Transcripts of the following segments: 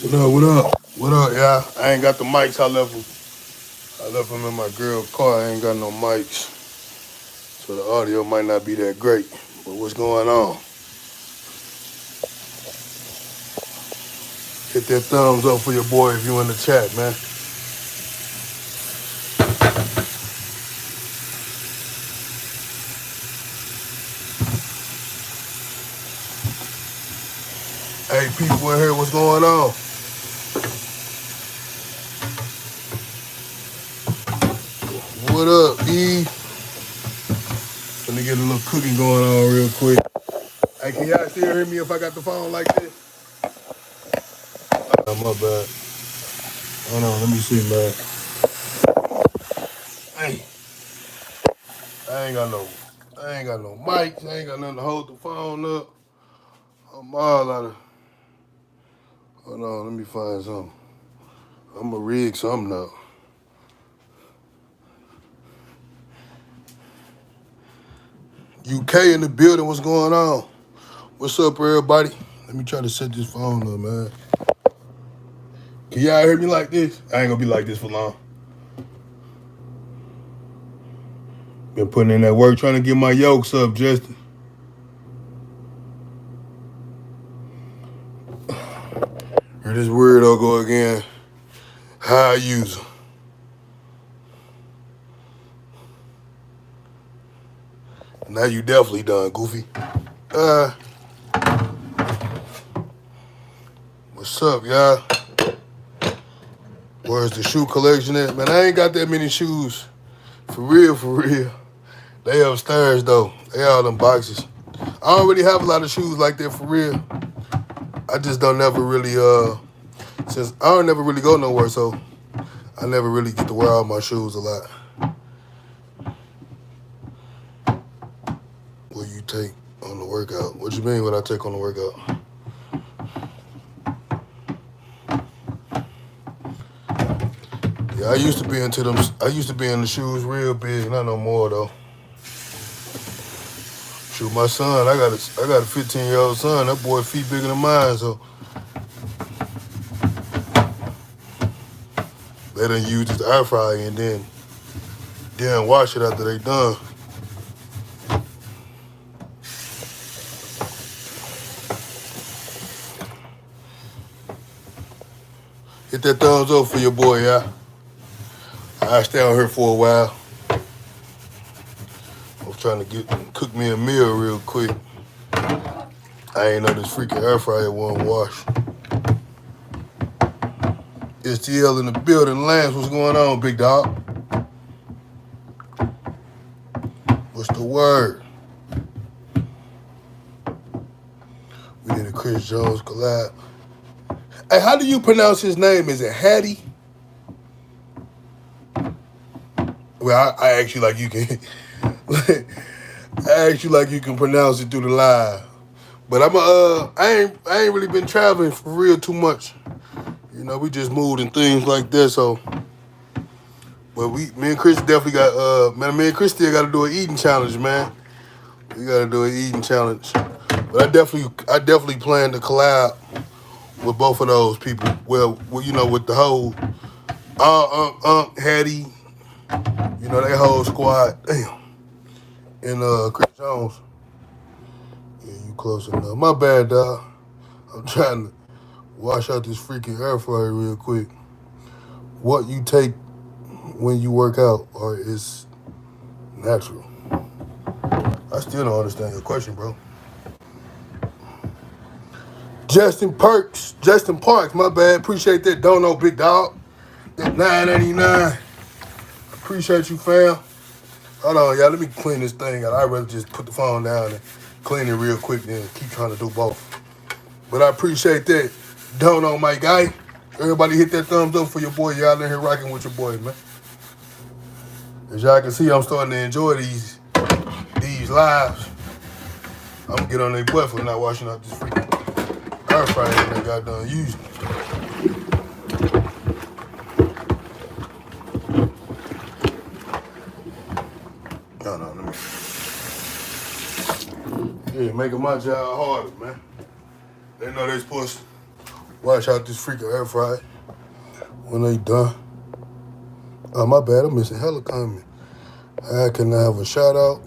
What up, what up? What up, y'all? I ain't got the mics. I left them. I left them in my girl's car. I ain't got no mics. So the audio might not be that great. But what's going on? Hit that thumbs up for your boy if you in the chat, man. Hey, people in here, what's going on? What up, E? Let me get a little cooking going on real quick. Hey, can y'all still hear me if I got the phone like this? My bad. Hold on, let me see, man. Hey, I ain't got no mics. I ain't got nothing to hold the phone up. I'm all out of. Hold on, let me find something. I'm gonna rig something up. UK in the building, what's going on? What's up, everybody? Let me try to set this phone up, man. Can y'all hear me like this? I ain't gonna be like this for long. Been putting in that work trying to get my yokes up, Justin. Here this weirdo go again. How I use them. Now you definitely done, Goofy. What's up, y'all? Where's the shoe collection at? Man, I ain't got that many shoes. For real, for real. They upstairs, though. They all them boxes. I don't really have a lot of shoes like that, for real. I just don't never really, since I don't never really go nowhere, so I never really get to wear all my shoes a lot. What you take on the workout? What you mean what I take on the workout? Yeah, I used to be into them. I used to be in the shoes real big. Not no more though. Shoot, my son, I got a 15-year-old son. That boy feet bigger than mine, so they done use this air fryer and then wash it after they done. Hit that thumbs up for your boy, y'all. I stay out here for a while. I was trying to cook me a meal real quick. I ain't know this freaking air fryer won't wash. STL in the building. Lance, what's going on, big dog? What's the word? We need a Chris Jones collab. Hey, how do you pronounce his name? Is it Hattie? Well, I ask you like you can. I ask you like you can pronounce it through the live. But I ain't really been traveling for real too much. You know, we just moved and things like that. So, but me and Chris definitely got me and Chris still got to do an eating challenge, man. We got to do an eating challenge. But I definitely plan to collab with both of those people. Well, you know, with the whole Hattie, you know, that whole squad. Damn. And Chris Jones. Yeah, you close enough. My bad, dog. I'm trying to wash out this freaking air fryer real quick. What you take when you work out, or is natural? I still don't understand your question, bro. Justin Parks, my bad. Appreciate that dono, big dog. That $9.89. Appreciate you, fam. Hold on, y'all. Let me clean this thing out. I'd rather just put the phone down and clean it real quick than keep trying to do both. But I appreciate that dono, my guy. Everybody hit that thumbs up for your boy. Y'all in here rocking with your boy, man. As y'all can see, I'm starting to enjoy these lives. I'm gonna get on their butt for not washing out this freaking air fryer that they got done using. No, let me. Yeah, making my job harder, man. They know they supposed to Wash out this freaking air fryer when they done. Oh, my bad, I'm missing hella comment. Can I have a shout out?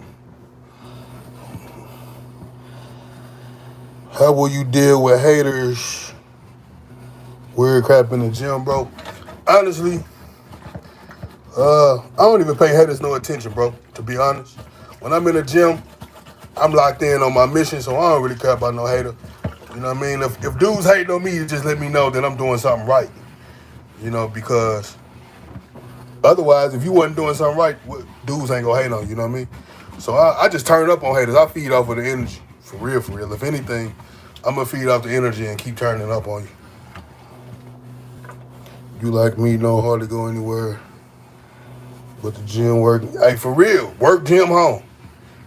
How will you deal with haters? Weird crap in the gym, bro. Honestly, I don't even pay haters no attention, bro, to be honest. When I'm in the gym, I'm locked in on my mission, so I don't really care about no hater. You know what I mean? If dudes hating on me, just let me know that I'm doing something right. You know, because otherwise, if you wasn't doing something right, dudes ain't gonna hate on you, you know what I mean? So I just turn up on haters. I feed off of the energy, for real, for real. If anything, I'm gonna feed off the energy and keep turning up on you. You like me, no hardly go anywhere but the gym work. Hey, for real, work, gym, home.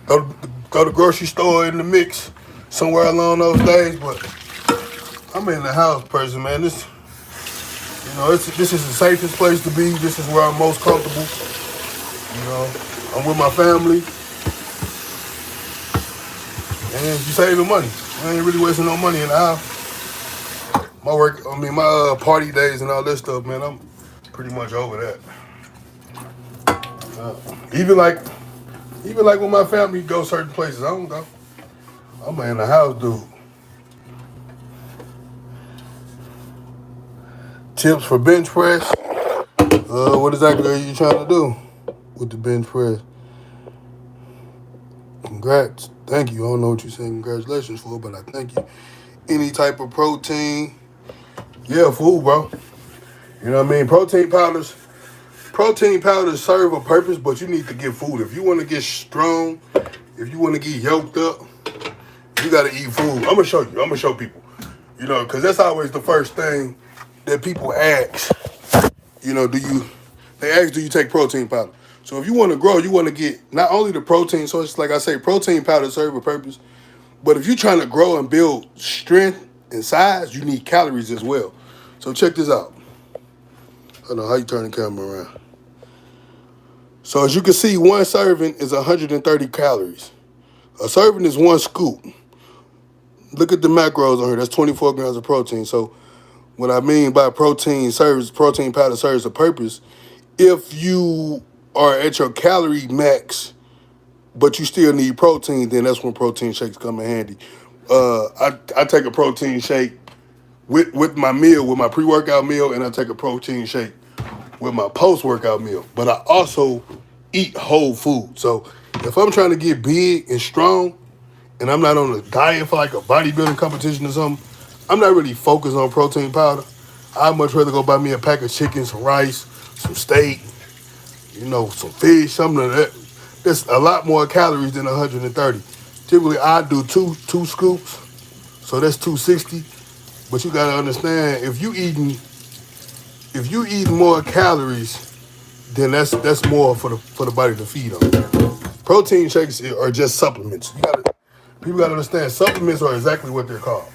Go to the grocery store in the mix somewhere along those days, but I'm in the house person, man. This is the safest place to be. This is where I'm most comfortable. You know, I'm with my family. And you saving money. I ain't really wasting no money in the house. My party days and all that stuff, man, I'm pretty much over that. Even like when my family go certain places, I don't go. I'm in the house, dude. Tips for bench press. What exactly are you trying to do with the bench press? Congrats. Thank you. I don't know what you're saying congratulations for, but I thank you. Any type of protein. Yeah, food, bro. You know what I mean? Protein powders serve a purpose, but you need to get food. If you want to get strong, if you want to get yoked up, you got to eat food. I'm going to show you. I'm going to show people. You know, because that's always the first thing that people ask. You know, do you take protein powder? So if you want to grow, you want to get not only the protein, so it's like I say, protein powder serve a purpose, but if you're trying to grow and build strength and size, you need calories as well. So check this out. I don't know how you turn the camera around. So as you can see, one serving is 130 calories. A serving is one scoop. Look at the macros on here. That's 24 grams of protein. So what I mean by protein powder serves a purpose. If you are at your calorie max, but you still need protein, then that's when protein shakes come in handy. I take a protein shake with my meal, with my pre-workout meal, and I take a protein shake with my post-workout meal. But I also eat whole food. So if I'm trying to get big and strong, and I'm not on a diet for like a bodybuilding competition or something, I'm not really focused on protein powder. I'd much rather go buy me a pack of chicken, some rice, some steak, you know, some fish, something like that. There's a lot more calories than 130. Typically, I do two scoops, so that's 260. But you gotta understand, if you eating more calories, then that's more for the body to feed on. Protein shakes are just supplements. People gotta understand, supplements are exactly what they're called.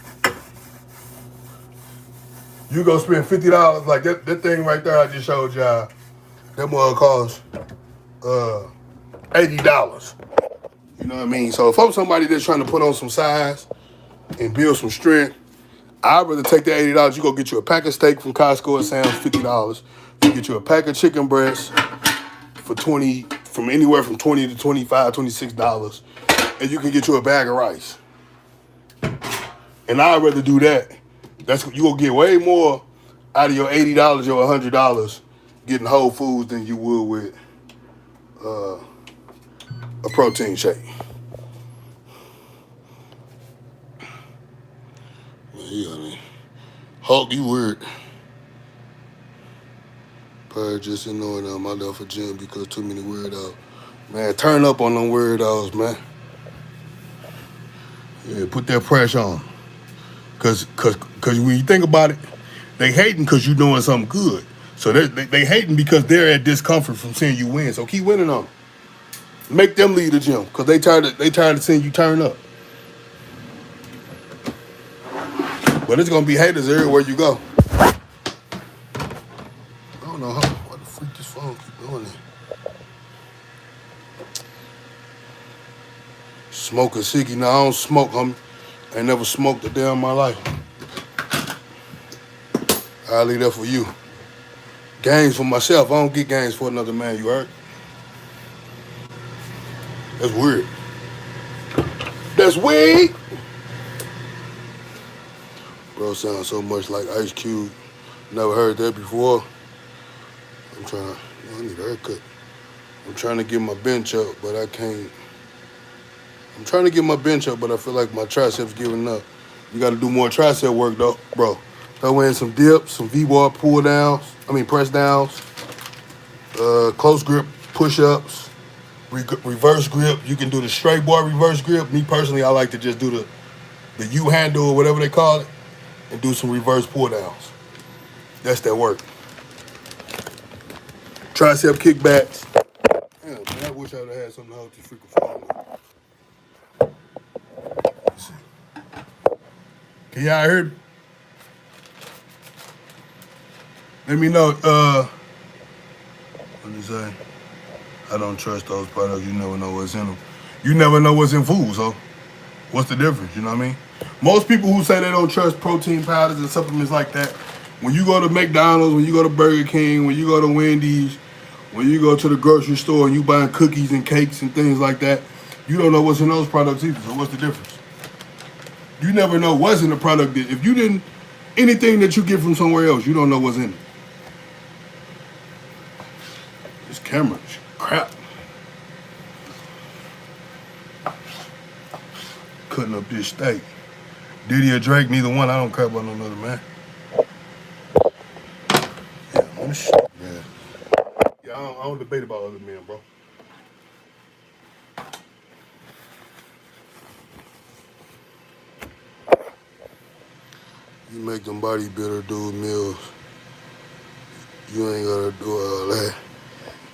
You go spend $50 like that thing right there I just showed y'all. That mug costs $80. You know what I mean? So if I'm somebody that's trying to put on some size and build some strength, I'd rather take that $80. You go get you a pack of steak from Costco, it sounds $50. You get you a pack of chicken breasts for from anywhere from $20 to $25, $26, and you can get you a bag of rice. And I'd rather do that. You gonna get way more out of your $80 or $100 getting whole foods than you would with a protein shake. Hulk, you weird. Probably just annoying them. I left for gym because too many weirdos. Man, turn up on them weirdos, man. Yeah, put that pressure on. Cause when you think about it, they hating because you doing something good. So they hating because they're at discomfort from seeing you win. So keep winning on them. Make them lead the gym because they tired of seeing you turn up. But it's gonna be haters everywhere you go. I don't know why the freak this phone keep doing that. Smoke a ciggy. No, I don't smoke, homie. I ain't never smoked a day in my life. I'll leave that for you. Gains for myself. I don't get gains for another man, you heard? That's weird. That's weird. Bro sounds so much like Ice Cube. Never heard that before. I need a haircut. I'm trying to get my bench up, but I can't. I'm trying to get my bench up, but I feel like my triceps giving up. You got to do more tricep work, though, bro. Throw in some dips, some V-bar pull downs. Press downs. Close grip push-ups. Reverse grip. You can do the straight bar reverse grip. Me personally, I like to just do the U handle or whatever they call it, and do some reverse pull downs. That's that work. Tricep kickbacks. Damn, man, I wish I would have had something to hold this freaking phone with. Let's see. Can y'all hear me? Let me know. What did you say? I don't trust those products. You never know what's in them. You never know what's in food, so what's the difference? You know what I mean? Most people who say they don't trust protein powders and supplements like that, when you go to McDonald's, when you go to Burger King, when you go to Wendy's, when you go to the grocery store and you buying cookies and cakes and things like that, you don't know what's in those products either. So what's the difference? You never know what's in the product. If you didn't, anything that you get from somewhere else, you don't know what's in it. This camera is crap. Cutting up this steak. Diddy or Drake, neither one. I don't care about no other man. Yeah, man, shit, man. Yeah, I don't debate about other men, bro. You make them bodybuilder do meals. You ain't gotta do all that.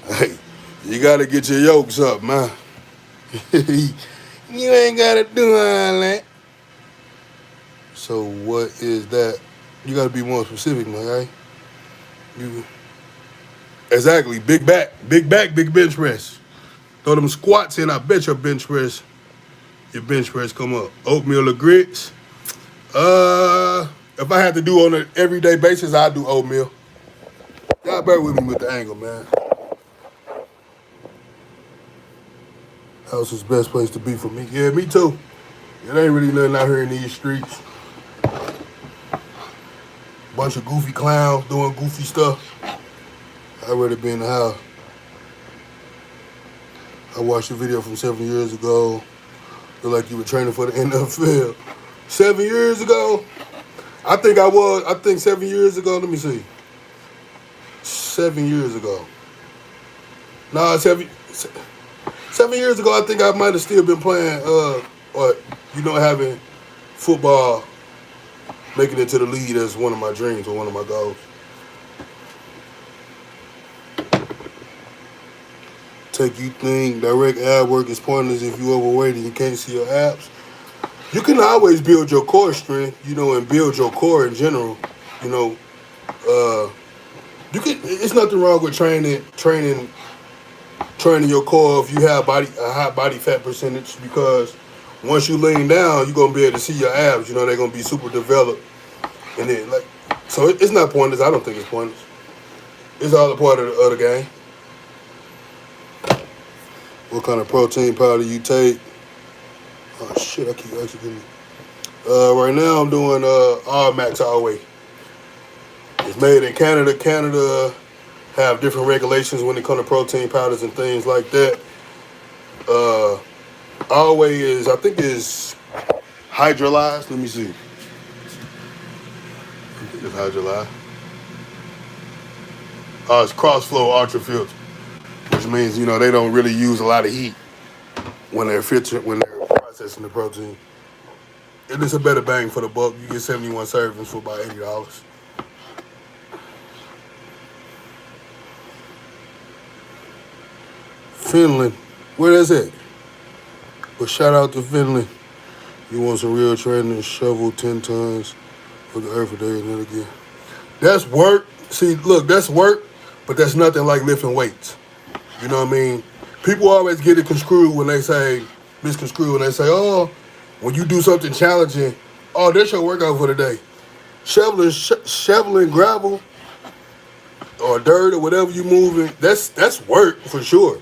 Hey, you gotta get your yolks up, man. You ain't gotta do all that. So what is that? You gotta be more specific, my guy. Exactly. Big back, big bench press. Throw them squats in. I bet your bench press come up. Oatmeal or grits. If I had to do on an everyday basis, I'd do oatmeal. Y'all bear with me with the angle, man. House is the best place to be for me. Yeah, me too. It ain't really nothing out here in these streets. Bunch of goofy clowns doing goofy stuff. I'd rather be in the house. I watched a video from 7 years ago. Looked like you were training for the NFL. 7 years ago? I think 7 years ago, let me see. 7 years ago. Nah, 7 years ago, I think I might have still been playing, having football, making it to the league as one of my dreams or one of my goals. You think direct ab work is pointless if you overweight and you can't see your abs? You can always build your core strength, and build your core in general. It's nothing wrong with training your core if you have a high body fat percentage, because once you lean down, you're gonna be able to see your abs. They're gonna be super developed, and then so it's not pointless. I don't think it's pointless. It's all a part of the game. What kind of protein powder you take? Oh shit, I keep executing. Right now I'm doing All Max All Way. It's made in Canada. Canada have different regulations when it comes to protein powders and things like that. All Way is hydrolyzed. Let me see. I think it's hydrolyzed. It's cross-flow ultra filter, which means they don't really use a lot of heat when they're processing the protein. And it's a better bang for the buck. You get 71 servings for about $80. Finland, where is it? But shout out to Finland. You want some real training? Shovel 10 tons for the earth a day and then again. That's work. See, look, that's work, but that's nothing like lifting weights. You know what I mean? People always get it misconstrued when they say, oh, when you do something challenging, oh, that's your workout for the day. shoveling gravel or dirt or whatever you moving, that's work for sure.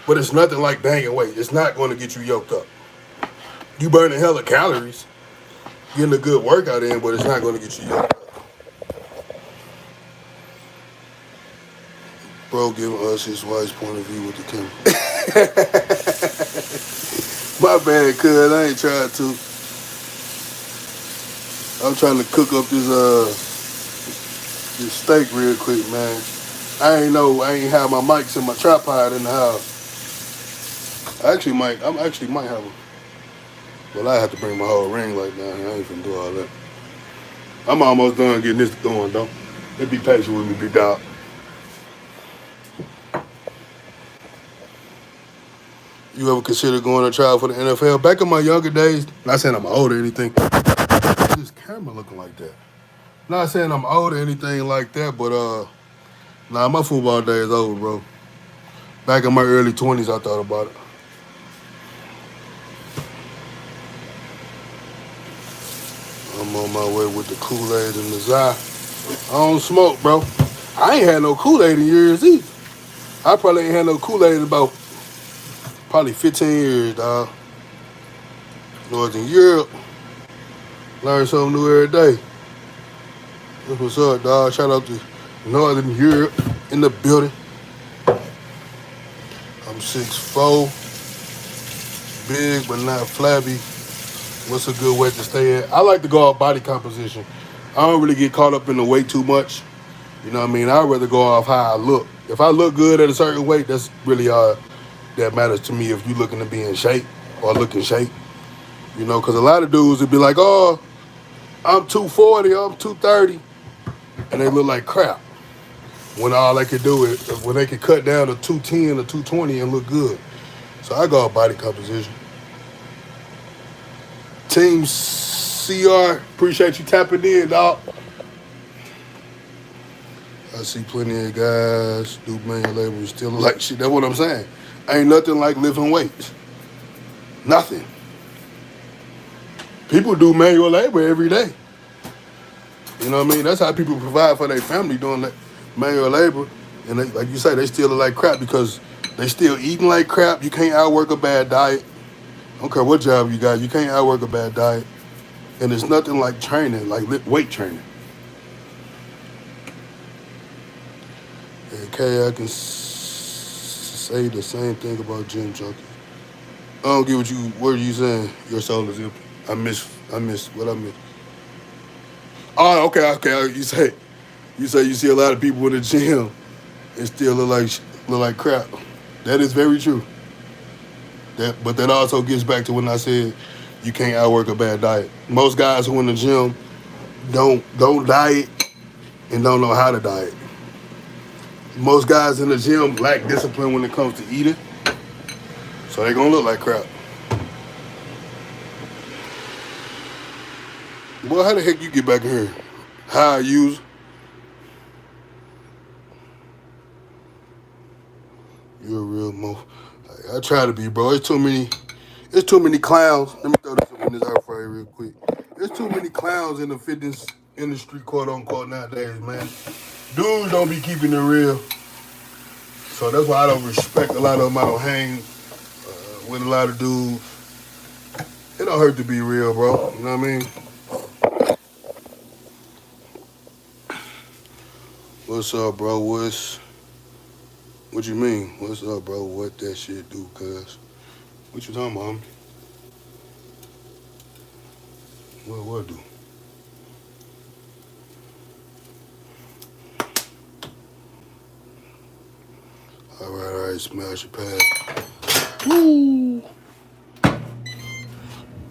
But it's nothing like banging weight. It's not going to get you yoked up. You burning hella calories, getting a good workout in, but it's not going to get you yoked up. Bro giving us his wife's point of view with the camera. My bad, cuz. I ain't trying to. I'm trying to cook up this steak real quick, man. I ain't have my mics and my tripod in the house. I actually might have them. Well, I have to bring my whole ring light down here. I ain't finna do all that. I'm almost done getting this going, though. Let's be patient with me, big dog. You ever consider going to trial for the NFL? Back in my younger days, not saying I'm old or anything. This camera looking like that. Not saying I'm old or anything like that, but nah, my football day is over, bro. Back in my early 20s, I thought about it. I'm on my way with the Kool-Aid and the Zy. I don't smoke, bro. I ain't had no Kool-Aid in years either. I probably ain't had no Kool-Aid in about probably 15 years, dog. Northern Europe. Learn something new every day. That's what's up, dog. Shout out to Northern Europe in the building. I'm 6'4", big but not flabby. What's a good weight to stay at? I like to go off body composition. I don't really get caught up in the weight too much. You know what I mean? I'd rather go off how I look. If I look good at a certain weight, that's really all that matters to me if you're looking to be in shape or look in shape. You know, because a lot of dudes would be like, oh, I'm 240, I'm 230, and they look like crap. When all they could do is, when they could cut down to 210 or 220 and look good. So I go off body composition. Team CR, appreciate you tapping in, dog. I see plenty of guys do manual labor and still like shit. That's what I'm saying. Ain't nothing like lifting weights. Nothing. People do manual labor every day. You know what I mean? That's how people provide for their family, doing that manual labor. And they, like you say, they still look like crap because they still eating like crap. You can't outwork a bad diet. I don't care what job you got. You can't outwork a bad diet. And it's nothing like training, like weight training. Okay, I can say the same thing about gym junkies. I don't get what are you saying? Your soul is empty. I miss what I miss. Oh, okay. You say you see a lot of people in the gym and still look like crap. That is very true. But that also gets back to when I said you can't outwork a bad diet. Most guys who in the gym don't diet and don't know how to diet. Most guys in the gym lack discipline when it comes to eating, so they're gonna look like crap. Boy, how the heck you get back in here? How I use? You're a real mo. I try to be, bro. It's too many clowns. Let me throw this up in this air fryer real quick. There's too many clowns in the fitness industry, quote unquote, nowadays, man. Dudes don't be keeping it real. So that's why I don't respect a lot of them. I don't hang with a lot of dudes. It don't hurt to be real, bro. You know what I mean? What's up, bro? What you mean? What's up, bro? What that shit do, cuz? What you talking about, homie? What do? All right, smash your pass. Woo!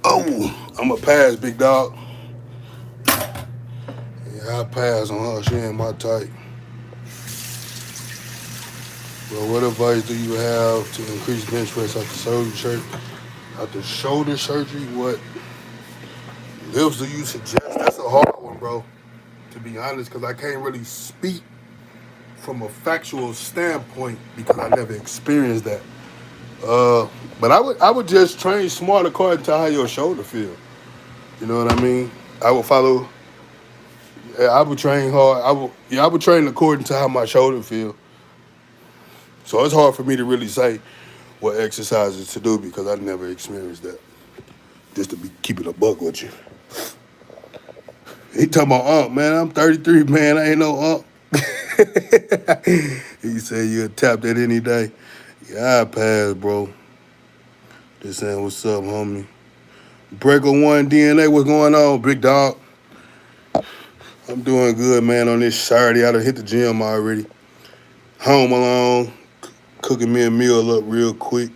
Oh, I'm a pass, big dog. Yeah, I pass on her. She ain't my type. Bro, what advice do you have to increase bench press after shoulder surgery? What lifts do you suggest? That's a hard one, bro, to be honest, because I can't really speak from a factual standpoint because I never experienced that. But I would just train smart according to how your shoulder feel. You know what I mean? I would follow I would train hard. I would train according to how my shoulder feel. So it's hard for me to really say what exercises to do because I never experienced that. Just to be keeping a buck with you. He talking about man. I'm 33, man. I ain't no He said you'll tap that any day. Yeah, I pass, bro. Just saying, what's up, homie? Breaker One DNA, what's going on, big dog? I'm doing good, man, on this Saturday. I done hit the gym already. Home alone, cooking me a meal up real quick.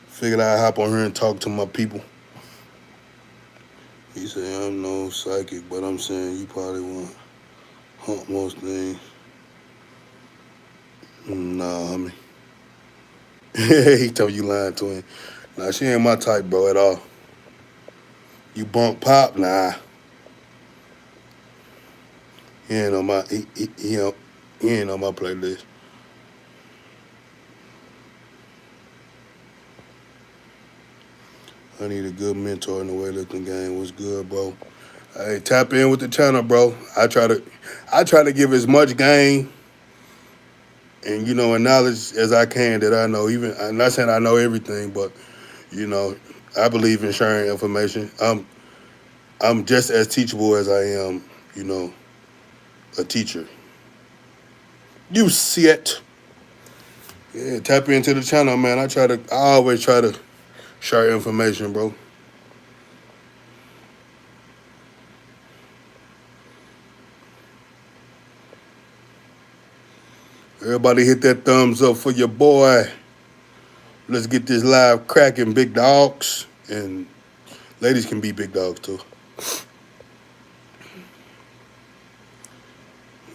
Figured I'd hop on here and talk to my people. He said, I'm no psychic, but I'm saying you probably won't hump most things. Nah, homie. He told you lying to him. Nah, she ain't my type, bro, at all. You bump pop? Nah. He ain't on my he ain't on my playlist. I need a good mentor in the weightlifting game. What's good, bro? Hey, tap in with the channel, bro. I try to give as much game and and knowledge as I can that I know. Even I'm not saying I know everything, but I believe in sharing information. I'm just as teachable as I am, a teacher. You see it. Yeah, tap into the channel, man. I always try to share information, bro. Everybody hit that thumbs up for your boy. Let's get this live cracking, big dogs. And ladies can be big dogs, too.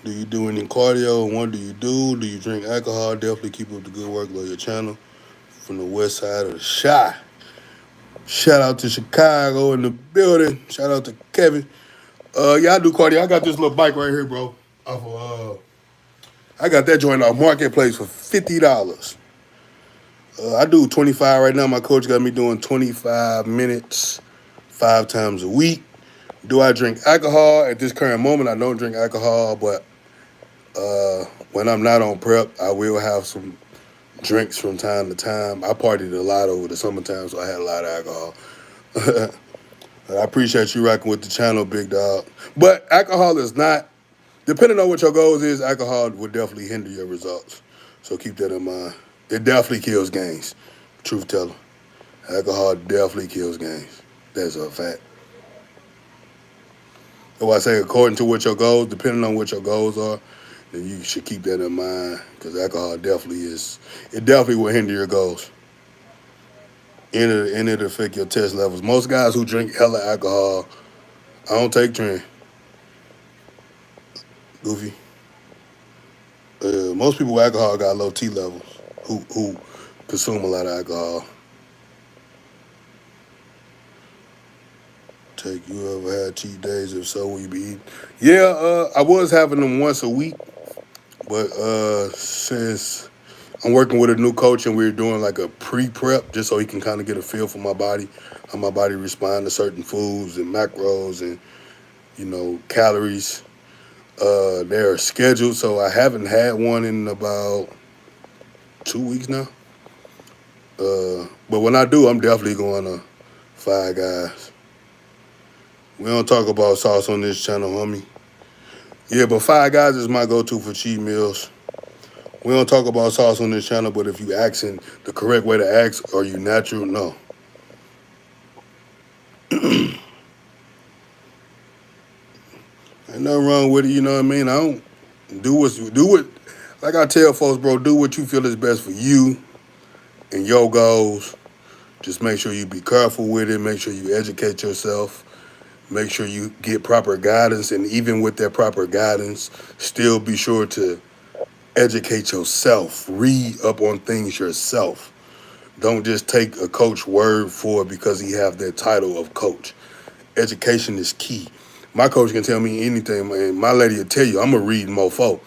Do you do any cardio? And what do you do? Do you drink alcohol? Definitely keep up the good work. Love your channel. From the west side of the Chi. Shout out to Chicago in the building. Shout out to Kevin. Yeah, I do cardio. I got this little bike right here, bro. I got that joint off Marketplace for $50. I do 25 right now. My coach got me doing 25 minutes 5 times a week. Do I drink alcohol? At this current moment, I don't drink alcohol, but when I'm not on prep, I will have some drinks from time to time. I partied a lot over the summertime, so I had a lot of alcohol. I appreciate you rocking with the channel, big dog. But alcohol is not, depending on what your goals is, alcohol would definitely hinder your results. So keep that in mind. It definitely kills gains. Truth teller. Alcohol definitely kills gains. That's a fact. So I say according to what your goals, depending on what your goals are, then you should keep that in mind because alcohol definitely will hinder your goals. And it affect your test levels. Most guys who drink hella alcohol, I don't take train. Goofy. Most people with alcohol got low T levels who consume a lot of alcohol. You ever had cheat days? If so, will you be eating? Yeah, I was having them once a week, but since I'm working with a new coach and we're doing like a pre-prep just so he can kind of get a feel for my body, how my body responds to certain foods and macros and, calories. They're scheduled, so I haven't had one in about 2 weeks now. But when I do, I'm definitely going to Five Guys. We don't talk about sauce on this channel, homie. Yeah, but Five Guys is my go-to for cheat meals. We don't talk about sauce on this channel, but if you asking the correct way to ask, are you natural? No. Ain't nothing wrong with it, you know what I mean? I don't do what, like I tell folks, bro, do what you feel is best for you and your goals. Just make sure you be careful with it. Make sure you educate yourself. Make sure you get proper guidance. And even with that proper guidance, still be sure to educate yourself. Read up on things yourself. Don't just take a coach word for it because he have that title of coach. Education is key. My coach can tell me anything, man. My lady will tell you, I'm a reading mofo.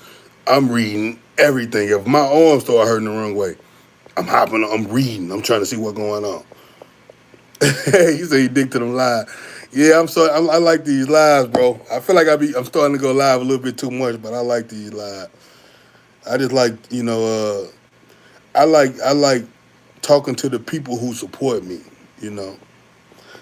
I'm reading everything. If my arms start hurting the wrong way, I'm reading. I'm trying to see what's going on. He said he dick to them lies. Yeah, I like these lives, bro. I feel like I'm starting to go live a little bit too much, but I like these lives. I just like, I like talking to the people who support me, you know.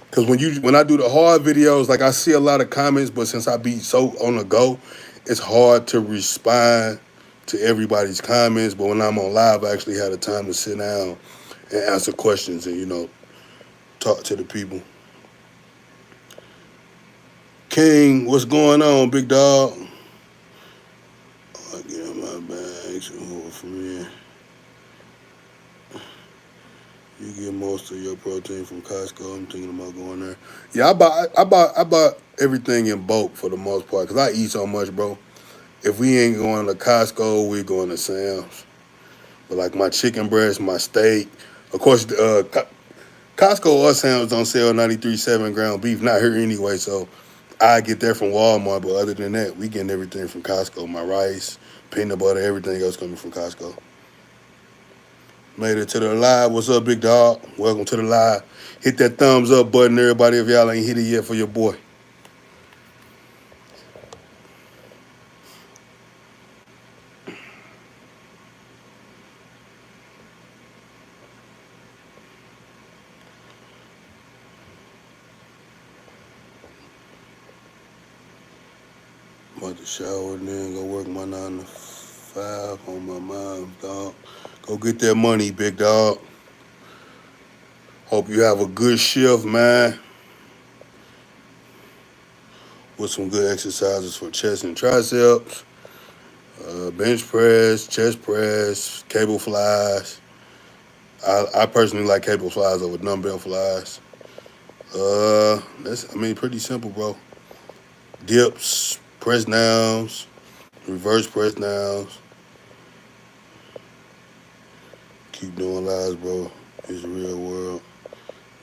Because when I do the hard videos, like I see a lot of comments, but since I be so on the go, it's hard to respond to everybody's comments. But when I'm on live, I actually have the time to sit down and answer questions and talk to the people. King, what's going on, big dog? I get my bags over from here. You get most of your protein from Costco. I'm thinking about going there. Yeah, I bought everything in bulk for the most part because I eat so much, bro. If we ain't going to Costco, we're going to Sam's. But like my chicken breast, my steak, of course, Costco or Sam's don't sell 93.7 ground beef. Not here anyway, so I get that from Walmart. But other than that, we getting everything from Costco. My rice, peanut butter, everything else coming from Costco. Made it to the live. What's up, big dog? Welcome to the live. Hit that thumbs up button, everybody, if y'all ain't hit it yet for your boy. About to shower and then go work my 9 to 5 on my mind, dog. Go get that money, big dog. Hope you have a good shift, man. With some good exercises for chest and triceps, bench press, chest press, cable flies. I personally like cable flies over dumbbell flies. That's pretty simple, bro. Dips, press downs, reverse press downs. Keep doing lives, bro. It's the real world.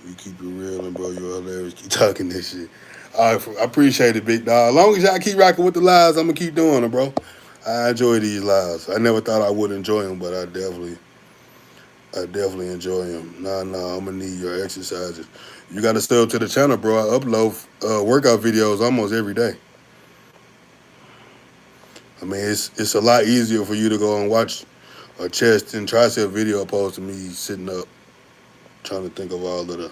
You keep it real and bro, you're hilarious. Keep talking this shit. All right, I appreciate it, big dog. As long as y'all keep rocking with the lives, I'm gonna keep doing them, bro. I enjoy these lives. I never thought I would enjoy them, but I definitely enjoy them. Nah, I'm gonna need your exercises. You gotta stay up to the channel, bro. I upload workout videos almost every day. It's a lot easier for you to go and watch a chest and tricep video opposed to me sitting up trying to think of all of the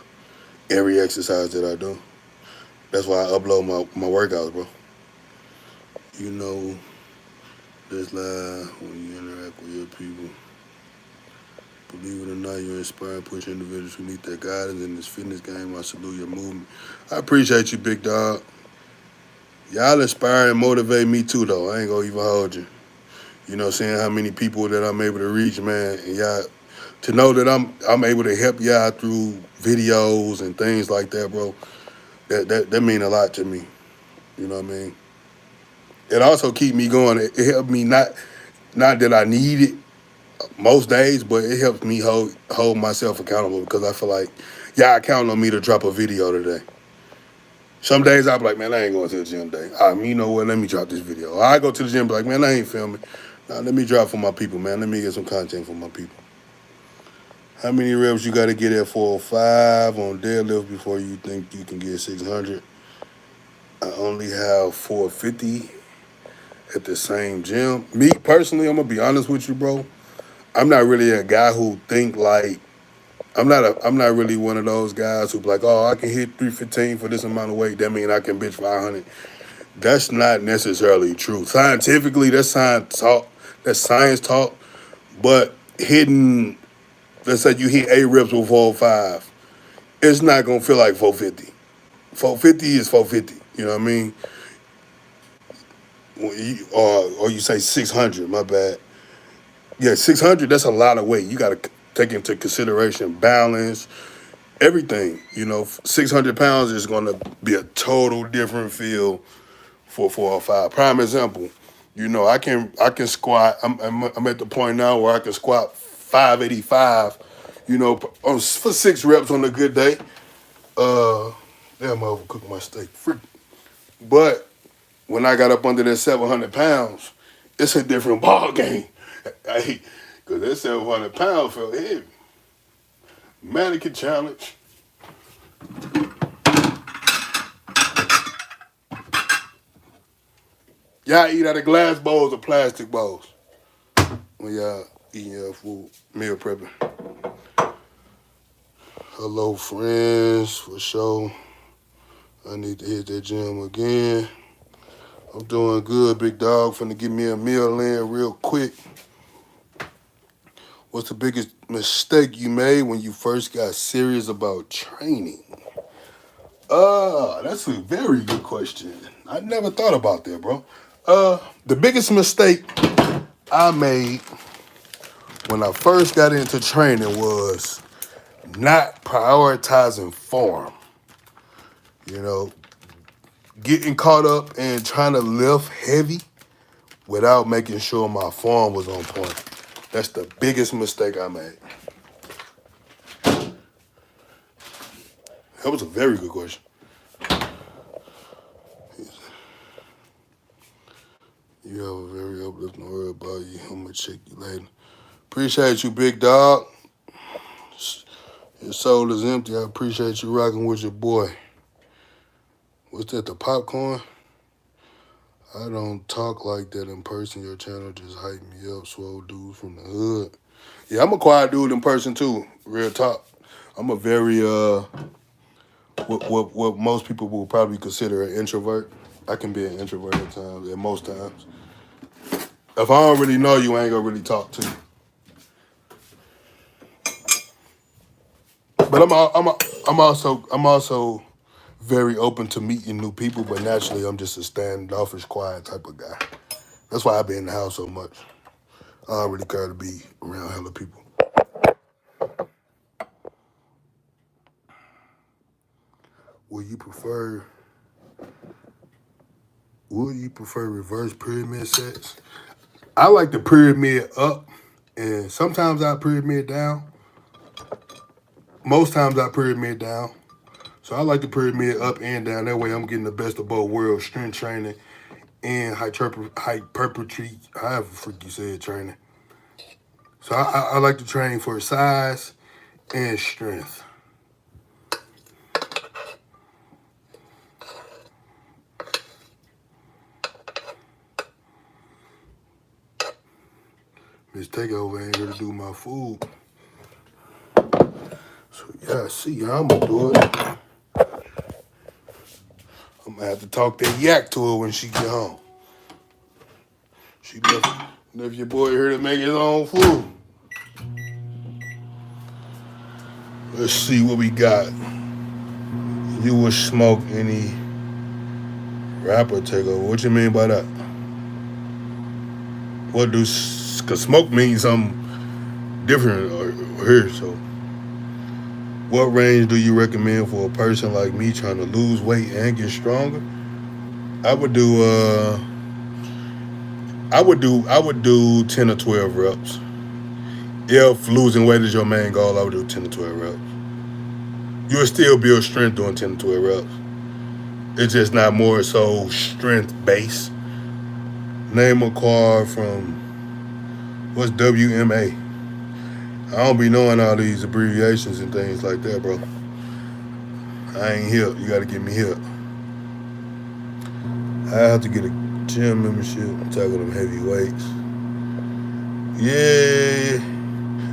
every exercise that I do. That's why I upload my workouts, bro. You know, this live when you interact with your people. Believe it or not, you inspire and push individuals who need that guidance in this fitness game. I salute your movement. I appreciate you, big dog. Y'all inspire and motivate me too, though. I ain't gonna even hold you. You know, seeing how many people that I'm able to reach, man, and y'all to know that I'm able to help y'all through videos and things like that, bro. That mean a lot to me. You know what I mean? It also keep me going. It helped me not that I need it most days, but it helps me hold myself accountable because I feel like y'all count on me to drop a video today. Some days I'll be like, man, I ain't going to the gym today. You know what? Let me drop this video. Or I go to the gym and be like, man, I ain't filming. Nah, let me drop for my people, man. Let me get some content for my people. How many reps you got to get at 405 on deadlift before you think you can get 600? I only have 450 at the same gym. Me, personally, I'm going to be honest with you, bro. I'm not really a guy who think like, I'm not really one of those guys who be like, oh, I can hit 315 for this amount of weight. That means I can bench 500. That's not necessarily true. Scientifically, that's science talk. That's science talk. But hitting, let's say you hit 8 reps with 405, it's not gonna feel like 450. 450 is 450. You know what I mean? Or you say 600. My bad. Yeah, 600. That's a lot of weight. You got to take into consideration balance, everything. 600 pounds is gonna be a total different feel for 405. Prime example, I can squat. I'm at the point now where I can squat 585. For 6 reps on a good day. Damn, I overcooked my steak. Freak. But when I got up under that 700 pounds, it's a different ball game. Because that 700 pounds felt heavy. Mannequin challenge. Y'all eat out of glass bowls or plastic bowls when y'all eating your food, meal prepping? Hello, friends, for sure. I need to hit that gym again. I'm doing good, big dog. Finna give me a meal in real quick. What's the biggest mistake you made when you first got serious about training? That's a very good question. I never thought about that, bro. The biggest mistake I made when I first got into training was not prioritizing form. You know, getting caught up and trying to lift heavy without making sure my form was on point. That's the biggest mistake I made. That was a very good question. You have a very uplifting word about you. I'm going to check you later. Appreciate you, big dog. Your soul is empty. I appreciate you rocking with your boy. What's that, the popcorn? I don't talk like that in person. Your channel just hype me up, swole dude from the hood. Yeah, I'm a quiet dude in person too, real talk. I'm a very, what most people will probably consider an introvert. I can be an introvert at times, at most times. If I don't really know you, I ain't gonna really talk to you. But I'm also very open to meeting new people, but naturally I'm just a standoffish, quiet type of guy. That's why I be in the house so much. I don't really care to be around hella people. Would you prefer reverse pyramid sets? I like the pyramid up, and sometimes I pyramid down. Most times I pyramid down. So I like the pyramid up and down. That way I'm getting the best of both worlds, strength training and hypertrophy, however the freak you say it, training. So I like to train for size and strength. Miss Takeover ain't here to do my food. So yeah, see how I'm gonna do it. I'm gonna have to talk that yak to her when she get home. She left your boy here to make his own food. Let's see what we got. You would smoke any rapper takeover. What you mean by that? What do, cause smoke means something different here, so. What range do you recommend for a person like me trying to lose weight and get stronger? I would do 10 or 12 reps. If losing weight is your main goal, I would do 10 to 12 reps. You would still build strength doing 10 to 12 reps. It's just not more so strength based. Name a card from, what's WMA? I don't be knowing all these abbreviations and things like that, bro. I ain't hip. You gotta get me hip. I have to get a gym membership. I'm tackling them heavy weights. Yeah.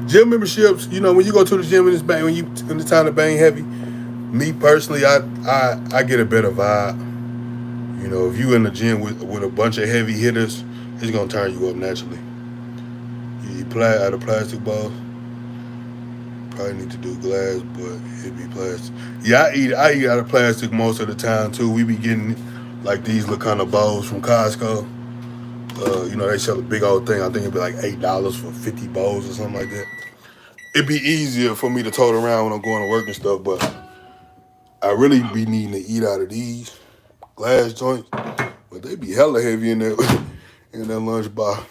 Gym memberships, you know, when you go to the gym and when it's time to bang heavy, me personally, I get a better vibe. You know, if you in the gym with a bunch of heavy hitters, it's gonna turn you up naturally. You play out of plastic balls. Probably need to do glass, but it'd be plastic. Yeah, I eat out of plastic most of the time too. We be getting like these little kind of bowls from Costco. You know, they sell a big old thing. I think it'd be like $8 for 50 bowls or something like that. It'd be easier for me to tote around when I'm going to work and stuff, but I really be needing to eat out of these glass joints. But they be hella heavy in that lunch box.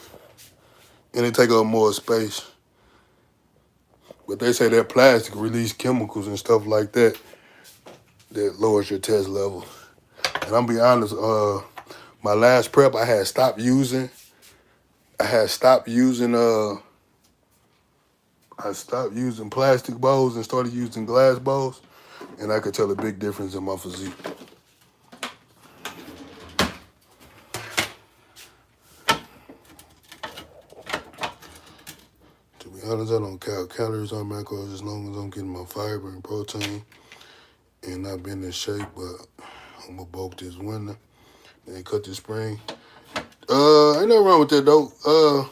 And they take up more space. But they say that plastic release chemicals and stuff like that that lowers your test level. And I'm be honest, my last prep I stopped using plastic bowls and started using glass bowls, and I could tell a big difference in my physique. honest, I don't count calories or macros as long as I'm getting my fiber and protein and not being in shape, but I'm gonna bulk this winter and cut this spring. Ain't nothing wrong with that though.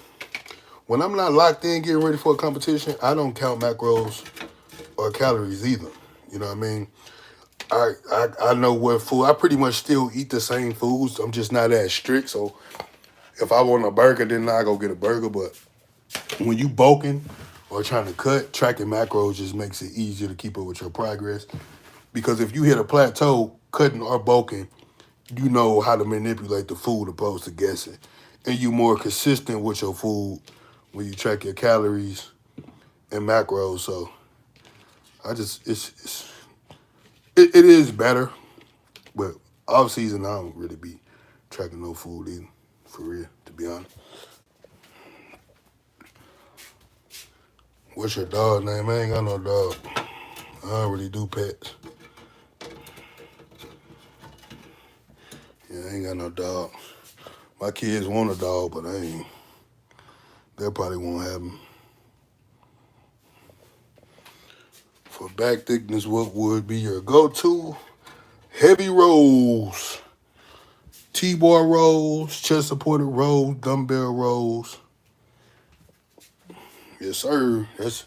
When I'm not locked in getting ready for a competition, I don't count macros or calories either. You know what I mean? I know what food. I pretty much still eat the same foods. I'm just not that strict. So if I want a burger, then I go get a burger. But when you bulking or trying to cut, tracking macros just makes it easier to keep up with your progress. Because if you hit a plateau, cutting or bulking, you know how to manipulate the food opposed to guessing. And you more consistent with your food when you track your calories and macros. So I just, it is better. But off season, I don't really be tracking no food either, for real, to be honest. What's your dog name? I ain't got no dog. I don't really do pets. Yeah, I ain't got no dog. My kids want a dog, but they probably won't have them. For back thickness, what would be your go-to? Heavy rolls. T-bar rolls, chest-supported rolls, dumbbell rolls. Yes, sir. That's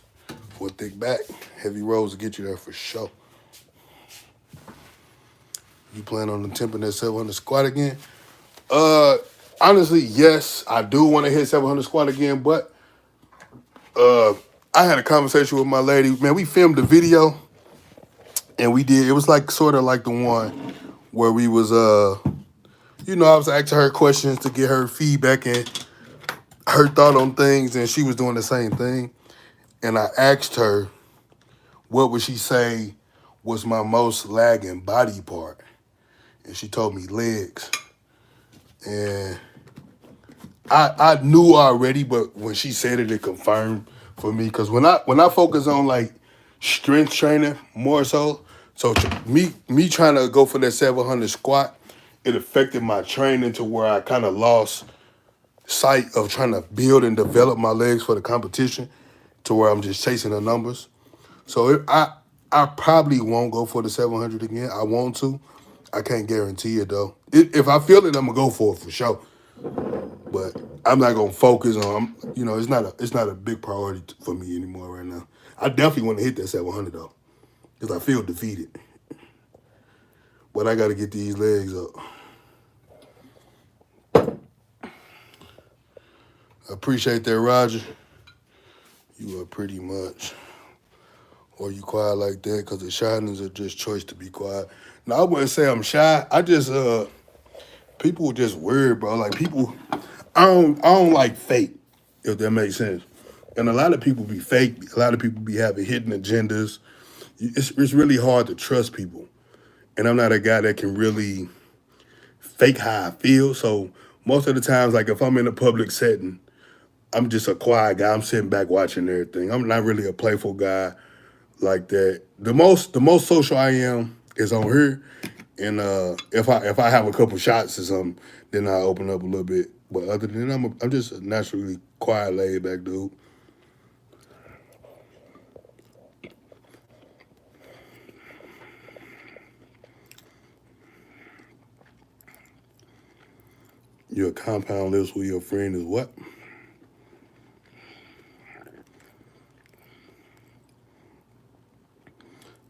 for thick back. Heavy rolls will get you there for sure. You plan on attempting that 700 squat again? Honestly, yes, I do want to hit 700 squat again, but I had a conversation with my lady. Man, we filmed the video, and it was like sort of like the one where we was, I was asking her questions to get her feedback and her thought on things, and she was doing the same thing. And I asked her, what would she say was my most lagging body part? And she told me legs. And I knew already, but when she said it, it confirmed for me. Because when I focus on like strength training more so me trying to go for that 700 squat, it affected my training to where I kind of lost sight of trying to build and develop my legs for the competition, to where I'm just chasing the numbers. So I probably won't go for the 700 again. I want to. I can't guarantee it though. If I feel it, I'm gonna go for it for sure. But I'm not gonna focus on. It's not a big priority for me anymore right now. I definitely want to hit that 700 though, because I feel defeated. But I got to get these legs up. I appreciate that, Roger. You are pretty much. Or you quiet like that because the shyness is just choice to be quiet. Now, I wouldn't say I'm shy. I just, people just weird, bro. Like, people, I don't like fake, if that makes sense. And a lot of people be fake. A lot of people be having hidden agendas. It's really hard to trust people. And I'm not a guy that can really fake how I feel. So most of the times, like if I'm in a public setting, I'm just a quiet guy. I'm sitting back watching everything. I'm not really a playful guy like that. The most social I am is on here. And if I have a couple shots or something, then I open up a little bit. But other than that, I'm just a naturally quiet, laid back dude. Your compound lives with your friend is what?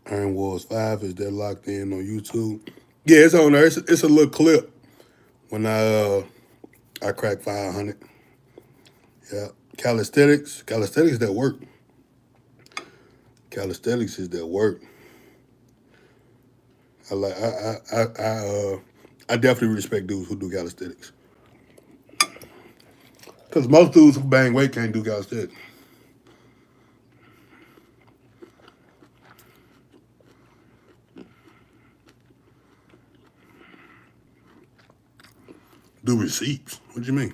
Iron Wars 5, is that locked in on YouTube? Yeah, it's on there. It's a little clip when I cracked 500. Yeah. Calisthenics that work. Calisthenics is that work. I definitely respect dudes who do calisthenics. Because most dudes who bang weight can't do calisthenics. Do receipts. What do you mean?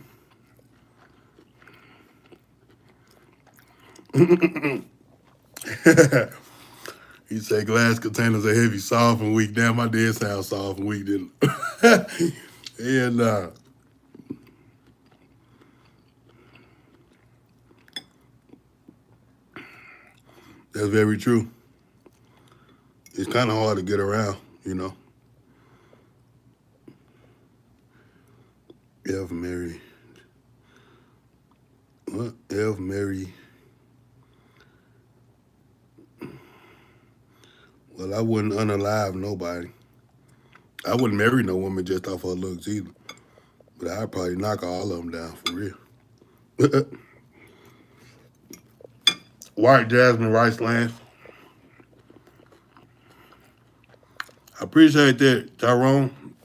He said glass containers are heavy, soft, and weak. Damn, I did sound soft and weak, didn't I? And That's very true. It's kind of hard to get around, you know. F. Mary. What? F. Mary. Well, I wouldn't unalive nobody. I wouldn't marry no woman just off her looks either. But I'd probably knock all of them down for real. White Jasmine Rice Land. I appreciate that, Tyrone.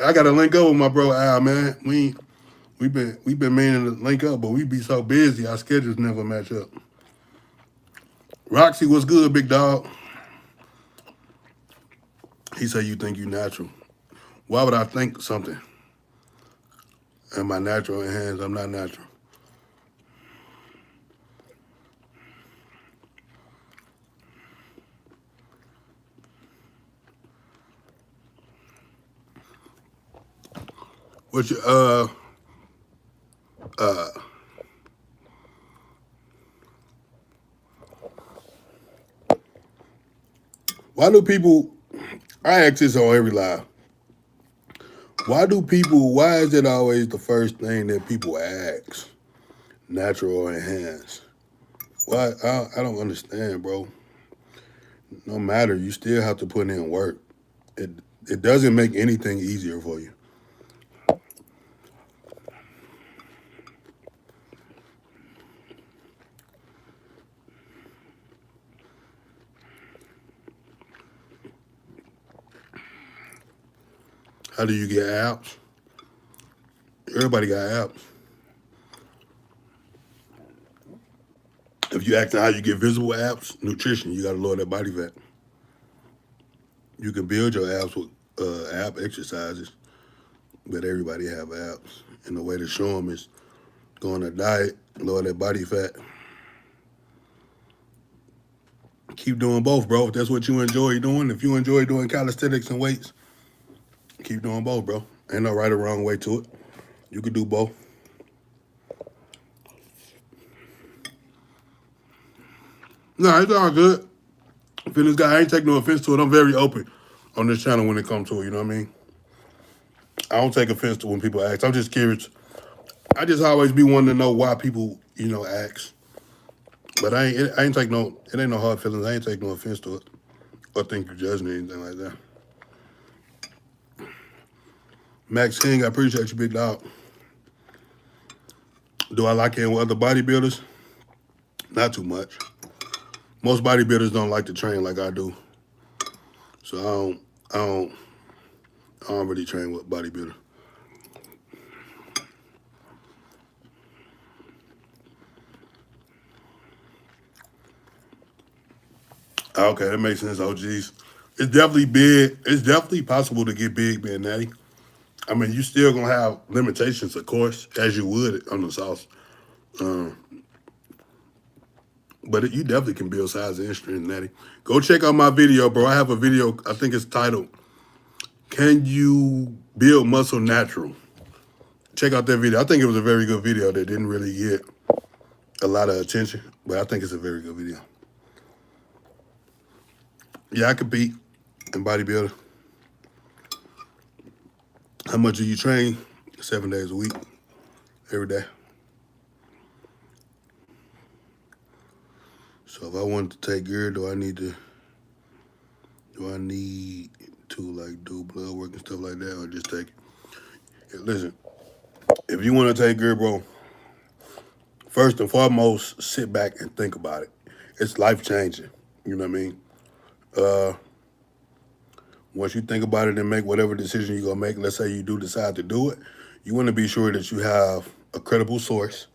I got to link up with my bro Al, man. We've been meaning to link up, but we be so busy, our schedules never match up. Roxy, what's good, big dog? He said you think you natural. Why would I think something? Am I natural in hands? I'm not natural. What's your why do people, I ask this on every live, why is it always the first thing that people ask? Natural or enhanced? Why? I don't understand, bro. No matter, you still have to put in work. It doesn't make anything easier for you. How do you get abs? Everybody got abs. If you ask how you get visible abs, nutrition, you got to lower that body fat. You can build your abs with ab exercises, but everybody have abs. And the way to show them is go on a diet, lower that body fat. Keep doing both, bro. If that's what you enjoy doing, if you enjoy doing calisthenics and weights, keep doing both, bro. Ain't no right or wrong way to it. You can do both. No, it's all good. Fitness guy, I ain't take no offense to it. I'm very open on this channel when it comes to it, you know what I mean? I don't take offense to when people ask. I'm just curious. I just always be wanting to know why people, ask. But I ain't take no, it ain't no hard feelings. I ain't take no offense to it or think you're judging or anything like that. Max King, I appreciate you, big dog. Do I like it with other bodybuilders? Not too much. Most bodybuilders don't like to train like I do. So I don't really train with bodybuilders. Okay, that makes sense, OGs. It's definitely big. It's definitely possible to get big being natty. I mean, you still gonna have limitations, of course, as you would on the sauce. But you definitely can build size and strength in natty. Go check out my video, bro. I have a video, I think it's titled, Can You Build Muscle Natural? Check out that video. I think it was a very good video that didn't really get a lot of attention, but I think it's a very good video. Yeah, I compete in bodybuilding. How much do you train? 7 days a week, every day. So if I wanted to take gear, do I need to like do blood work and stuff like that, or just take it? Yeah, listen, if you want to take gear, bro, first and foremost, sit back and think about it. It's life changing. You know what I mean? Once you think about it and make whatever decision you're gonna make, let's say you do decide to do it, you want to be sure that you have a credible source,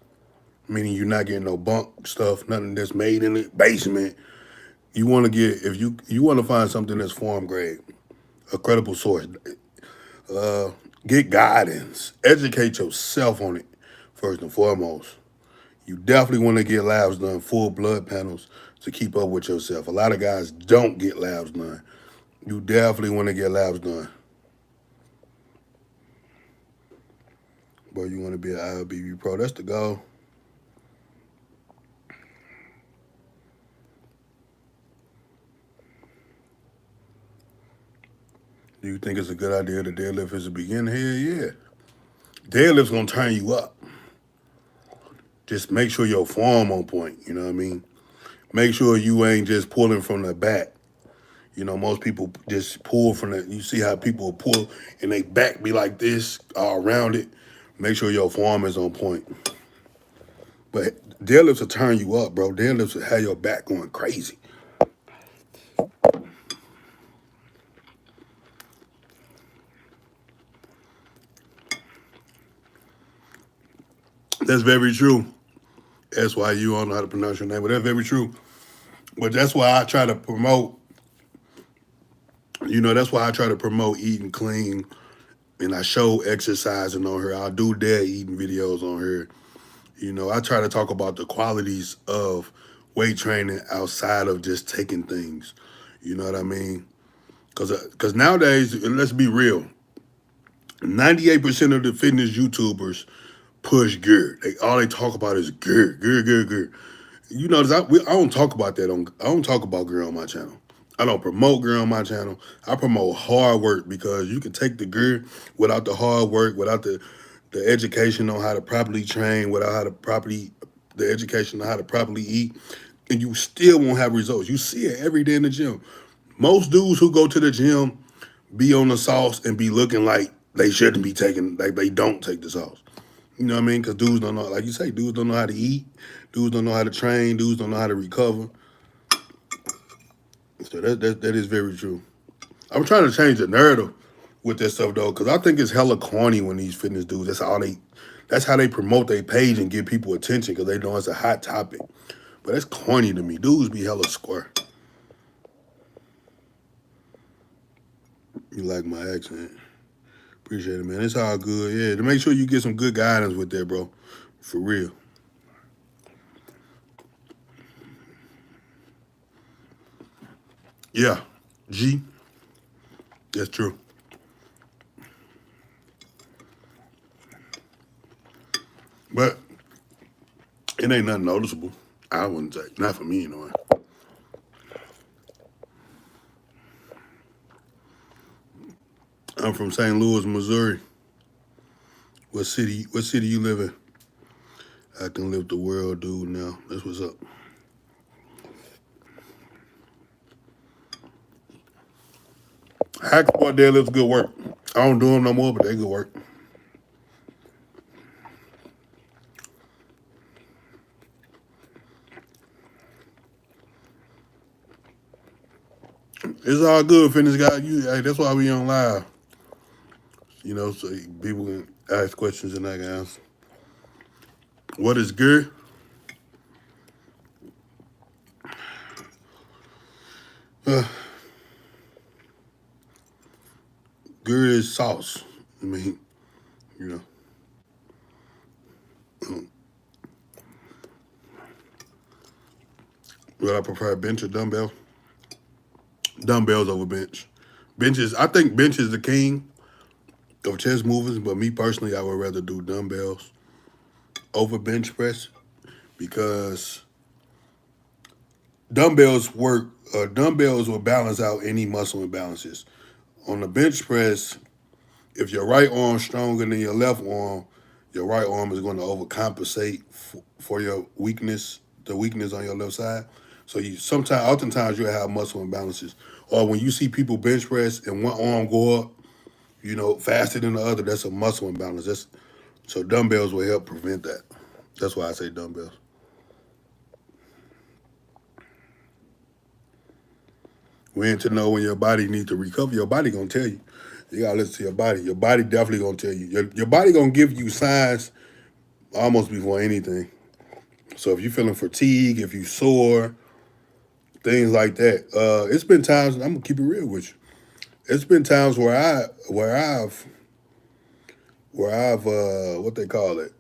meaning you're not getting no bunk stuff, nothing that's made in the basement. You want to get, if you want to find something that's farm grade, a credible source. Get guidance. Educate yourself on it first and foremost. You definitely want to get labs done, full blood panels, to keep up with yourself. A lot of guys don't get labs done. You definitely want to get labs done. Bro, you want to be an ILBB pro. That's the goal. Do you think it's a good idea to deadlift as a beginner? Hell yeah. Deadlift's gonna turn you up. Just make sure your form on point, you know what I mean? Make sure you ain't just pulling from the back. You know, most people just pull from the, you see how people pull and they back be like this, all around it. Make sure your form is on point. But deadlifts will turn you up, bro. Deadlifts will have your back going crazy. That's very true. That's why you don't know how to pronounce your name, but that's very true. But that's why I try to promote, that's why I try to promote eating clean and I show exercising on her. I'll do dad eating videos on her. I try to talk about the qualities of weight training outside of just taking things. You know what I mean? Because nowadays, let's be real, 98% of the fitness YouTubers push gear. All they talk about is gear, gear, gear, gear. You notice I don't talk about that I don't talk about gear on my channel. I don't promote gear on my channel. I promote hard work because you can take the gear without the hard work, without the education on how to properly train, without the education on how to properly eat, and you still won't have results. You see it every day in the gym. Most dudes who go to the gym be on the sauce and be looking like they shouldn't be taking, like they don't take the sauce. You know what I mean? Because dudes don't know, like you say, dudes don't know how to eat. Dudes don't know how to train. Dudes don't know how to recover. So that is very true. I'm trying to change the narrative with this stuff though, because I think it's hella corny when these fitness dudes. That's how they promote their page and give people attention because they know it's a hot topic. But that's corny to me. Dudes be hella square. You like my accent? Appreciate it, man. It's all good. Yeah, to make sure you get some good guidance with that, bro. For real. Yeah. G. That's true. But it ain't nothing noticeable. I wouldn't say. Not for me, anyway. I'm from St. Louis, Missouri. What city you live in? I can live the world, dude, now. That's what's up. Hack squat deadlift's good work. I don't do them no more, but they good work. It's all good, fitness guy. That's why we on live. So people can ask questions and I can answer. What is gear? Gear is sauce. I mean, you know. Would I prefer bench or dumbbell? Dumbbells over bench. I think bench is the king of chest movers, but me personally, I would rather do dumbbells over bench press because dumbbells work. Dumbbells will balance out any muscle imbalances. On the bench press, if your right arm's stronger than your left arm, your right arm is going to overcompensate for your weakness, the weakness on your left side. So oftentimes you'll have muscle imbalances. Or when you see people bench press and one arm go up, faster than the other, that's a muscle imbalance. So dumbbells will help prevent that. That's why I say dumbbells. When to know when your body needs to recover, your body gonna tell you. You gotta listen to your body. Your body definitely gonna tell you. Your body gonna give you signs almost before anything. So if you're feeling fatigue, if you sore, things like that. It's been times, I'm gonna keep it real with you. It's been times where I've what they call it,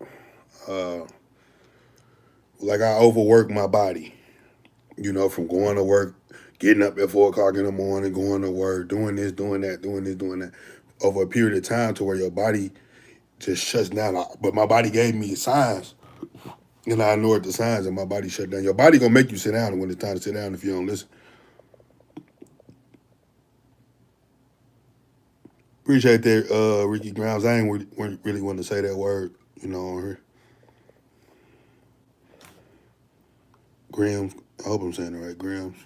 like I overwork my body. From going to work, getting up at 4 o'clock in the morning, going to work, doing this, doing that, doing this, doing that, over a period of time to where your body just shuts down. But my body gave me signs, and I ignored the signs, and my body shut down. Your body gonna make you sit down when it's time to sit down if you don't listen. Appreciate that, Ricky Grimes. I ain't really want to say that word, on her. Grams. I hope I'm saying it right. Grams.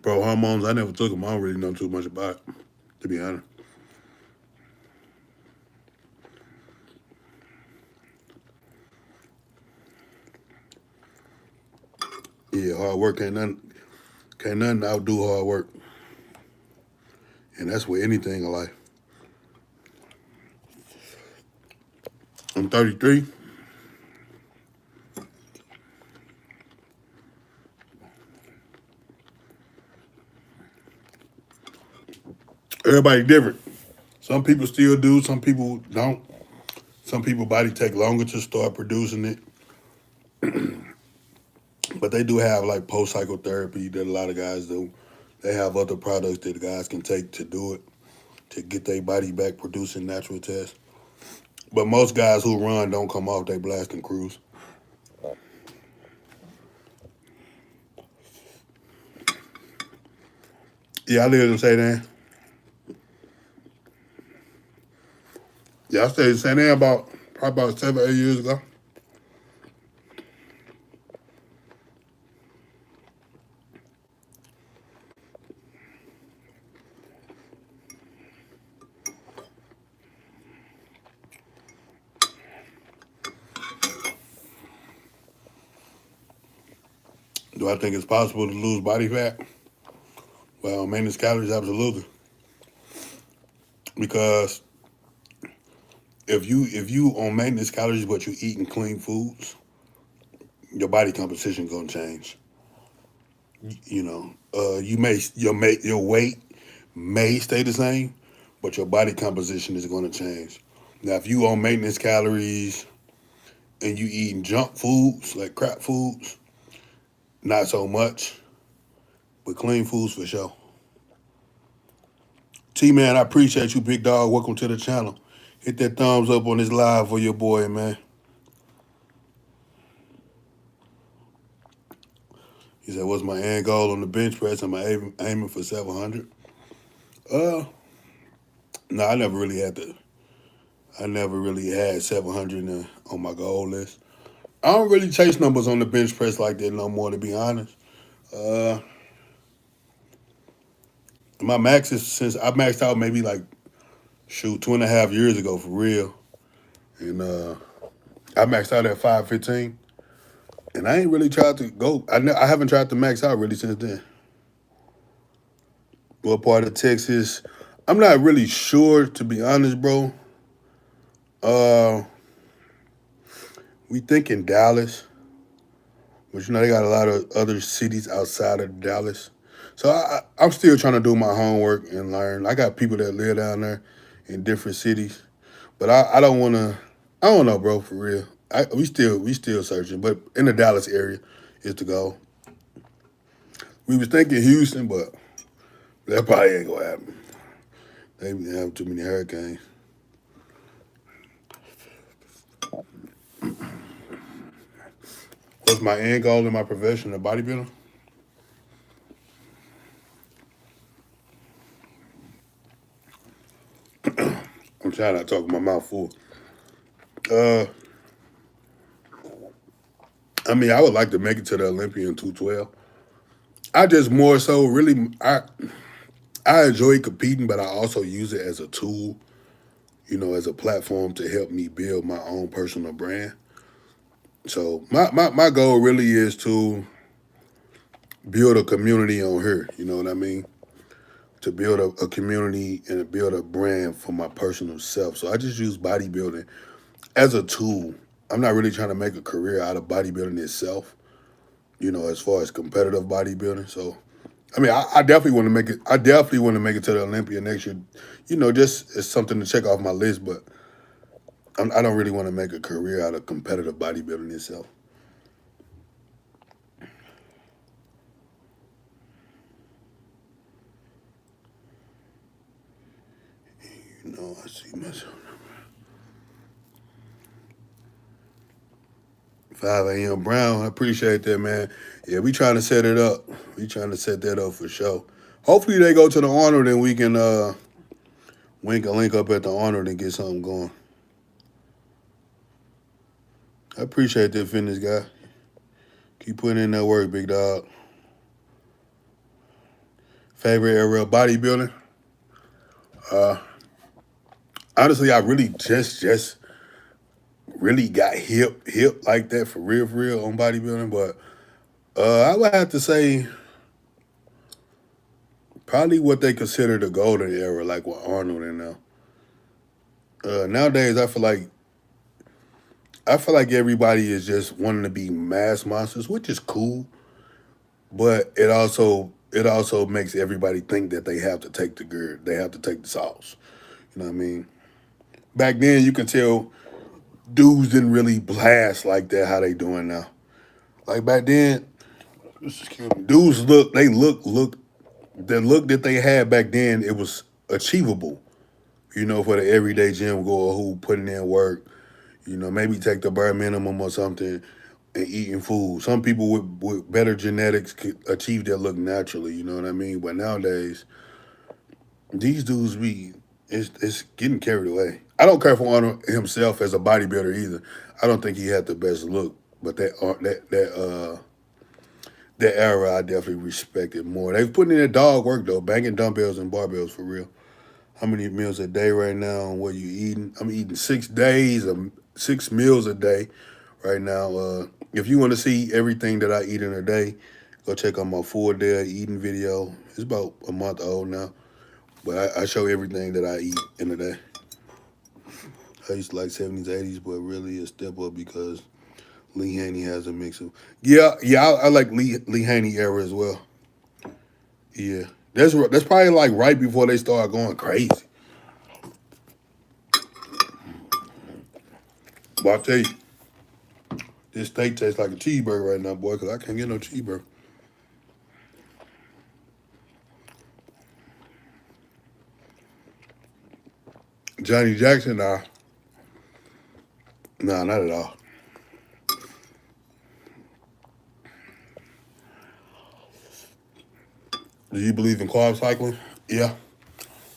Bro, hormones, I never took them. I don't really know too much about it, to be honest. Yeah, hard work can't nothing outdo hard work. And that's with anything in life. I'm 33. Everybody different. Some people still do, some people don't. Some people body take longer to start producing it. But they do have like post cycle therapy that a lot of guys do. They have other products that the guys can take to do it, to get their body back producing natural tests. But most guys who run don't come off they blasting cruise. Yeah, I live in St. Anne. Yeah, I stayed in St. Anne probably about 7, 8 years ago. Do I think it's possible to lose body fat? Well, maintenance calories, absolutely. Because if you on maintenance calories but you eating clean foods, your body composition gonna change. Your weight may stay the same, but your body composition is gonna change. Now, if you on maintenance calories and you eating junk foods like crap foods, not so much, but clean foods for sure. T-Man, I appreciate you, big dog. Welcome to the channel. Hit that thumbs up on this live for your boy, man. He said, what's my end goal on the bench press? Am I aiming for 700? No, I never really had 700 on my goal list. I don't really chase numbers on the bench press like that no more, to be honest. Uh, my max is, since I maxed out maybe like, 2.5 years ago for real. And I maxed out at 515. And I ain't really tried to go. I haven't tried to max out really since then. What part of Texas? I'm not really sure, to be honest, bro. Uh, we think in Dallas, but they got a lot of other cities outside of Dallas. So I'm still trying to do my homework and learn. I got people that live down there in different cities, but I don't want to. I don't know, bro, for real. We still searching, but in the Dallas area is the goal. We was thinking Houston, but that probably ain't gonna happen. They have too many hurricanes. What's my end goal in my profession of bodybuilding? I'm trying not to talk with my mouth full. Uh, I would like to make it to the Olympian 212. I just more so really I enjoy competing, but I also use it as a tool, as a platform to help me build my own personal brand. So my goal really is to build a community on here. You know what I mean? To build a community and to build a brand for my personal self. So I just use bodybuilding as a tool. I'm not really trying to make a career out of bodybuilding itself, as far as competitive bodybuilding. So, I definitely want to make it. I definitely want to make it to the Olympia next year. Just as something to check off my list. But I don't really want to make a career out of competitive bodybuilding itself. I see myself. 5 a.m. Brown. I appreciate that, man. Yeah, we trying to set it up. We trying to set that up for sure. Hopefully they go to the Arnold and we can link up at the Arnold and get something going. I appreciate that, fitness guy. Keep putting in that work, big dog. Favorite area of bodybuilding? Uh, Honestly, I really just really got hip like that for real on bodybuilding. But I would have to say probably what they consider the golden era, like with Arnold and now. Nowadays, I feel like everybody is just wanting to be mass monsters, which is cool, but it also makes everybody think that they have to take the gird, they have to take the sauce. You know what I mean? Back then, you can tell dudes didn't really blast like that how they doing now. Like back then, dudes the look that they had back then, it was achievable. You know, for the everyday gym goer who putting in work. You know, maybe take the bare minimum or something and eating food. Some people with better genetics could achieve that look naturally. You know what I mean? But nowadays, these dudes it's getting carried away. I don't care for Arnold himself as a bodybuilder either. I don't think he had the best look, but that era I definitely respected more. They've put in their dog work though, banging dumbbells and barbells for real. How many meals a day right now and what you eating? I'm eating 6 days, 6 meals a day right now. If you want to see everything that I eat in a day, go check out my 4 day eating video. It's about a month old now, but I show everything that I eat in a day. I used to like 70s, 80s, but really a step up because Lee Haney has a mix of. Yeah, I like Lee Haney era as well. Yeah, that's probably like right before they started going crazy. But I'll tell you, this steak tastes like a cheeseburger right now, boy, because I can't get no cheeseburger. Johnny Jackson, nah, not at all. Do you believe in carb cycling? Yeah,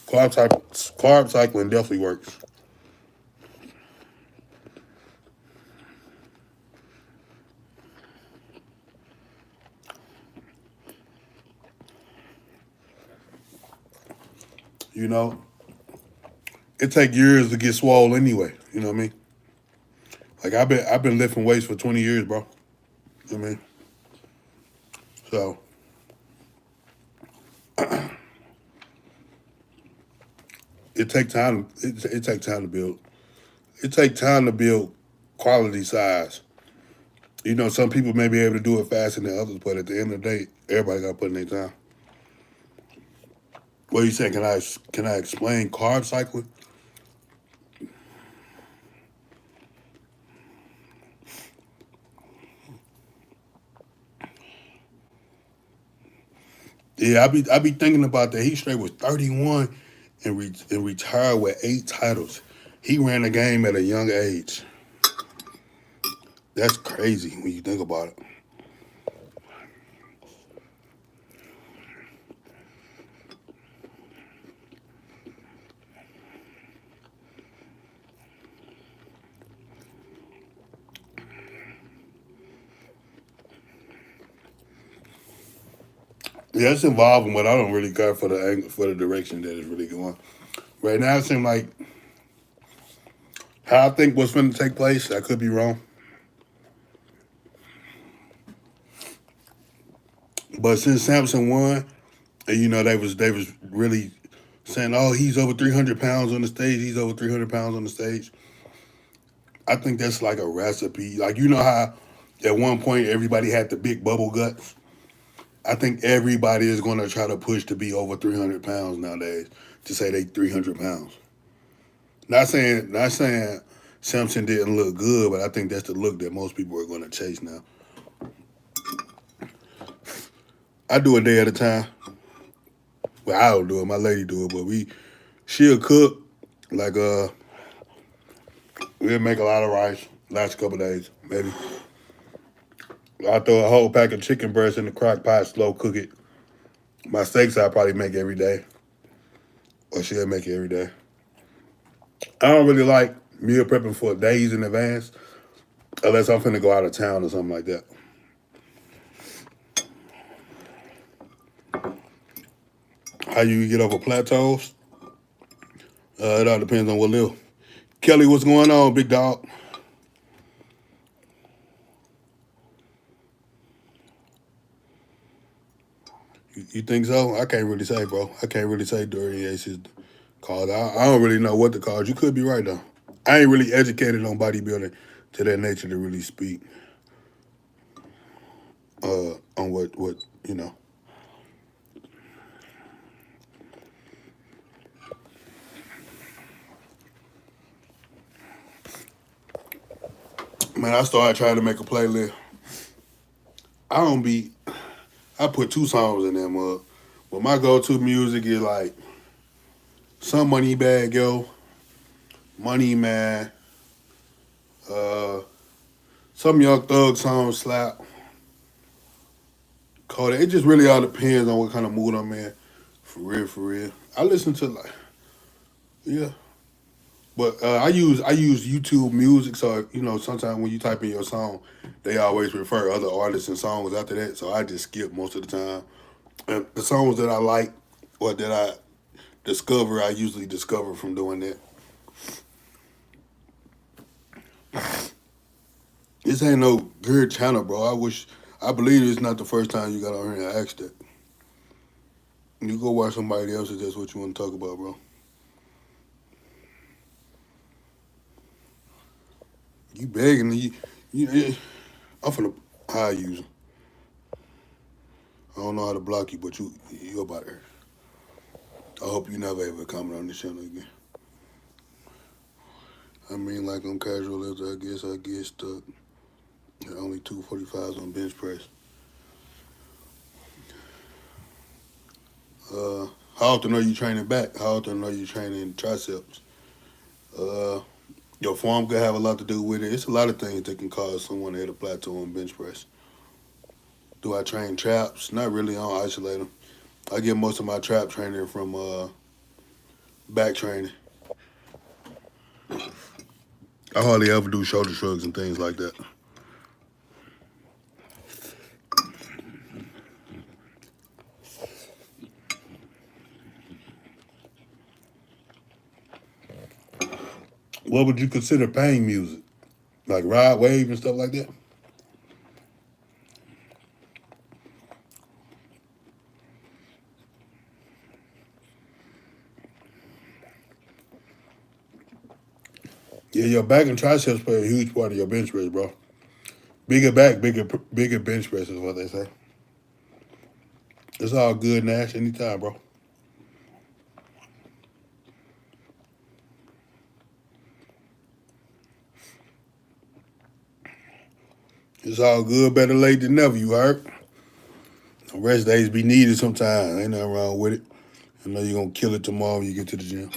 carb cycling definitely works. You know, it take years to get swole anyway. You know what I mean? Like I've been lifting weights for 20 years, bro. You know what I mean? So it take time. It take time to build. It take time to build quality size. You know, some people may be able to do it faster than others, but at the end of the day, everybody got to put in their time. What are you saying? Can I explain carb cycling? Yeah, I be thinking about that. He straight was 31 and retired with 8 titles. He ran the game at a young age. That's crazy when you think about it. Yeah, it's evolving, but I don't really care for the angle, for the direction that it's really going. Right now, it seems like how I think what's going to take place. I could be wrong, but since Samson won, and you know they was really saying, "Oh, he's over 300 pounds on the stage. He's over 300 pounds on the stage." I think that's like a recipe. Like you know how at one point everybody had the big bubble guts. I think everybody is going to try to push to be over 300 pounds nowadays to say they 300 pounds. Not saying Simpson didn't look good, but I think that's the look that most people are going to chase now. I do a day at a time. Well, I don't do it. My lady do it, but she'll cook. Like we'll make a lot of rice last couple of days, maybe. I throw a whole pack of chicken breast in the crock pot, slow cook it. My steaks I probably make every day, or she'll make it every day. I don't really like meal prepping for days in advance, unless I'm finna go out of town or something like that. How you get over plateaus? It all depends on what level. Kelly, what's going on, big dog? You think so? I can't really say, bro. I can't really say Dirty Ace's cause. I don't really know what the cause. You could be right, though. I ain't really educated on bodybuilding to that nature to really speak on what you know. Man, I started trying to make a playlist. I put 2 songs in there, mug. But my go-to music is like Some Money Bag Yo, Money Man, some Young Thug songs slap. Kodak. It just really all depends on what kind of mood I'm in. For real, for real. I listen to like, yeah. But I use YouTube Music, so sometimes when you type in your song, they always refer other artists and songs after that. So I just skip most of the time. And the songs that I like or that I discover, I usually discover from doing that. This ain't no good channel, bro. I believe it's not the first time you got on here and asked that. You go watch somebody else if that's what you want to talk about, bro. You begging I'm finna how I use them. I don't know how to block you, but you about there. I hope you never ever comment on this channel again. I mean, like on casual lifts, I guess I get stuck at only 245s on bench press. How often are you training back? How often are you training triceps? Your form could have a lot to do with it. It's a lot of things that can cause someone to hit a plateau on bench press. Do I train traps? Not really. I don't isolate them. I get most of my trap training from back training. I hardly ever do shoulder shrugs and things like that. What would you consider pain music? Like Rod Wave and stuff like that? Yeah, your back and triceps play a huge part of your bench press, bro. Bigger back, bigger bench press is what they say. It's all good, Nash, anytime, bro. It's all good, better late than never, you heard? Rest days be needed sometimes. Ain't nothing wrong with it. I know you're gonna kill it tomorrow when you get to the gym.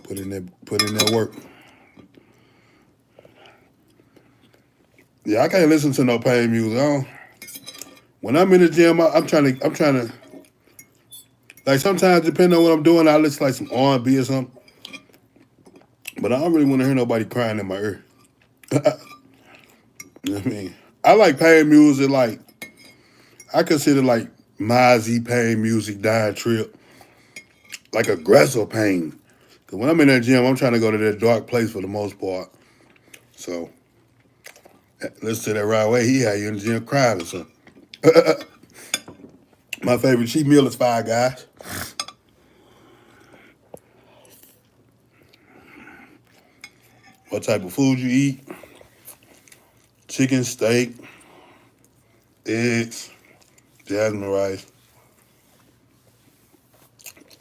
Put in that work. Yeah, I can't listen to no pain music. When I'm in the gym, I'm trying to like sometimes depending on what I'm doing, I listen to like some R&B or something. But I don't really want to hear nobody crying in my ear. You know what I mean? I like pain music, like I consider like Mozzie pain music, Dying Trip, like aggressive pain. Cause when I'm in that gym, I'm trying to go to that dark place for the most part. So listen to that right away. He had you in the gym crying or something. My favorite cheat meal is Five Guys. What type of food you eat? Chicken, steak, eggs, jasmine rice.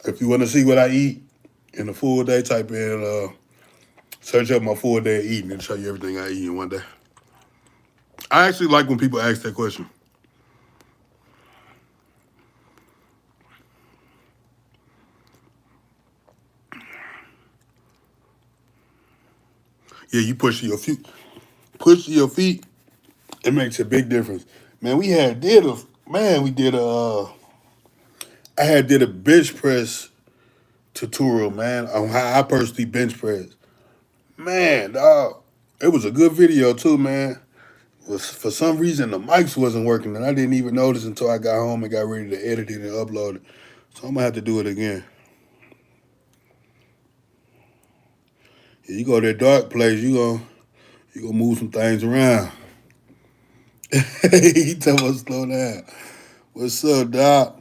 If you want to see what I eat in a full day, type in, search up my full day of eating and show you everything I eat in one day. I actually like when people ask that question. Yeah, you push your feet, it makes a big difference. Man, we did I had did a bench press tutorial, man, on how I personally bench press. Man, dog, it was a good video too, man. For some reason the mics wasn't working, and I didn't even notice until I got home and got ready to edit it and upload it. So I'm gonna have to do it again. Yeah, you go to that dark place, you gonna move some things around. He told us slow down. What's up, Doc?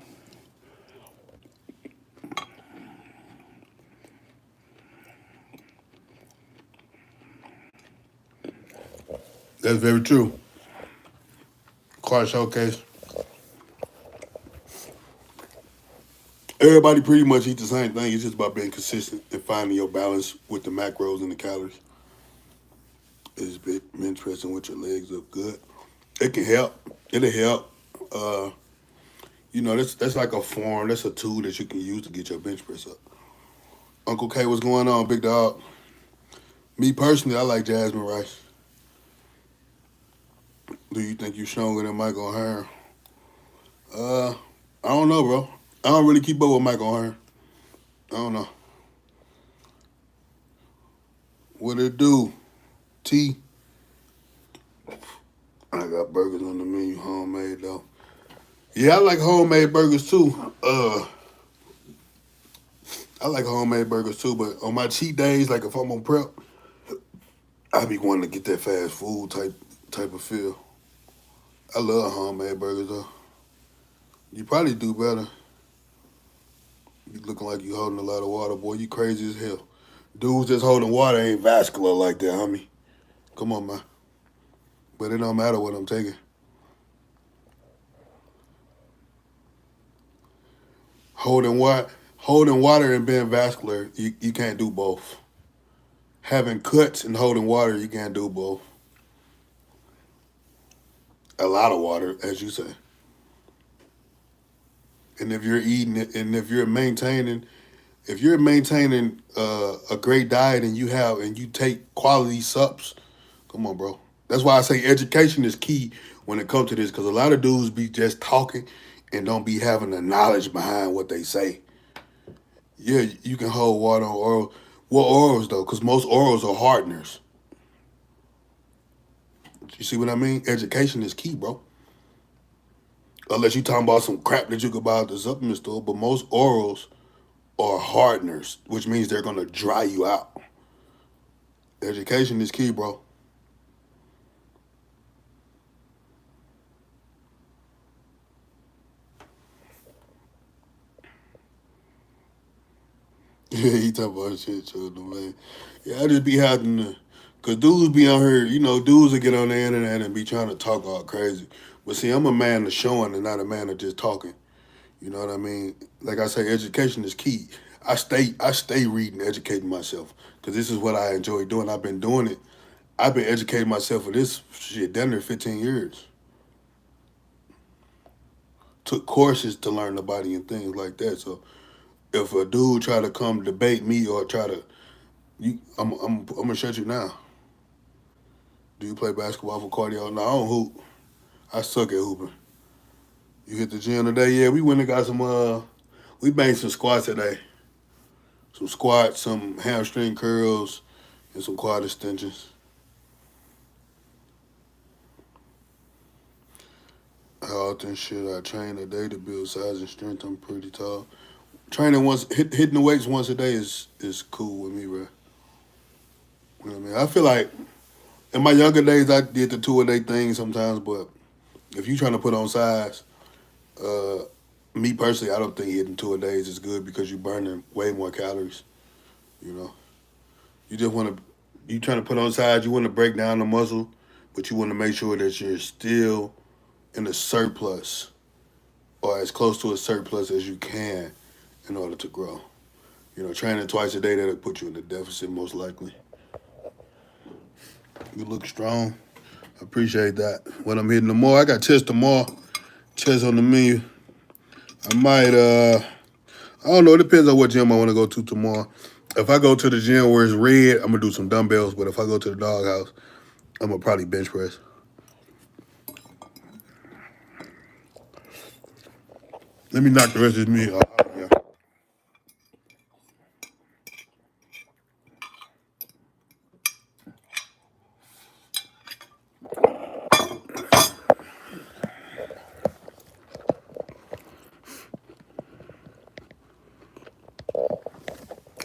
That's very true. Car showcase. Everybody pretty much eat the same thing. It's just about being consistent and finding your balance with the macros and the calories. It's bench pressing with your legs up good. It can help. It'll help. That's like a form. That's a tool that you can use to get your bench press up. Uncle K, what's going on, big dog? Me personally, I like jasmine rice. Do you think you're stronger than Michael O'Hearn? I don't know, bro. I don't really keep up with Michael O'Hearn. I don't know. What it do? T. I got burgers on the menu, homemade though. Yeah, I like homemade burgers too. I like homemade burgers too, but on my cheat days, like if I'm on prep, I be wanting to get that fast food type of feel. I love homemade burgers though. You probably do better. You looking like you holding a lot of water, boy. You crazy as hell. Dudes just holding water ain't vascular like that, homie. Come on, man. But it don't matter what I'm taking. Holding water and being vascular, you can't do both. Having cuts and holding water, you can't do both. A lot of water, as you say. And if you're eating it, and if you're maintaining a great diet and you take quality subs, come on, bro. That's why I say education is key when it comes to this, because a lot of dudes be just talking and don't be having the knowledge behind what they say. Yeah, you can hold water on oil. What oils though? Because most oils are hardeners. You see what I mean? Education is key, bro. Unless you talking about some crap that you could buy at the supplement store, but most orals are hardeners, which means they're gonna dry you out. Education is key, bro. Yeah, he talking about shit, children, man. Yeah, I just be having to, cause dudes be on here, dudes that get on the internet and be trying to talk all crazy. But see, I'm a man of showing and not a man of just talking. You know what I mean? Like I say, education is key. I stay reading, educating myself, because this is what I enjoy doing. I've been doing it. I've been educating myself for this shit damn near 15 years. Took courses to learn the body and things like that. So if a dude try to come debate me or try to, I'm gonna shut you now. Do you play basketball for cardio? No, I don't hoop. I suck at hooping. You hit the gym today? Yeah, we went and got some. We banged some squats today. Some squats, some hamstring curls, and some quad extensions. How often should I train a day to build size and strength? I'm pretty tall. Training hitting the weights once a day is cool with me, bro. You know what I mean? I feel like in my younger days I did the 2-a-day thing sometimes, but if you trying to put on size, me personally, I don't think hitting 2 a days is good because you're burning way more calories. You know, you just want to, you trying to put on size, you want to break down the muscle, but you want to make sure that you're still in a surplus or as close to a surplus as you can in order to grow. Training twice a day, that'll put you in a deficit most likely. You look strong. I appreciate that. When I'm hitting tomorrow, I got chest tomorrow. Chest on the menu. I might, I don't know. It depends on what gym I want to go to tomorrow. If I go to the gym where it's red, I'm going to do some dumbbells. But if I go to the doghouse, I'm going to probably bench press. Let me knock the rest of this meal out. Yeah.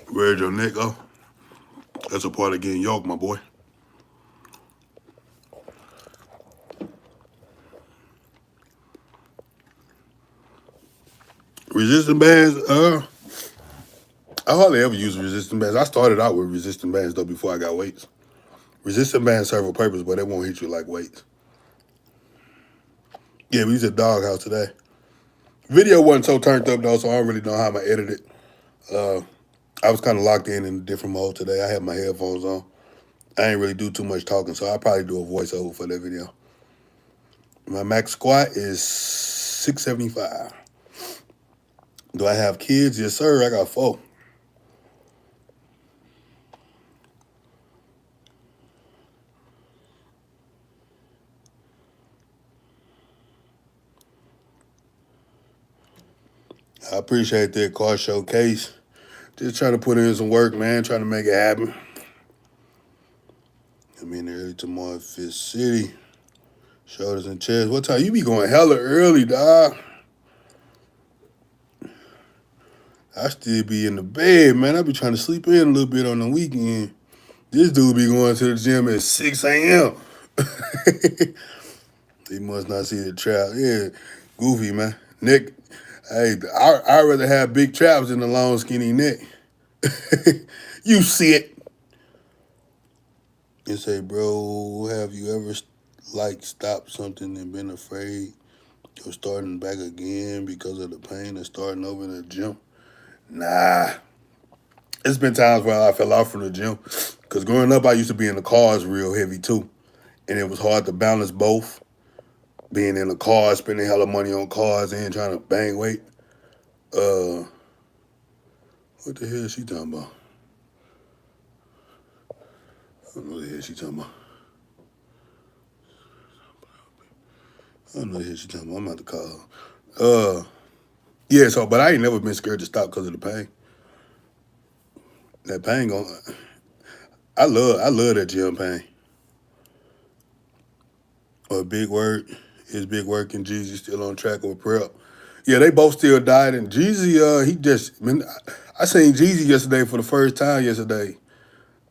Where's your neck go? That's a part of getting yoked, my boy. Resistance bands, I hardly ever use resistance bands. I started out with resistance bands though before I got weights. Resistance bands serve a purpose, but they won't hit you like weights. Yeah, we used a doghouse today. Video wasn't so turned up though, so I don't really know how I'm gonna edit it. I was kind of locked in a different mode today. I had my headphones on. I ain't really do too much talking, so I'll probably do a voiceover for that video. My max squat is 675. Do I have kids? Yes, sir. I got 4. I appreciate that car showcase. Just trying to put in some work, man. Trying to make it happen. I'm in early tomorrow at Fifth City. Shoulders and chest. What time? You be going hella early, dog. I still be in the bed, man. I be trying to sleep in a little bit on the weekend. This dude be going to the gym at 6 a.m. He must not see the trap. Yeah, goofy, man. Nick, hey, I'd rather have big traps than a long, skinny neck. You see it. And say, bro, have you ever, stopped something and been afraid of starting back again because of the pain of starting over in the gym? Nah. It's been times where I fell off from the gym. Because growing up, I used to be in the cars real heavy, too. And it was hard to balance both. Being in a car, spending hella money on cars, and trying to bang weight. What the hell is she talking about? I don't know what the hell she talking about. I don't know what the hell she talking about. I'm about to call her. Yeah, so, but I ain't never been scared to stop because of the pain. That pain I love that gym pain. Big Work, his Big Work and Jeezy still on track with prep. Yeah, they both still died, and Jeezy, he just, man, I seen Jeezy yesterday for the first time yesterday,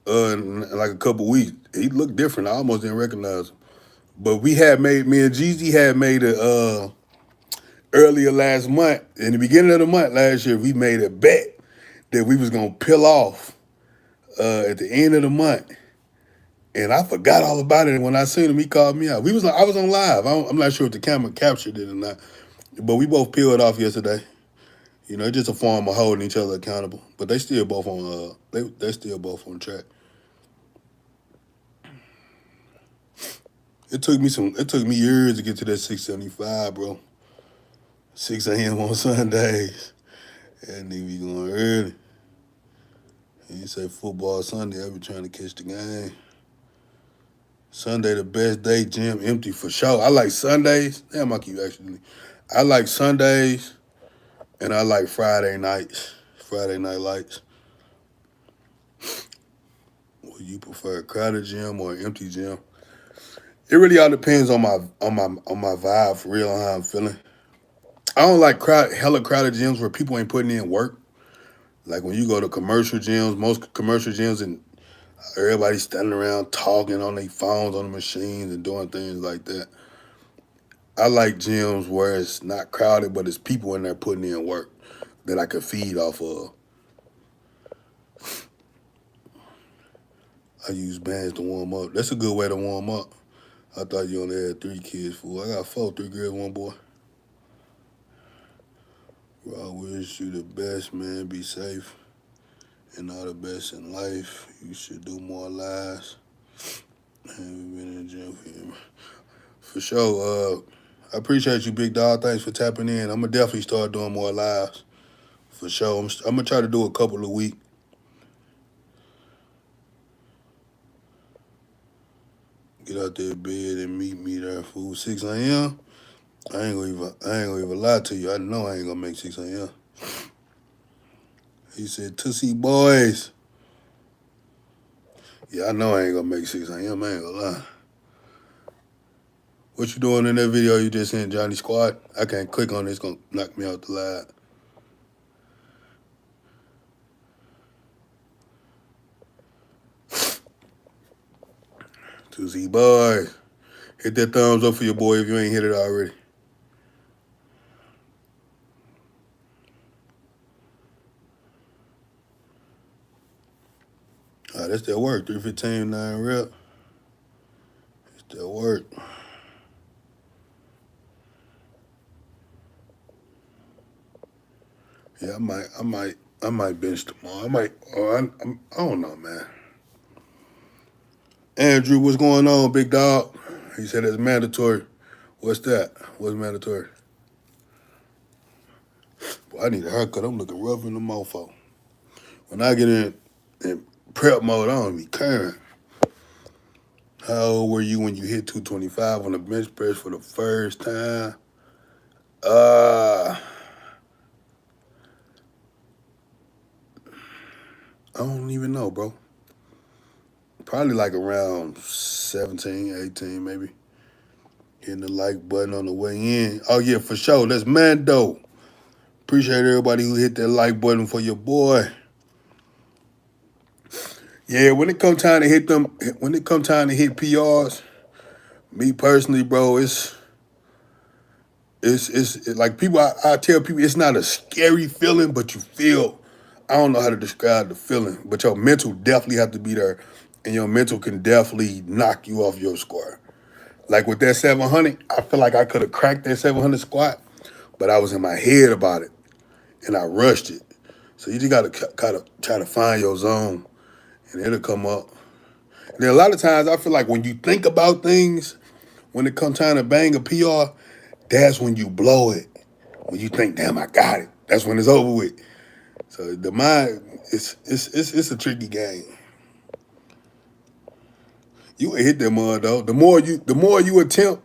in like a couple weeks. He looked different. I almost didn't recognize him. But me and Jeezy had made a, earlier last month, in the beginning of the month last year, we made a bet that we was going to peel off at the end of the month. And I forgot all about it. And when I seen him, he called me out. I was on live. I'm not sure if the camera captured it or not. But we both peeled off yesterday. You know, it's just a form of holding each other accountable. But they still both on they still both on track. It took me years to get to that 675, bro. 6 a.m. on Sundays. That nigga be going early. And you say football Sunday, I be trying to catch the game. Sunday the best day, gym empty for sure. I like Sundays. Damn, I keep actually. I like Sundays and I like Friday nights. Friday night lights. Would you prefer a crowded gym or an empty gym? It really all depends on my vibe for real, on how I'm feeling. I don't like hella crowded gyms where people ain't putting in work. Like when you go to commercial gyms, most commercial gyms, and everybody's standing around talking on their phones on the machines and doing things like that. I like gyms where it's not crowded, but it's people in there putting in work that I could feed off of. I use bands to warm up. That's a good way to warm up. I thought you only had 3 kids, fool. I got 4, 3 girls, 1 boy. Well, I wish you the best, man. Be safe and all the best in life. You should do more lives. I haven't been in the gym for you. For sure. I appreciate you, big dog. Thanks for tapping in. I'm going to definitely start doing more lives. For sure. I'm going to try to do a couple a week. Get out there bed and meet me there, fool. 6 a.m. I ain't gonna even lie to you. I know I ain't gonna make 6 a.m. He said, Tootsie boys. Yeah, I know I ain't gonna make 6 a.m. I ain't gonna lie. What you doing in that video you just sent, Johnny Squad? I can't click on it. It's gonna knock me out the live. Tootsie boys. Hit that thumbs up for your boy if you ain't hit it already. That's that work. 315, 9 rep. That's that work. Yeah, I might bench tomorrow. I don't know, man. Andrew, what's going on, big dog? He said it's mandatory. What's that? What's mandatory? Boy, I need a haircut. I'm looking rough in the mofo. When I get in prep mode, I don't be caring. How old were you when you hit 225 on the bench press for the first time? I don't even know, bro. Probably like around 17, 18, maybe. Hitting the like button on the way in. Oh, yeah, for sure. That's Mando. Appreciate everybody who hit that like button for your boy. Yeah, when it come time to hit PRs, me personally, bro, it's like people, I tell people it's not a scary feeling, but you feel, I don't know how to describe the feeling, but your mental definitely have to be there, and your mental can definitely knock you off your square. Like with that 700, I feel like I could have cracked that 700 squat, but I was in my head about it, and I rushed it. So you just got to kind of try to find your zone, and it'll come up. And then a lot of times I feel like when you think about things, when it comes time to bang a PR, that's when you blow it. When you think, damn, I got it. That's when it's over with. So the mind, it's a tricky game. You will hit that mud though. The more you attempt,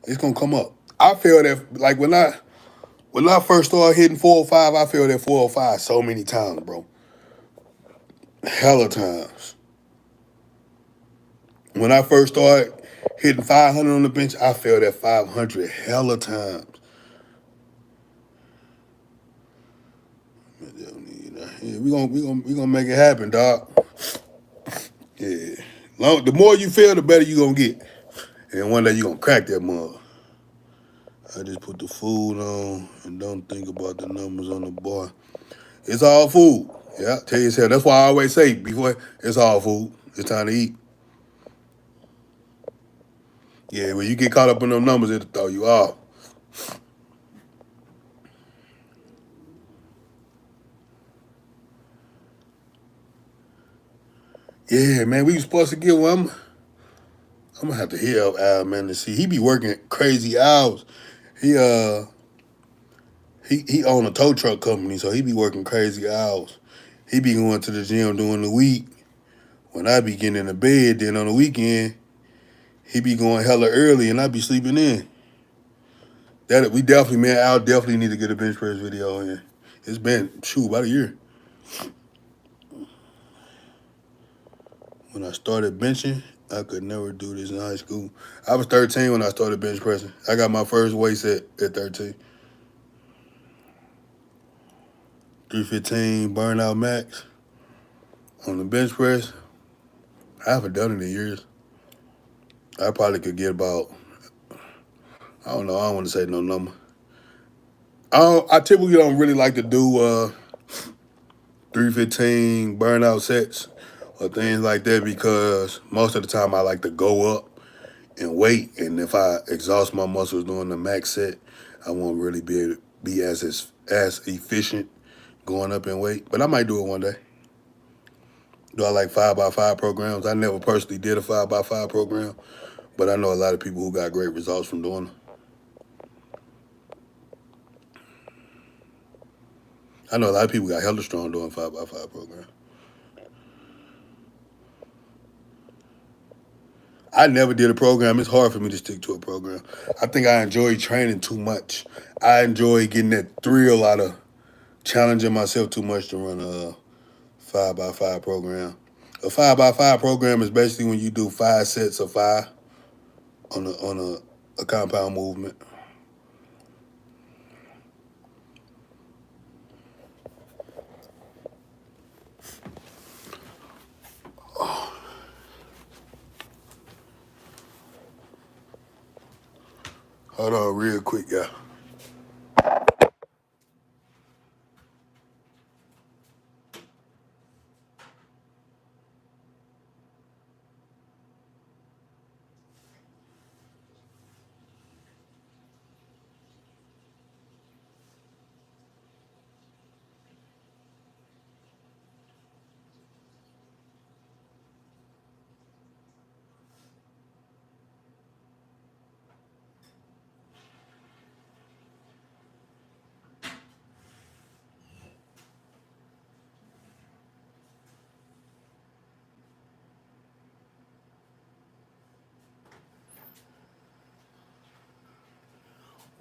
it's gonna come up. I feel that like when I first started hitting 405, I feel that 405 so many times, bro. Hella times. When I first started hitting 500 on the bench, I felt that 500 hella times. Yeah, we gonna make it happen, dog. Yeah. The more you feel, the better you gonna get. And one day you gonna crack that mug. I just put the food on and don't think about the numbers on the bar. It's all food. Yeah, tell yourself. That's why I always say before, it's all food. It's time to eat. Yeah, when you get caught up in them numbers, it'll throw you off. Yeah, man, we was supposed to get one. I'm gonna have to hit up Al, man, to see. He be working crazy hours. He own a tow truck company, so he be working crazy hours. He be going to the gym during the week. When I be getting in the bed, then on the weekend, he be going hella early, and I be sleeping in. We definitely, man, Al definitely need to get a bench press video in. It's been, about a year. When I started benching, I could never do this in high school. I was 13 when I started bench pressing. I got my first weight set at 13. 315 burnout max on the bench press. I haven't done it in years. I probably could get about, I don't know, I don't want to say no number. I typically don't really like to do 315 burnout sets or things like that because most of the time I like to go up and wait, and if I exhaust my muscles doing the max set, I won't really be as efficient going up in weight. But I might do it one day. Do I like 5x5 programs? I never personally did a 5x5 program, but I know a lot of people who got great results from doing them. I know a lot of people got hella strong doing 5x5 program. I never did a program. It's hard for me to stick to a program. I think I enjoy training too much. I enjoy getting that thrill out of challenging myself too much to run a 5x5 program. A 5x5 program is basically when you do 5 sets of 5 on a compound movement. Hold on real quick, y'all.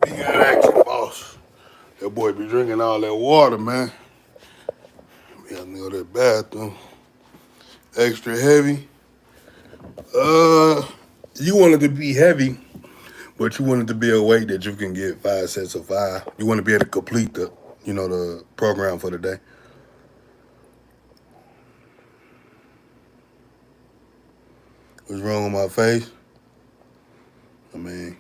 We got action, boss. That boy be drinking all that water, man. We gotta go to the bathroom. Extra heavy. You want it to be heavy, but you want it to be a weight that you can get 5 sets of 5. You want to be able to complete the program for the day. What's wrong with my face? I mean,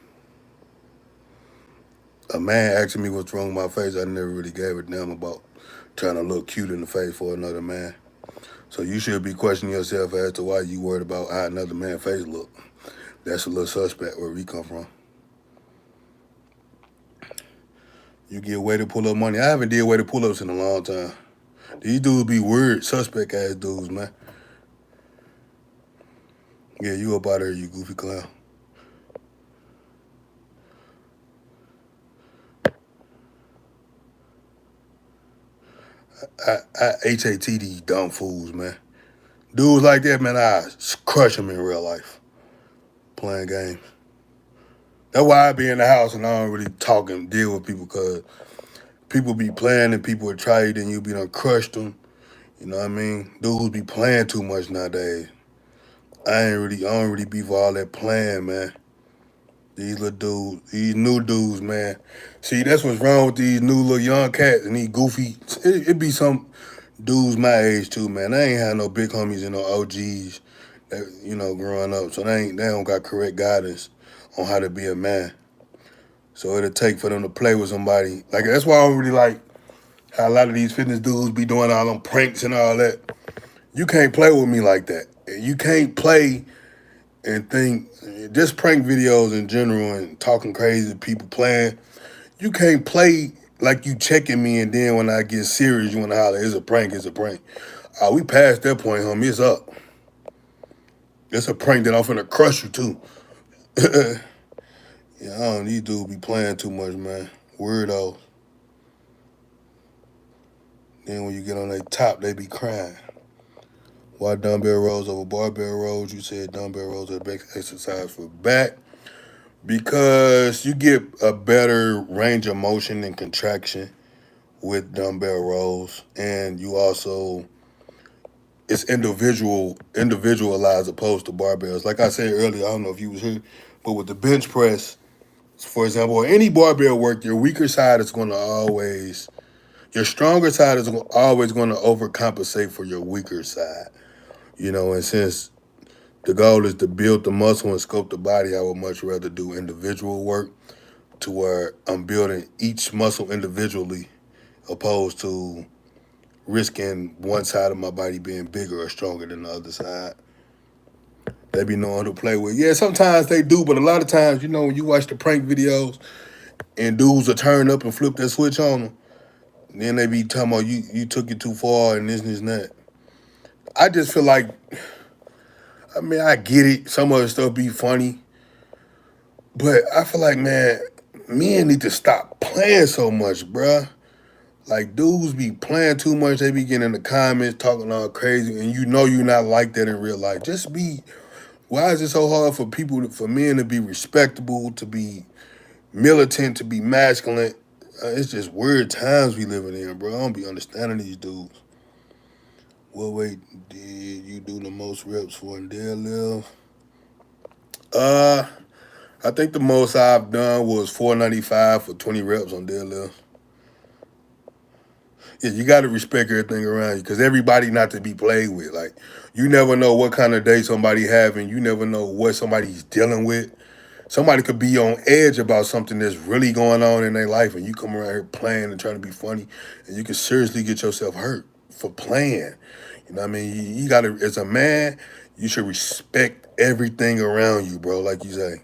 a man asking me what's wrong with my face, I never really gave a damn about trying to look cute in the face for another man. So you should be questioning yourself as to why you worried about how another man's face look. That's a little suspect where we come from. You get weighted pull-up money. I haven't did weighted pull-ups in a long time. These dudes be weird, suspect-ass dudes, man. Yeah, you up out there, you goofy clown. I HAT these dumb fools, man. Dudes like that, man, I crush them in real life. Playing games. That's why I be in the house and I don't really talk and deal with people, because people be playing and people will try you, then you be done crushed them. You know what I mean? Dudes be playing too much nowadays. I don't really be for all that playing, man. These little dudes, these new dudes, man. See, that's what's wrong with these new little young cats and these goofy. It be some dudes my age too, man. I ain't had no big homies and no OGs, that, growing up. So they don't got correct guidance on how to be a man. So it'll take for them to play with somebody. Like, that's why I don't really like how a lot of these fitness dudes be doing all them pranks and all that. You can't play with me like that. You can't play and think, just prank videos in general and talking crazy to people playing. You can't play like you checking me and then when I get serious, you want to holler, it's a prank, it's a prank. We passed that point, homie, it's up. It's a prank that I'm finna crush you too. Yeah, these dudes be playing too much, man. Weirdos. Then when you get on their top, they be crying. Why dumbbell rows over barbell rows? You said dumbbell rows are the best exercise for back. Because you get a better range of motion and contraction with dumbbell rows. And you also, it's individualized opposed to barbells. Like I said earlier, I don't know if you was here, but with the bench press, for example, or any barbell work, your weaker side is going to always, your stronger side is always going to overcompensate for your weaker side. And since the goal is to build the muscle and sculpt the body, I would much rather do individual work to where I'm building each muscle individually opposed to risking one side of my body being bigger or stronger than the other side. They be knowing who to play with. Yeah, sometimes they do, but a lot of times, when you watch the prank videos and dudes will turn up and flip that switch on them, then they be talking about you took it too far and this and that. I just feel like, I get it. Some of the stuff be funny. But I feel like, man, men need to stop playing so much, bruh. Like, dudes be playing too much. They be getting in the comments talking all crazy. And you're not like that in real life. Just be Why is it so hard for for men to be respectable, to be militant, to be masculine? It's just weird times we living in, bro. I don't be understanding these dudes. What weight did you do the most reps for in deadlift? I think the most I've done was 495 for 20 reps on deadlift. Yeah, you got to respect everything around you because everybody not to be played with. Like, you never know what kind of day somebody having. You never know what somebody's dealing with. Somebody could be on edge about something that's really going on in their life, and you come around here playing and trying to be funny, and you can seriously get yourself hurt for playing. You know what I mean? You got to, as a man, you should respect everything around you, bro, like you say.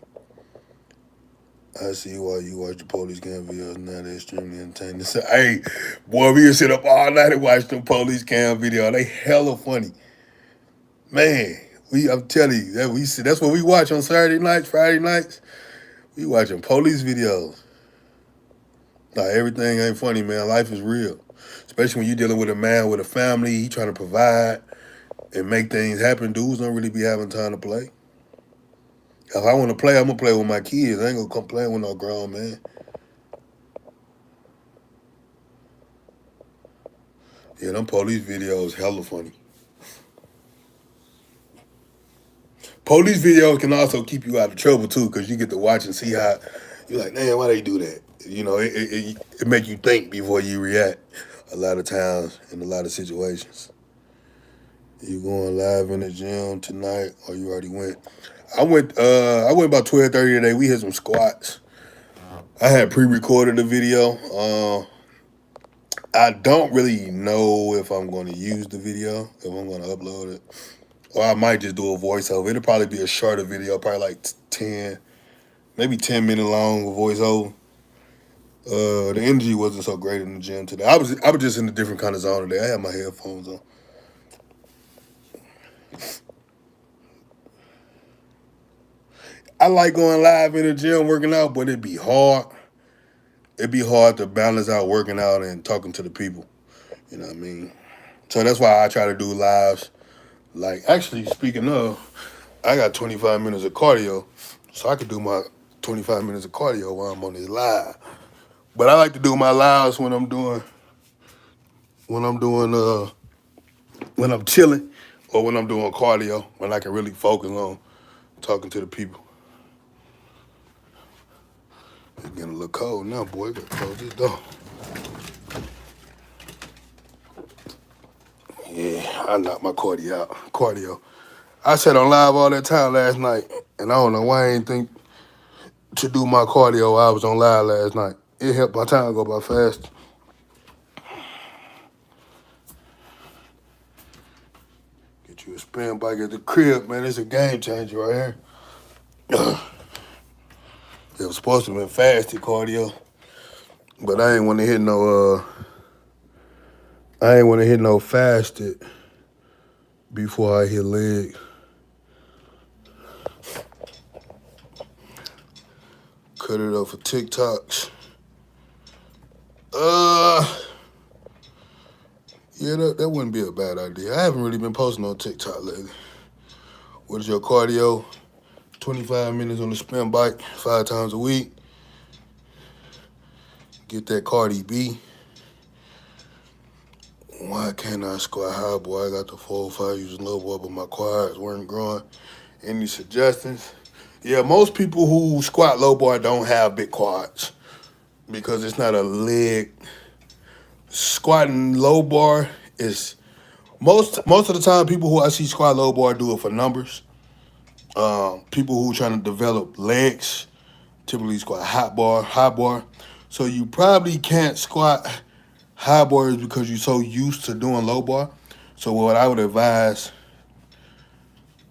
I see why you watch the police cam videos now. They're extremely entertaining. So, hey, boy, we can sit up all night and watch them police cam videos. They hella funny. Man, I'm telling you, that's what we watch on Saturday nights, Friday nights. We watching police videos. Nah, everything ain't funny, man. Life is real. Especially when you're dealing with a man with a family, he trying to provide and make things happen. Dudes don't really be having time to play. If I want to play, I'm going to play with my kids. I ain't going to come play with no grown man. Yeah, them police videos hella funny. Police videos can also keep you out of trouble, too, because you get to watch and see how, you're like, man, why they do that? You know, it make you think before you react a lot of times in a lot of situations. You going live in the gym tonight, or you already went? I went about 12:30 today. We hit some squats. I had pre-recorded the video. I don't really know if I'm going to use the video, if I'm going to upload it, or I might just do a voiceover. It'll probably be a shorter video, probably like 10, maybe 10-minute long voiceover. The energy wasn't so great in the gym today. I was just in a different kind of zone today. I had my headphones on. I like going live in the gym working out, but it'd be hard. It'd be hard to balance out working out and talking to the people. You know what I mean? So that's why I try to do lives. Like, actually, speaking of, I got 25 minutes of cardio, so I could do my 25 minutes of cardio while I'm on this live. But I like to do my lives when I'm chilling or when I'm doing cardio, when I can really focus on talking to the people. It's getting a little cold now, boy. Gotta close this door. Yeah, I knocked my cardio out. I sat on live all that time last night, and I don't know why I ain't think to do my cardio while I was on live last night. It helped my time go by fast. Get you a spin bike at the crib, man. It's a game changer right here. It was supposed to have been fasted cardio, but I ain't want to hit no fasted before I hit leg. Cut it up for TikToks. Yeah, that wouldn't be a bad idea. I haven't really been posting on TikTok lately. What is your cardio? 25 minutes on the spin bike, 5 times a week. Get that Cardi B. Why can't I squat high, boy? I got the 405 using low boy, but my quads weren't growing. Any suggestions? Yeah, most people who squat low bar don't have big quads because it's not a leg. Squatting low bar is most of the time people who I see squat low bar do it for numbers. People who trying to develop legs typically squat high bar. So you probably can't squat high bars because you're so used to doing low bar. So what I would advise,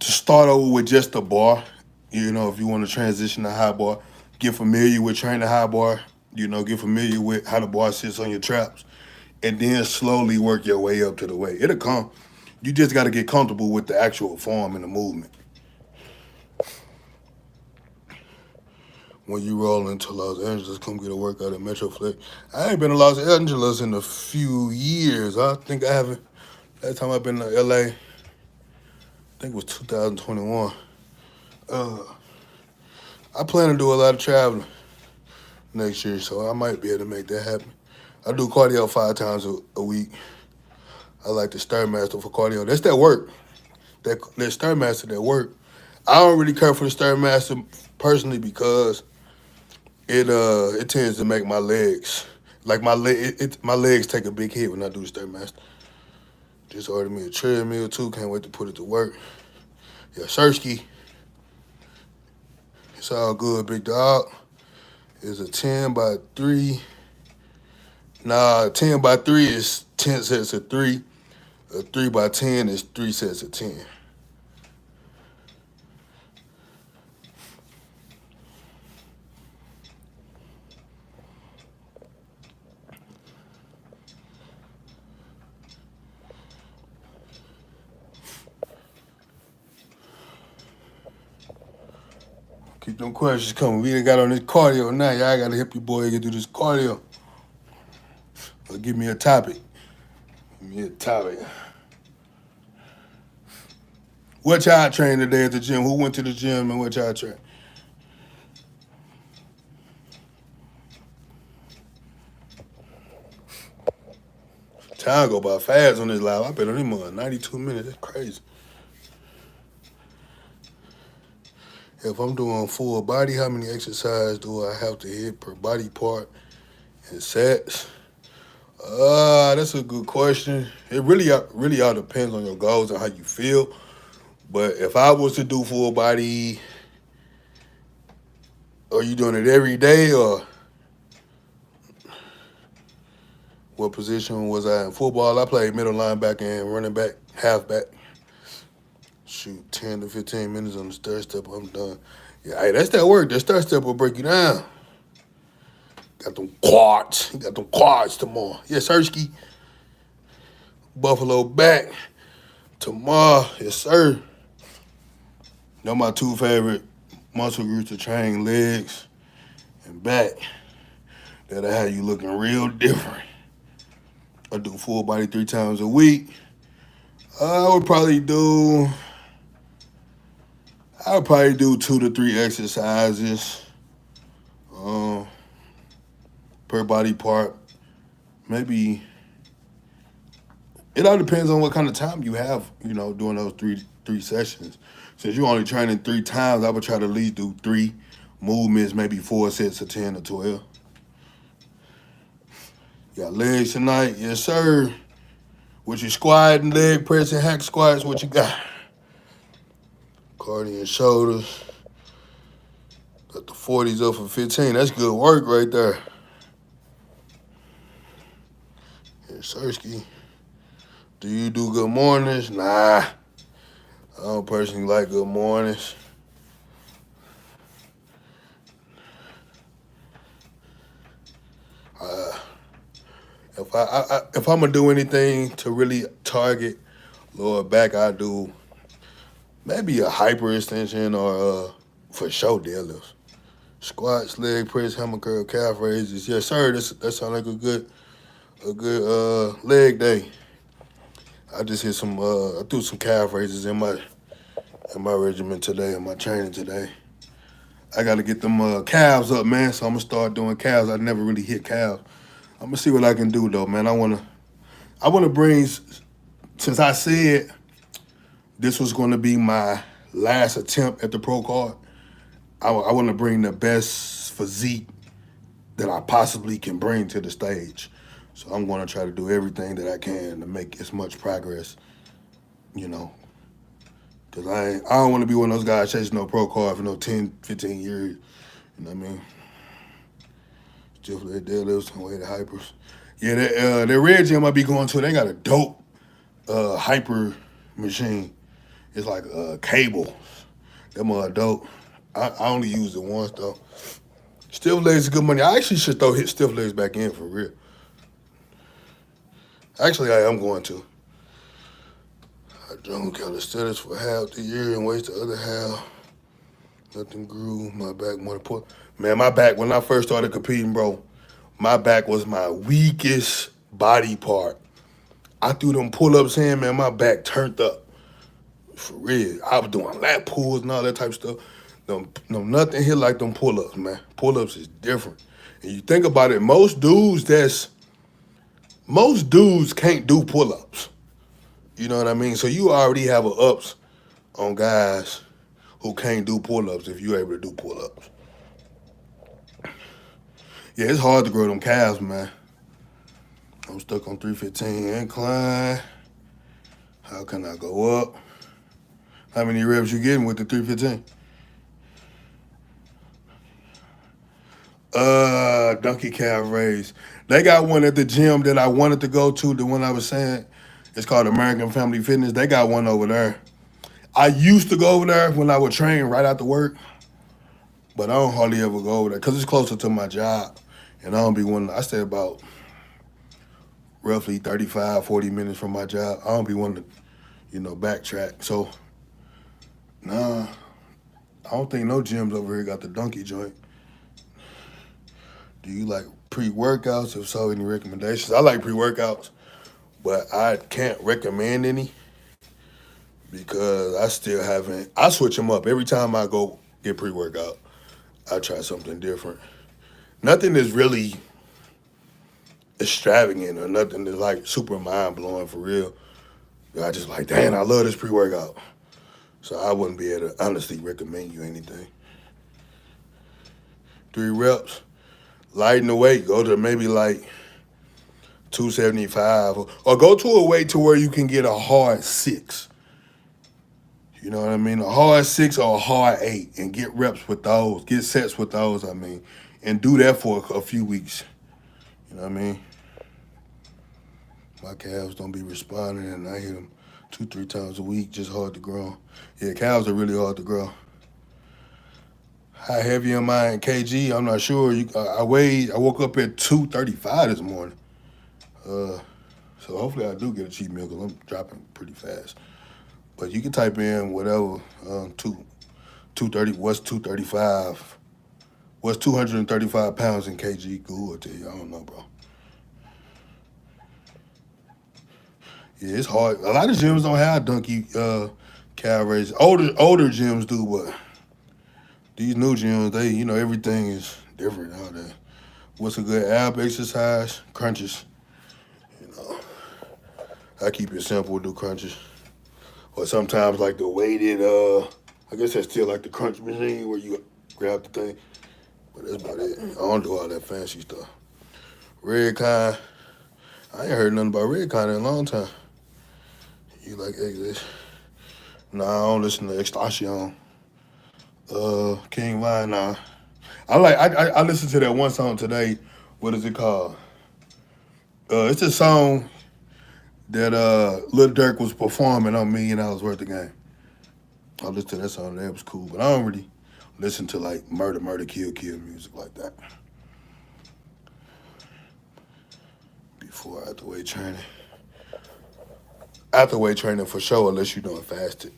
to start over with just a bar. You know, if you want to transition to high bar, get familiar with training high bar. You know, get familiar with how the bar sits on your traps, and then slowly work your way up to the weight. It'll come. You just got to get comfortable with the actual form and the movement. When you roll into Los Angeles, come get a workout at Metroflex. I ain't been to Los Angeles in a few years. I think I haven't. Last time I've been to LA, I think it was 2021. I plan to do a lot of traveling next year, so I might be able to make that happen. I do cardio 5 times a week. I like the Stairmaster for cardio. That's that work. That Stairmaster, that work. I don't really care for the Stairmaster personally because it tends to make my legs my legs take a big hit when I do the Stairmaster. Just ordered me a treadmill too. Can't wait to put it to work. Yeah, Sersky. It's all good, big dog. It's a 10 by 3. Nah, 10 by 3 is 10 sets of 3. A 3 by 10 is 3 sets of 10. Keep them questions coming. We done got on this cardio now. Y'all gotta help your boy get do this cardio. Or give me a topic. Give me a topic. What y'all train today at the gym? Who went to the gym and what y'all train? Time go by fast on this live. I've been on him on 92 minutes. That's crazy. If I'm doing full body, how many exercises do I have to hit per body part and sets? That's a good question. It really all depends on your goals and how you feel. But if I was to do full body, are you doing it every day or what position was I in football? I played middle linebacker and running back, halfback. Shoot, 10 to 15 minutes on the stair step, I'm done. Yeah, hey, that's that work. That stair step will break you down. Got them quads. You got them quads tomorrow. Yes, Sersky. Buffalo back tomorrow. Yes, sir. They're my 2 favorite muscle groups to train, legs and back. That'll have you looking real different. I do full body 3 times a week. I would probably do 2 to 3 exercises per body part. Maybe it all depends on what kind of time you have, doing those three sessions. Since you're only training 3 times, I would try to at least do 3 movements, maybe 4 sets of 10 or 12. Got legs tonight, yes sir. With your squat and leg press and hack squats, what you got? Cardio and shoulders. Got the 40s up for 15. That's good work right there. Yes, Sersky. Do you do good mornings? Nah. I don't personally like good mornings. If I'm gonna do anything to really target lower back, I do maybe a hyper extension or for sure deadlifts, squats, leg press, hammer curl, calf raises. Yes, sir. That sounds like a good leg day. I just hit some. I threw some calf raises in my regimen today, in my training today. I got to get them calves up, man. So I'm gonna start doing calves. I never really hit calves. I'm gonna see what I can do though, man. I wanna bring, since I said this was gonna be my last attempt at the pro card, I wanna bring the best physique that I possibly can bring to the stage. So I'm gonna try to do everything that I can to make as much progress, Cause I don't wanna be one of those guys chasing no pro card for no 10, 15 years, you know what I mean? Just let deadlifts and weight hypers. Yeah, that red gym I be going to, they got a dope hyper machine. It's like cable. That mother dope. I only use it once though. Stiff legs is good money. I actually should hit stiff legs back in for real. Actually, I am going to. I done calisthenics for half the year and waste the other half. Nothing grew. My back more important. Man, my back, when I first started competing, bro, my back was my weakest body part. I threw them pull-ups in, man, my back turned up. For real. I was doing lat pulls and all that type of stuff. Nothing hit like them pull-ups, man. Pull-ups is different. And you think about it, most dudes can't do pull-ups. You know what I mean? So you already have an ups on guys who can't do pull-ups if you're able to do pull-ups. Yeah, it's hard to grow them calves, man. I'm stuck on 315 incline. How can I go up? How many reps you getting with the 315? Donkey calf raise. They got one at the gym that I wanted to go to, the one I was saying. It's called American Family Fitness. They got one over there. I used to go over there when I would train right after work, but I don't hardly ever go over there because it's closer to my job. And I don't be wanting, I stay about roughly 35, 40 minutes from my job. I don't be wanting to, backtrack. So, nah, I don't think no gyms over here got the donkey joint. Do you like pre-workouts? If so, any recommendations? I like pre-workouts, but I can't recommend any because I still haven't. I switch them up. Every time I go get pre-workout, I try something different. Nothing is really extravagant or nothing that's like super mind-blowing for real. I just like, damn, I love this pre-workout. So I wouldn't be able to honestly recommend you anything. 3 reps. Lighten the weight, go to maybe like 275 or go to a weight to where you can get a hard 6. You know what I mean? A hard 6 or a hard 8 and get reps with those, get sets with those, and do that for a few weeks. You know what I mean? My calves don't be responding and I hit them 2-3 times a week, just hard to grow. Yeah, calves are really hard to grow. How heavy am I in kg? I'm not sure. I woke up at 235 this morning. So hopefully I do get a cheat meal because I'm dropping pretty fast. But you can type in whatever, 230, what's 235? What's 235 pounds in kg? Google will tell you. I don't know, bro. Yeah, it's hard. A lot of gyms don't have donkey calf raises. Older gyms do, but these new gyms, everything is different nowadays. What's a good ab exercise? Crunches. I keep it simple, do crunches. Or sometimes like the weighted, I guess that's still like the crunch machine where you grab the thing. But that's about it. I don't do all that fancy stuff. Redcon. I ain't heard nothing about Redcon in a long time. You like Exit? Nah, I don't listen to Extortion. King Vine, nah. I listened to that one song today. What is it called? It's a song that Lil Durk was performing on $1 Million Worth of Game. I listened to that song, that was cool. But I don't really listen to like murder, kill music like that. Before after weight training. After weight training for sure, unless you're doing fasted.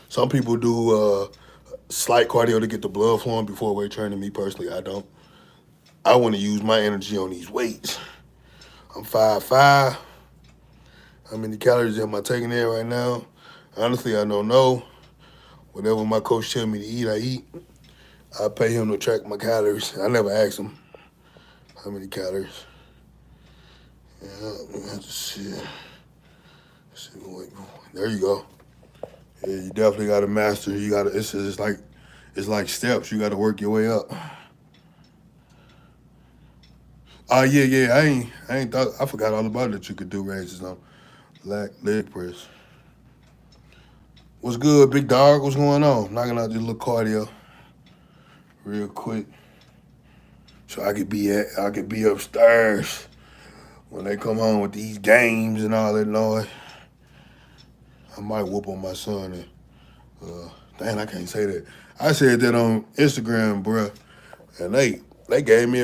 Some people do slight cardio to get the blood flowing before weight training. Me personally, I don't. I want to use my energy on these weights. I'm 5'5". How many calories am I taking in right now? Honestly, I don't know. Whatever my coach tell me to eat, I eat. I pay him to track my calories. I never ask him how many calories. Yeah, let's see. There you go. Yeah, you definitely got to master. You got to. It's like steps. You got to work your way up. Yeah. I ain't thought. I forgot all about it that you could do raises on leg press. What's good, big dog? What's going on? Knocking out this little cardio real quick, so I could be upstairs when they come home with these games and all that noise. I might whoop on my son and dang, I can't say that. I said that on Instagram, bruh, and they gave me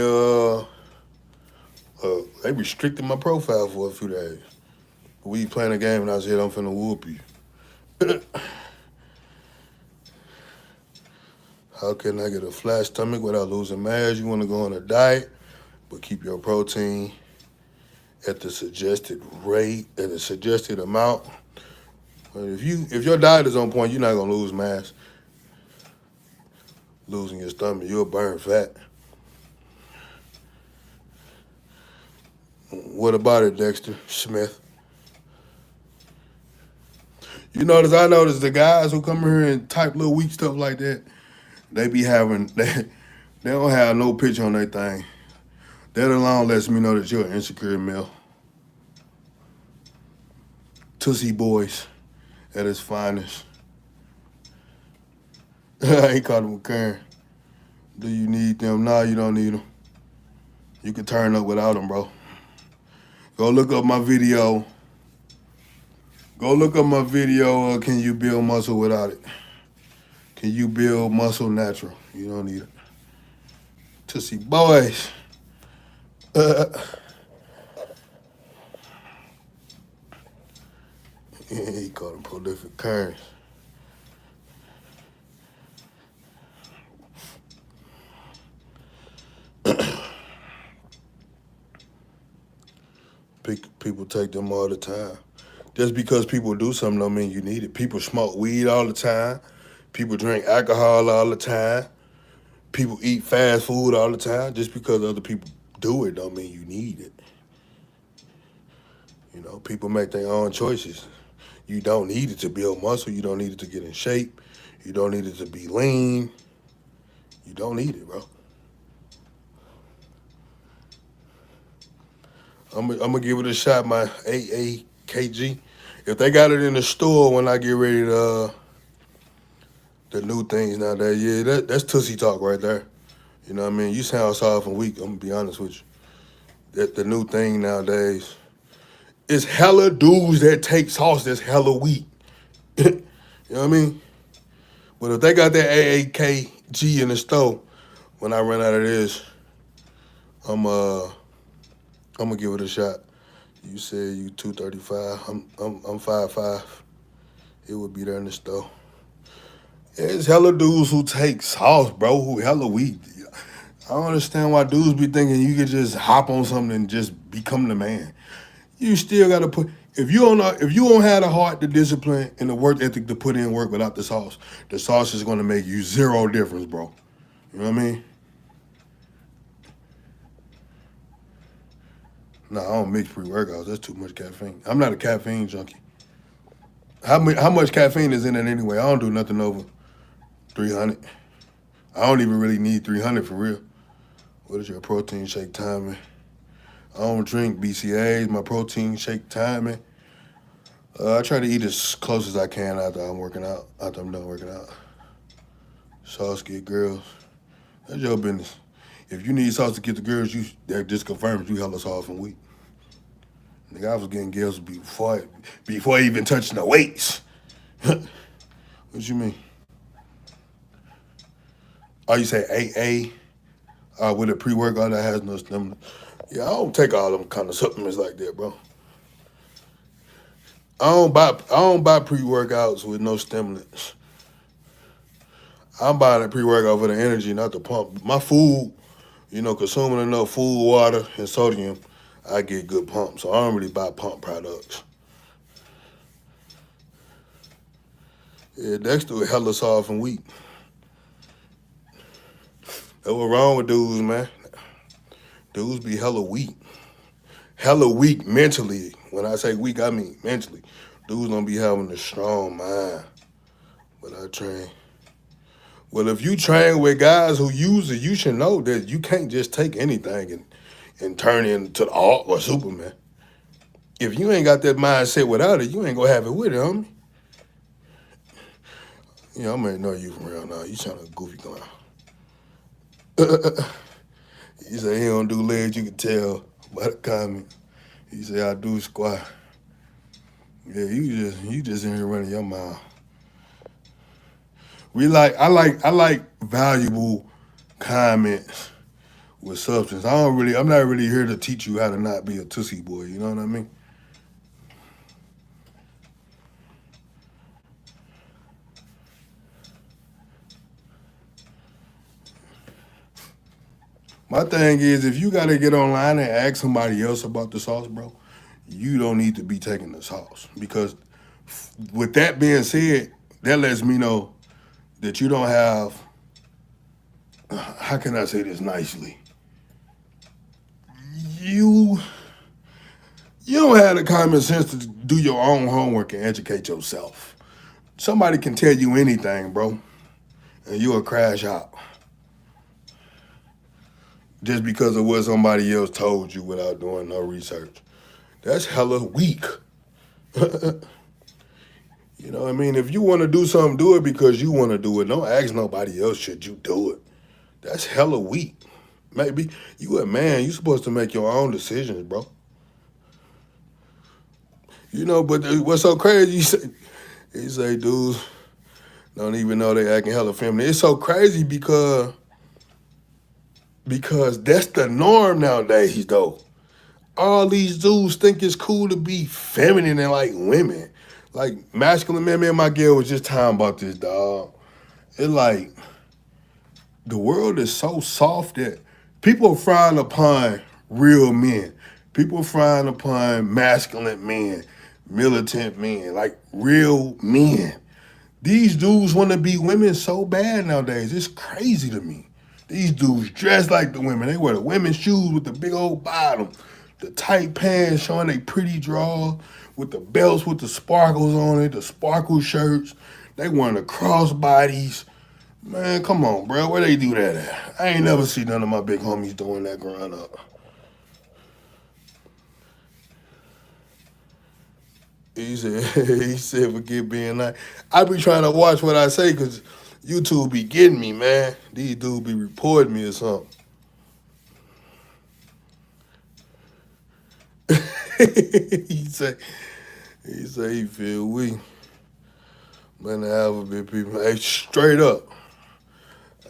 they restricted my profile for a few days. We playing a game and I said I'm finna whoop you. How can I get a flat stomach without losing mass? You want to go on a diet, but keep your protein at the suggested rate, at the suggested amount. If your diet is on point, you're not gonna lose mass. Losing your stomach, you'll burn fat. What about it, Dexter Smith? I noticed the guys who come here and type little weak stuff like that, they be having they don't have no picture on their thing. That alone lets me know that you're an insecure male. Tussie boys at its finest. He called them Karen. Do you need them? No, you don't need them. You can turn up without them, bro. Go look up my video. Can you build muscle without it? Can you build muscle natural? You don't need it. Tussie boys. He called them prolific Karens. People take them all the time. Just because people do something don't mean you need it. People smoke weed all the time. People drink alcohol all the time. People eat fast food all the time. Just because other people do it don't mean you need it. People make their own choices. You don't need it to build muscle. You don't need it to get in shape. You don't need it to be lean. You don't need it, bro. I'm gonna give it a shot, my AAKG. If they got it in the store when I get ready to the new things nowadays, yeah, that's Tussie talk right there. You know what I mean? You sound soft and weak, I'm gonna be honest with you. That the new thing nowadays, it's hella dudes that take sauce that's hella weak. You know what I mean? But if they got that AAKG in the store, when I run out of this, I'm gonna give it a shot. You said you 235. I'm 5'5". It would be there in the store. It's hella dudes who take sauce, bro, who hella weak. I don't understand why dudes be thinking you could just hop on something and just become the man. You still gotta put. If you don't have the heart, the discipline, and the work ethic to put in work without the sauce is gonna make you zero difference, bro. You know what I mean? No, I don't mix pre-workouts. That's too much caffeine. I'm not a caffeine junkie. How much caffeine is in it anyway? I don't do nothing over 300. I don't even really need 300 for real. What is your protein shake timing? I don't drink BCAAs. My protein shake timing. I try to eat as close as I can after I'm done working out. Sauce get girls. That's your business. If you need sauce to get the girls, that just confirms you hella soft and weak. Nigga, I was getting girls before even touching the weights. What you mean? Oh, you say AA with a pre-workout that has no stamina? Yeah, I don't take all them kind of supplements like that, bro. I don't buy pre-workouts with no stimulants. I'm buying a pre-workout for the energy, not the pump. My food, consuming enough food, water, and sodium, I get good pump. So I don't really buy pump products. Yeah, Dexter is hella soft and weak. That's what's wrong with dudes, man. Dudes be hella weak. Hella weak mentally. When I say weak, I mean mentally. Dudes don't be having a strong mind. But I train. Well, if you train with guys who use it, you should know that you can't just take anything and turn it into the Hulk or Superman. If you ain't got that mindset without it, you ain't gonna have it with it, homie. I may know you from real now. You sound like a goofy clown. You say he don't do legs, you can tell by the comment. You say I do squat. Yeah, you just in here running your mouth. I like valuable comments with substance. I'm not really here to teach you how to not be a tussie boy, you know what I mean? My thing is, if you gotta get online and ask somebody else about the sauce, bro, you don't need to be taking the sauce because With that being said, that lets me know that you don't have, how can I say this nicely? You don't have the common sense to do your own homework and educate yourself. Somebody can tell you anything, bro, and you'll crash out just because of what somebody else told you without doing no research. That's hella weak. You know what I mean? If you want to do something, do it because you want to do it. Don't ask nobody else, should you do it? That's hella weak. Maybe you a man, you supposed to make your own decisions, bro. You know, but what's so crazy, you say dudes don't even know they acting hella feminine. It's so crazy because that's the norm nowadays, though. All these dudes think it's cool to be feminine and like women. Like masculine men. Me and my girl was just talking about this, dog. It's like the world is so soft that people frown upon real men. People frown upon masculine men, militant men, like real men. These dudes want to be women so bad nowadays. It's crazy to me. These dudes dress like the women. They wear the women's shoes with the big old bottom, the tight pants showing they pretty draw, with the belts with the sparkles on it, the sparkle shirts. They wearing the crossbodies. Man, come on, bro. Where they do that at? I ain't never seen none of my big homies doing that growing up. He said, forget being nice. I be trying to watch what I say because YouTube be getting me, man. These dudes be reporting me or something. he say he feel weak. Man, the alphabet people. Hey, straight up.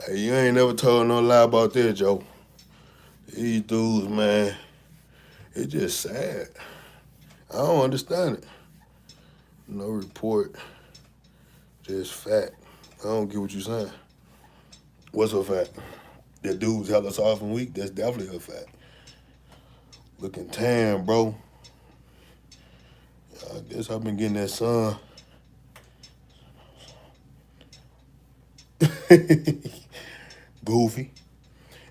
Hey, you ain't never told no lie about that, Joe. These dudes, man, it's just sad. I don't understand it. No report, just fact. I don't get what you're saying. What's a fact? That dude's hella soft and weak? That's definitely a fact. Looking tan, bro. I guess I've been getting that sun. Goofy.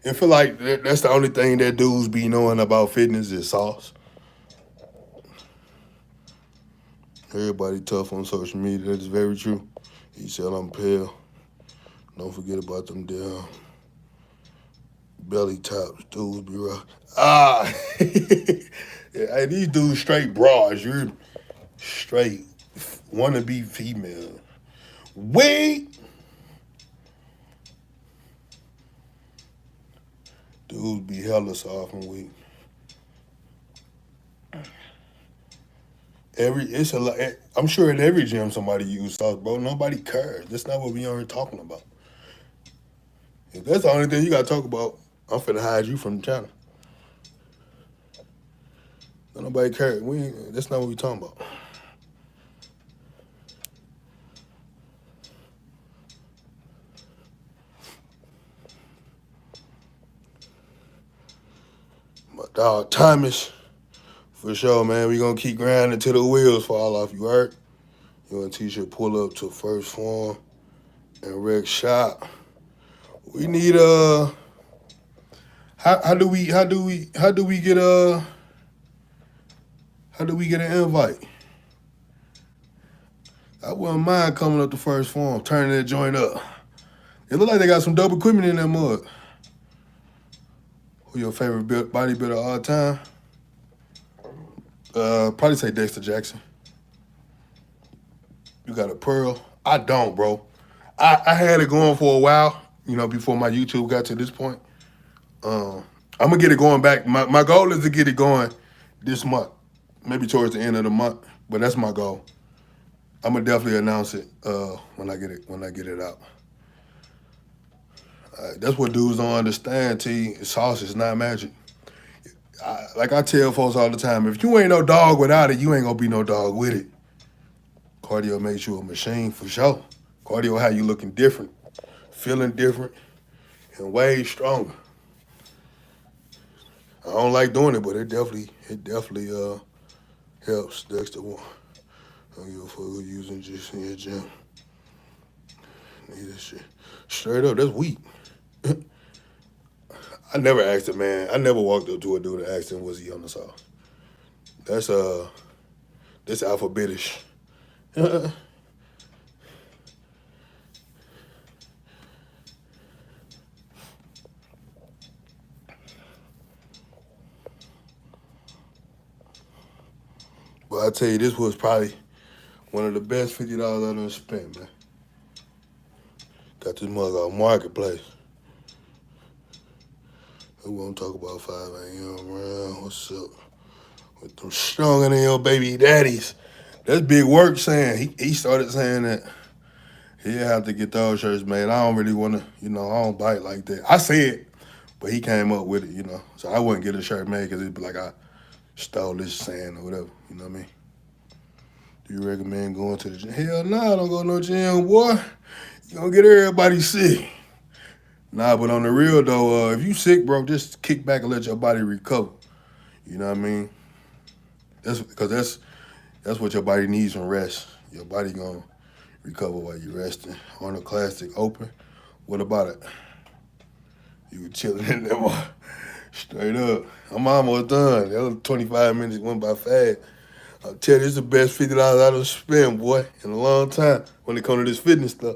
I feel like that's the only thing that dudes be knowing about fitness is sauce. Everybody tough on social media. That is very true. He said I'm pale. Don't forget about them damn belly tops. Dudes be rough. Ah. Yeah, hey, these dudes straight broads. You're straight wanna be female. Wait. Dudes be hella soft and weak. It's a lot. I'm sure at every gym somebody use sauce, bro. Nobody cares. That's not what we are talking about. If that's the only thing you gotta talk about, I'm finna hide you from the channel. Nobody cares. That's not what we talking about. My dog Thomas, for sure, man. We gonna keep grinding until the wheels fall off. You heard? You want a t-shirt? Pull up to First Form and Rec Shop. We need how do we get an invite? I wouldn't mind coming up to First Form, turning that joint up. It look like they got some dope equipment in that mug. Who your favorite bodybuilder of all time? Probably say Dexter Jackson. You got a Pearl? I don't, bro. I had it going for a while, before my YouTube got to this point. I'm gonna get it going back. My goal is to get it going this month, maybe towards the end of the month. But that's my goal. I'm gonna definitely announce it when I get it out. That's what dudes don't understand. Sauce is not magic. Like I tell folks all the time, if you ain't no dog without it, you ain't gonna be no dog with it. Cardio makes you a machine for sure. Cardio how you looking different, feeling different, and way stronger. I don't like doing it, but it definitely helps. Dexter one. I don't give a fuck who using just in your gym. Need this shit. Straight up, that's weak. I never asked a man. I never walked up to a dude and asked him, was he on the sauce? That's alphabetish. But I tell you, this was probably one of the best $50 I done spent, man. Got this mug off Marketplace. We won't talk about 5 a.m. around. What's up? With them stronger than your baby daddies. That's big work saying. He started saying that he'll have to get those shirts made. I don't really want to, I don't bite like that. I say it, but he came up with it, So I wouldn't get a shirt made because it'd be like I stole this saying or whatever. You know what I mean? Do you recommend going to the gym? Hell no, I don't go to no gym, boy. You gonna get everybody sick. Nah, but on the real though, if you sick, bro, just kick back and let your body recover. You know what I mean? That's what your body needs from rest. Your body gonna recover while you resting. Arnold Classic open. What about it? You were chilling in there, boy. Straight up. I'm almost done. That was 25 minutes went by fast. I'll tell you, this is the best $50 I done spent, boy, in a long time when it comes to this fitness stuff.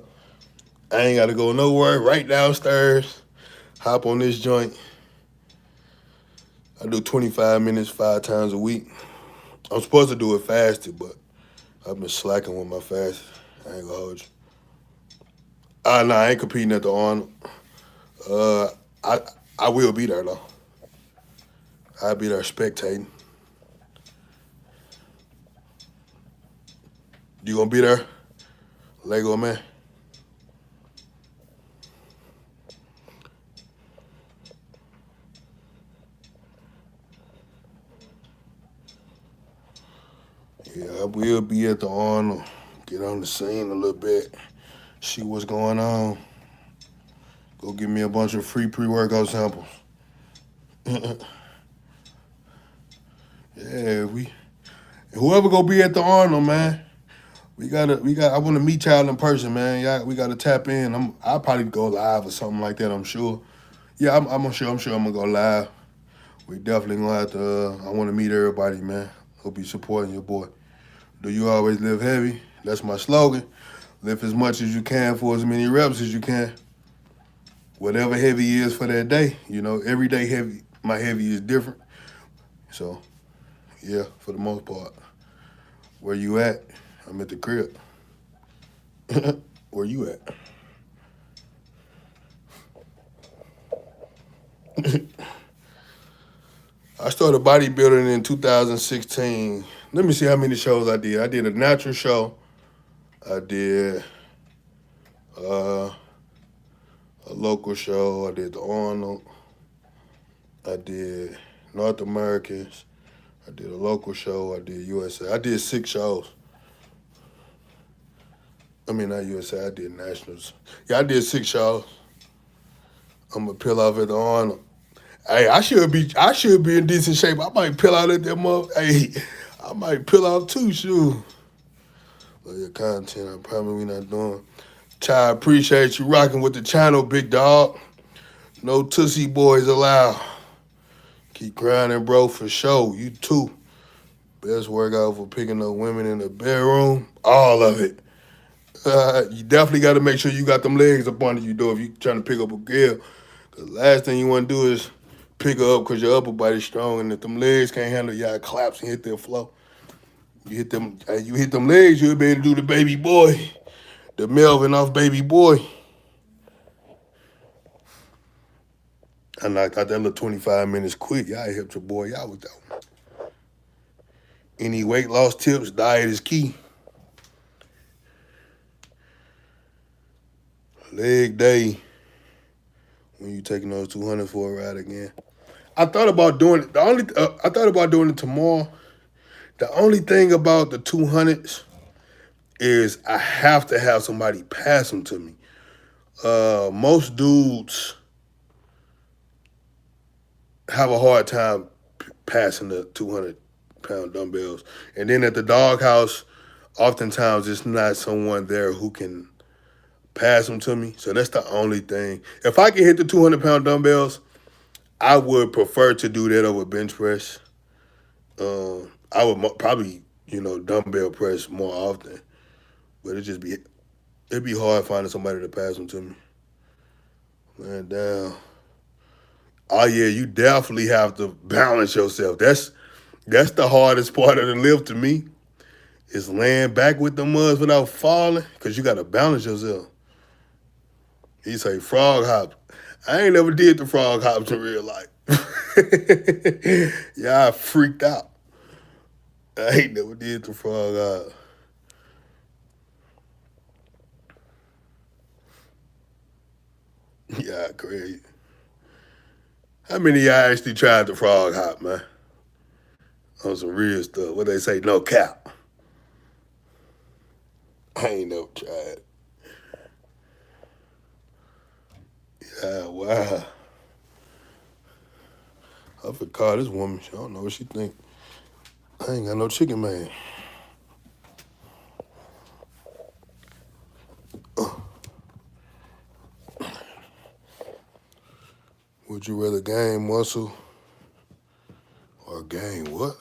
I ain't got to go nowhere. Right downstairs. Hop on this joint. I do 25 minutes 5 times a week. I'm supposed to do it fasted, but I've been slacking with my fast. I ain't gonna hold you. Nah, I ain't competing at the Arnold. I will be there, though. I'll be there spectating. You gonna be there? Lego man? Yeah, I will be at the Arnold. Get on the scene a little bit. See what's going on. Go give me a bunch of free pre-workout samples. Yeah, whoever gonna be at the Arnold, man. I want to meet y'all in person, man. Yeah, we gotta tap in. I'll probably go live or something like that. I'm sure. Yeah, I'm sure I'm gonna go live. We definitely gonna have to. I want to meet everybody, man. Hope you supporting your boy. Do you always live heavy? That's my slogan. Lift as much as you can for as many reps as you can. Whatever heavy is for that day, every day heavy. My heavy is different. So, yeah, for the most part. Where you at? I'm at the crib. Where you at? I started bodybuilding in 2016. Let me see how many shows I did. I did a natural show. I did a local show. I did the Arnold. I did North Americans. I did a local show. I did USA. I did 6 shows. I mean, not USA. I did nationals. Yeah, I did 6 shows. I'm gonna peel off at the Arnold. Hey, I should be in decent shape. I might peel out at that mother. Hey, I might peel out too, shoot. Love your content. I promise we not doing. Ty, appreciate you rocking with the channel, big dog. No Tootsie Boys allowed. Keep grinding, bro, for sure. You too. Best workout for picking up women in the bedroom. All of it. You definitely got to make sure you got them legs up under you, though, if you trying to pick up a girl. Because last thing you want to do is pick her up because your upper body's strong, and if them legs can't handle y'all claps and hit their flow. You hit them legs, you'll be able to do the baby boy. The Melvin off baby boy. I knocked out that little 25 minutes quick. Y'all helped your boy out with that one. Any weight loss tips? Diet is key. Leg day. When you taking those 200 for a ride again. I thought about doing it. I thought about doing it tomorrow. The only thing about the 200s is I have to have somebody pass them to me. Most dudes have a hard time passing the 200-pound dumbbells. And then at the doghouse, oftentimes it's not someone there who can pass them to me. So that's the only thing. If I can hit the 200-pound dumbbells, I would prefer to do that over bench press. I would probably, dumbbell press more often, but it'd be hard finding somebody to pass them to me. Man, down. Oh yeah, you definitely have to balance yourself. That's the hardest part of the lift to me. Is laying back with the muds without falling, cause you gotta balance yourself. He say frog hop. I ain't never did the frog hops in real life. Yeah, I freaked out. I ain't never did the frog hop. Yeah, crazy. How many of y'all actually tried the frog hop, man? On some real stuff. What they say, no cap. I ain't never tried. Yeah, wow. I could call this woman. I don't know what she think. I ain't got no chicken, man. Would you rather gain muscle or gain what?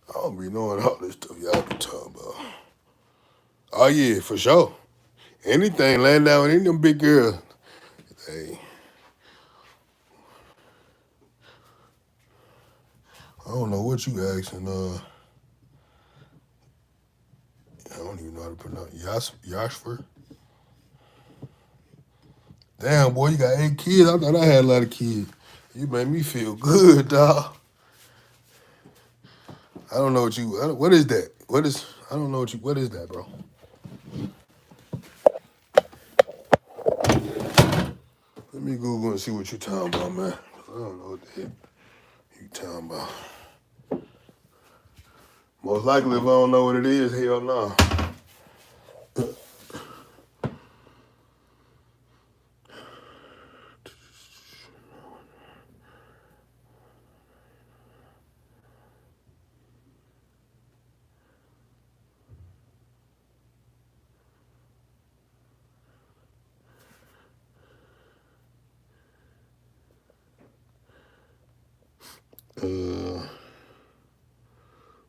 I don't be knowing all this stuff y'all be talking about. Oh yeah, for sure. Anything laying down with any of them big girls. Hey, I don't know what you asking. I don't even know how to pronounce Yashford. Damn, boy, you got 8 kids. I thought I had a lot of kids. You made me feel good, dog. I don't know what is that? I don't know what is that, bro? Let me Google and see what you talking about, man. I don't know what the heck you talking about. Most likely, if I don't know what it is, hell no.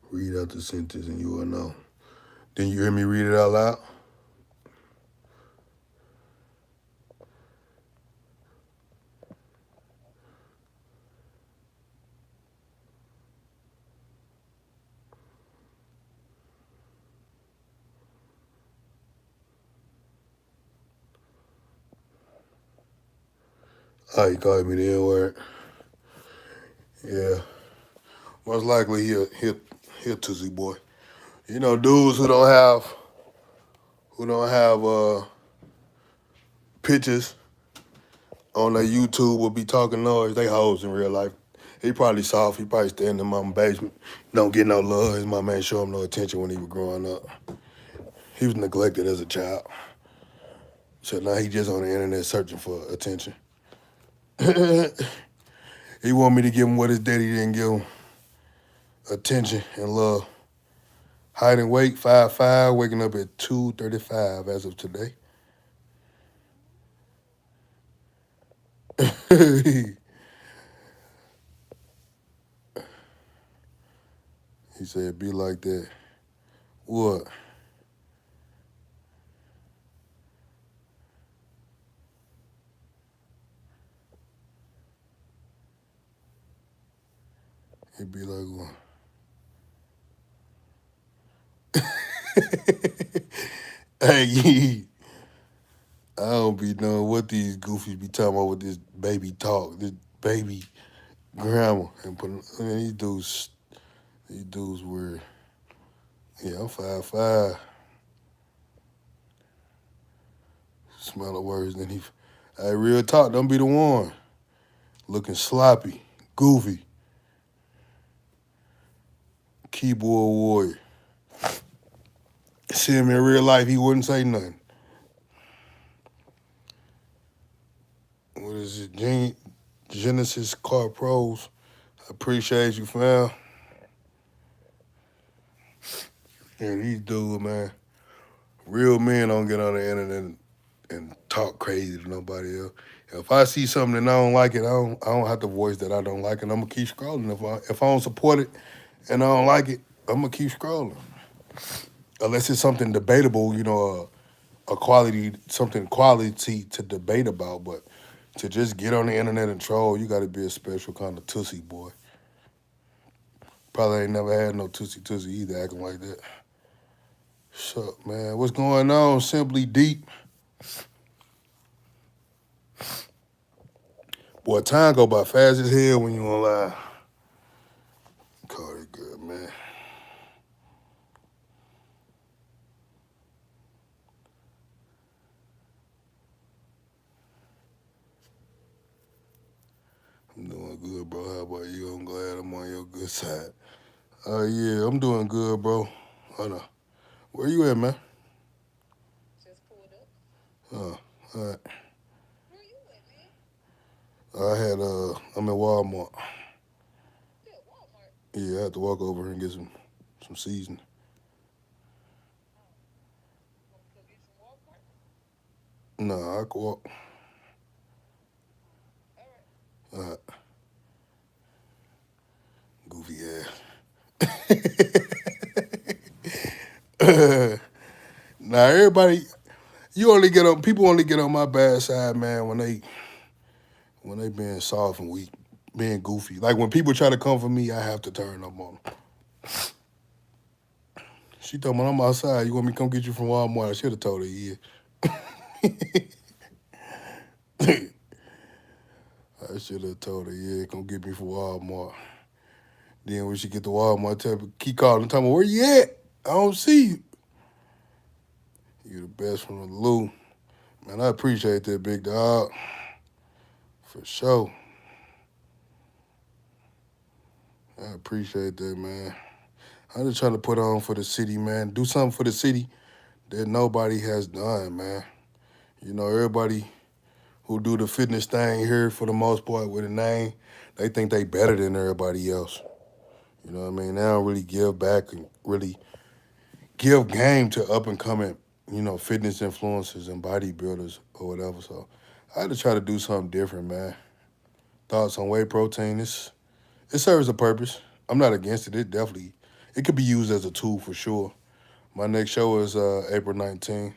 Read out the sentence and you will know. Then you hear me read it out loud? Oh, he called me the N-word. Yeah. Most likely he'll Tootsie boy. You know, dudes who don't have pictures on their YouTube will be talking noise. They hoes in real life. He probably soft. He probably stay in the mama basement. Don't get no love. His mama ain't show him no attention when he was growing up. He was neglected as a child. So now he just on the internet searching for attention. He want me to give him what his daddy didn't give him. Attention and love. Height and weight, 5'5", waking up at 2:35 as of today. He said, be like that. What? He'd be like, what? Hey, I don't be knowing what these goofies be talking about with this baby talk, this baby grammar. And these dudes weird. Yeah, I'm 5'5". Smell of words than he. Hey, real talk, don't be the one. Looking sloppy, goofy. Keyboard warrior. See him in real life, he wouldn't say nothing. What is it? Genesis Car Pros. I appreciate you, fam. And these dudes, man, real men don't get on the internet and talk crazy to nobody else. If I see something and I don't like it, I don't have to voice that I don't like it. I'm gonna keep scrolling. If I don't support it and I don't like it, I'm gonna keep scrolling. Unless it's something debatable, you know, something quality to debate about. But to just get on the internet and troll, you got to be a special kind of tussy boy. Probably ain't never had no tussy either, acting like that. What's up, man? What's going on? Simply Deep. Boy, time go by fast as hell when you online. Call it good, man. I'm doing good, bro. How about you? I'm glad I'm on your good side. Yeah, I'm doing good, bro. Hold on. Where you at, man? Just pulled up. All right. Where you at, man? I'm in Walmart. You at Walmart? Yeah, I had to walk over here and get some seasoning. Oh, you want me to go get some Walmart? Nah, I can walk. All right. All right. Goofy ass. Now everybody, people only get on my bad side, man, when they being soft and weak, being goofy. Like when people try to come for me, I have to turn up on them. She told me I'm outside. You want me to come get you from Walmart? I should have told her yeah. I should have told her yeah. Come get me from Walmart. Then when she get to Walmart, keep calling, tell me where you at? I don't see you. You the best from the Lou. Man, I appreciate that, big dog. For sure. I appreciate that, man. I'm just trying to put on for the city, man. Do something for the city that nobody has done, man. You know, everybody who do the fitness thing here for the most part with a name, they think they better than everybody else. You know what I mean? They don't really give back and really give game to up and coming, you know, fitness influencers and bodybuilders or whatever. So I had to try to do something different, man. Thoughts on whey protein, it serves a purpose. I'm not against it. It could be used as a tool for sure. My next show is April 19th.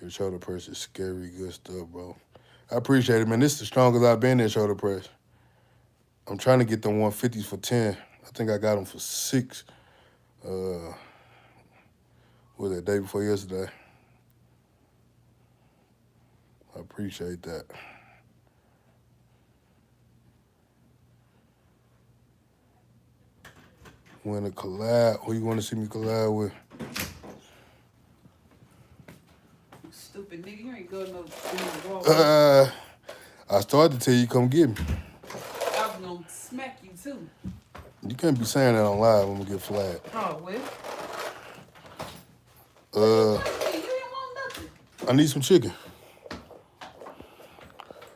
Your shoulder press is scary good stuff, bro. I appreciate it, man. This is the strongest I've been in shoulder press. I'm trying to get them 150s for 10. I think I got them for 6. What was that, day before yesterday? I appreciate that. When a collab, who you want to see me collab with? Stupid nigga, you ain't going no Walmart. I started to tell you come get me. I was gonna smack you too. You can't be saying that on live. I'm gonna get flagged. Oh well. You didn't want nothing. I need some chicken.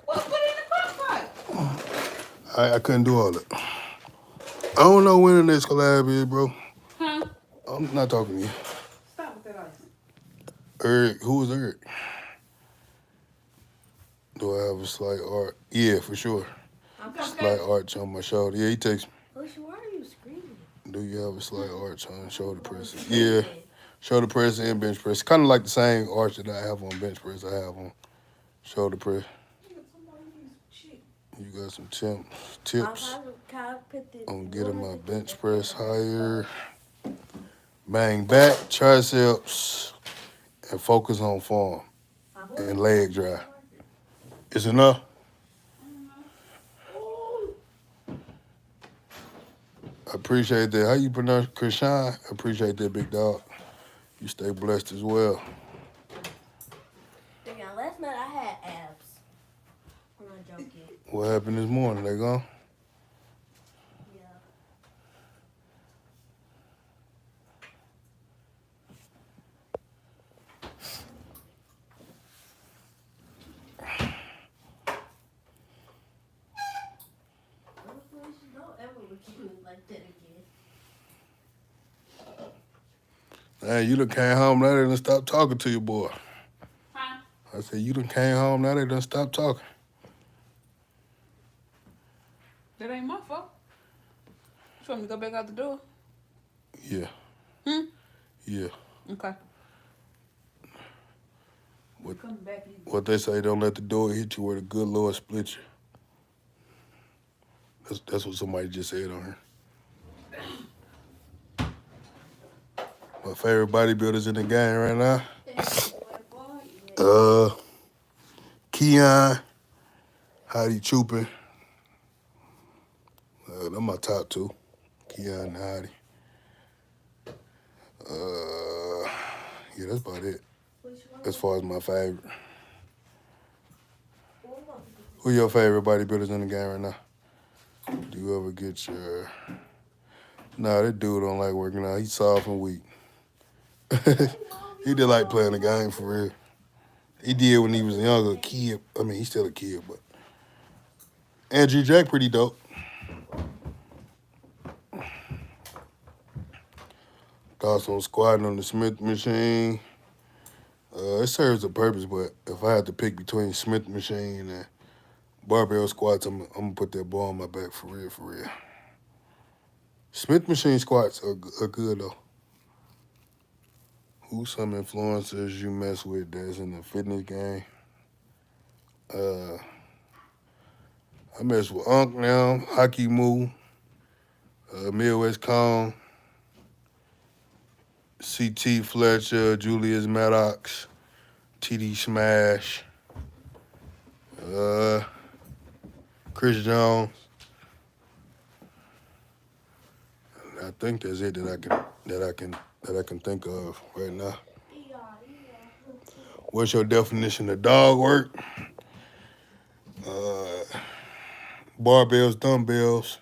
Well, put it in the crock pot. I couldn't do all that. I don't know when the next collab is, bro. Huh? I'm not talking to you. Stop with that ice. Eric, who is Eric? Do I have a slight arch? Yeah, for sure. Okay. Slight arch on my shoulder. Yeah, he takes me. Bush, why are you screaming? Do you have a slight arch on shoulder press? Yeah, shoulder press and bench press. Kind of like the same arch that I have on bench press. I have on shoulder press. You got some tips on getting my bench press higher. Bang back, triceps, and focus on form and leg drive. Is enough? I appreciate that. How you pronounce Krishan? I appreciate that, big dog. You stay blessed as well. Yeah, last night I had abs. I'm not joking. What happened this morning? They gone? Yeah. Don't ever look at me like that again. Hey, you done came home now, they done stopped talking to you, boy. Huh? I said, you done came home now, they done stopped talking. That ain't my fault. You want me to go back out the door? Yeah. Yeah. Okay. What, Come back in. what they say, don't let the door hit you where the good Lord split you. That's what somebody just said on here. My favorite bodybuilders in the game right now. Keon, Heidi Chupin. They're my top two. Keon and Heidi. Yeah, that's about it. As far as my favorite. Who your favorite bodybuilders in the game right now? Do you ever get your... Nah, that dude don't like working out. He's soft and weak. He did like playing the game for real. He did when he was a younger kid. I mean, he's still a kid, but... Andrew Jack pretty dope. Thoughts on squatting on the Smith machine. It serves a purpose, but if I had to pick between Smith machine and barbell squats, I'm gonna put that ball on my back for real, for real. Smith machine squats are good though. Who's some influencers you mess with that's in the fitness game? I mess with Unc now, Hockey Moo, Midwest Cone, CT Fletcher, Julius Maddox, TD Smash, Chris Jones. I think that's it that I can think of right now. What's your definition of dog work? Barbells, dumbbells,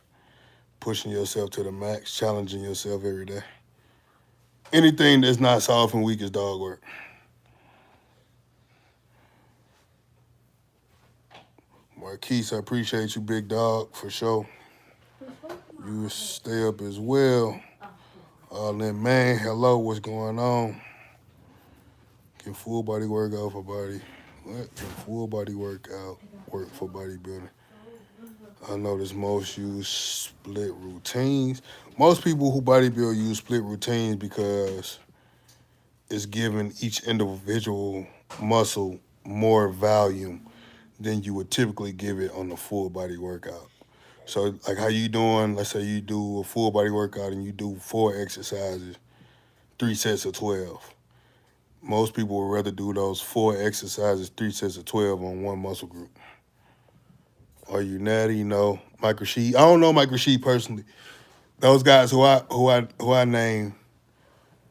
pushing yourself to the max, challenging yourself every day. Anything that's not soft and weak is dog work. Marquise, I appreciate you, big dog, for sure. You stay up as well. Then, man, hello, what's going on? Can full body workout for body? What? Can full body workout work for bodybuilding? I notice most use split routines. Most people who bodybuild use split routines because it's giving each individual muscle more volume than you would typically give it on a full body workout. So like how you doing, let's say you do a full body workout and you do 4 exercises, 3 sets of 12. Most people would rather do those 4 exercises, 3 sets of 12 on one muscle group. Are you natty? No. Mike Rashid. I don't know Mike Rashid personally. Those guys who I name,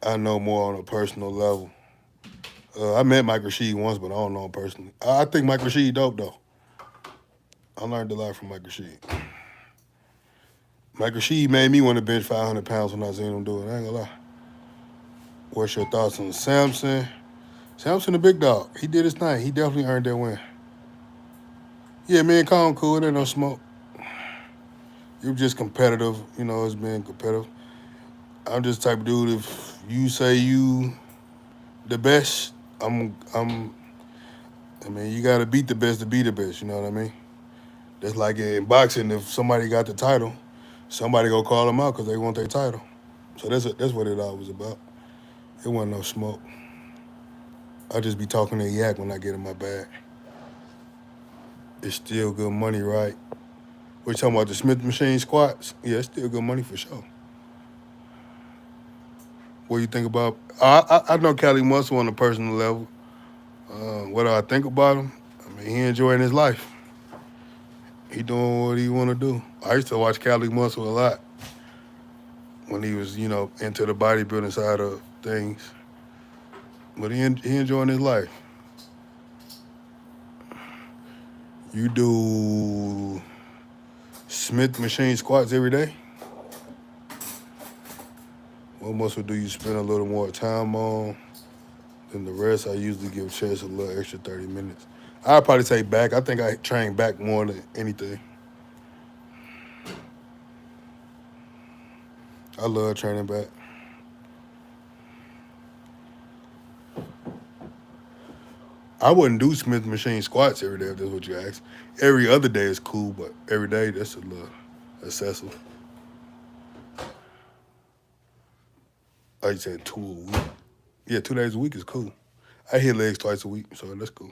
I know more on a personal level. I met Mike Rashid once, but I don't know him personally. I think Mike Rashid dope though. I learned a lot from Mike Rashid. Mike Rashid made me want to bench 500 pounds when I seen him do it. I ain't gonna lie. What's your thoughts on Samson? Samson the big dog. He did his thing. He definitely earned that win. Yeah, me and Colin cool. There ain't no smoke. You just competitive. You know, it's being competitive. I'm just the type of dude, if you say you the best, I mean, you got to beat the best to be the best. You know what I mean? That's like in boxing. If somebody got the title, somebody go call them out because they want their title. So that's what it all was about. It wasn't no smoke. I just be talking to yak when I get in my bag. It's still good money, right? We're talking about the Smith machine squats. Yeah, it's still good money for sure. What do you think about? I know Cali Muscle on a personal level. What do I think about him? I mean, he enjoying his life. He doing what he want to do. I used to watch Cali Muscle a lot when he was, into the bodybuilding side of things. But he enjoying his life. You do Smith machine squats every day? What muscle do you spend a little more time on than the rest? I usually give chest a little extra 30 minutes. I'd probably say back. I think I train back more than anything. I love training back. I wouldn't do Smith machine squats every day if that's what you ask. Every other day is cool, but every day that's a little excessive. Like you said, 2 a week. Yeah, 2 days a week is cool. I hit legs twice a week, so that's cool.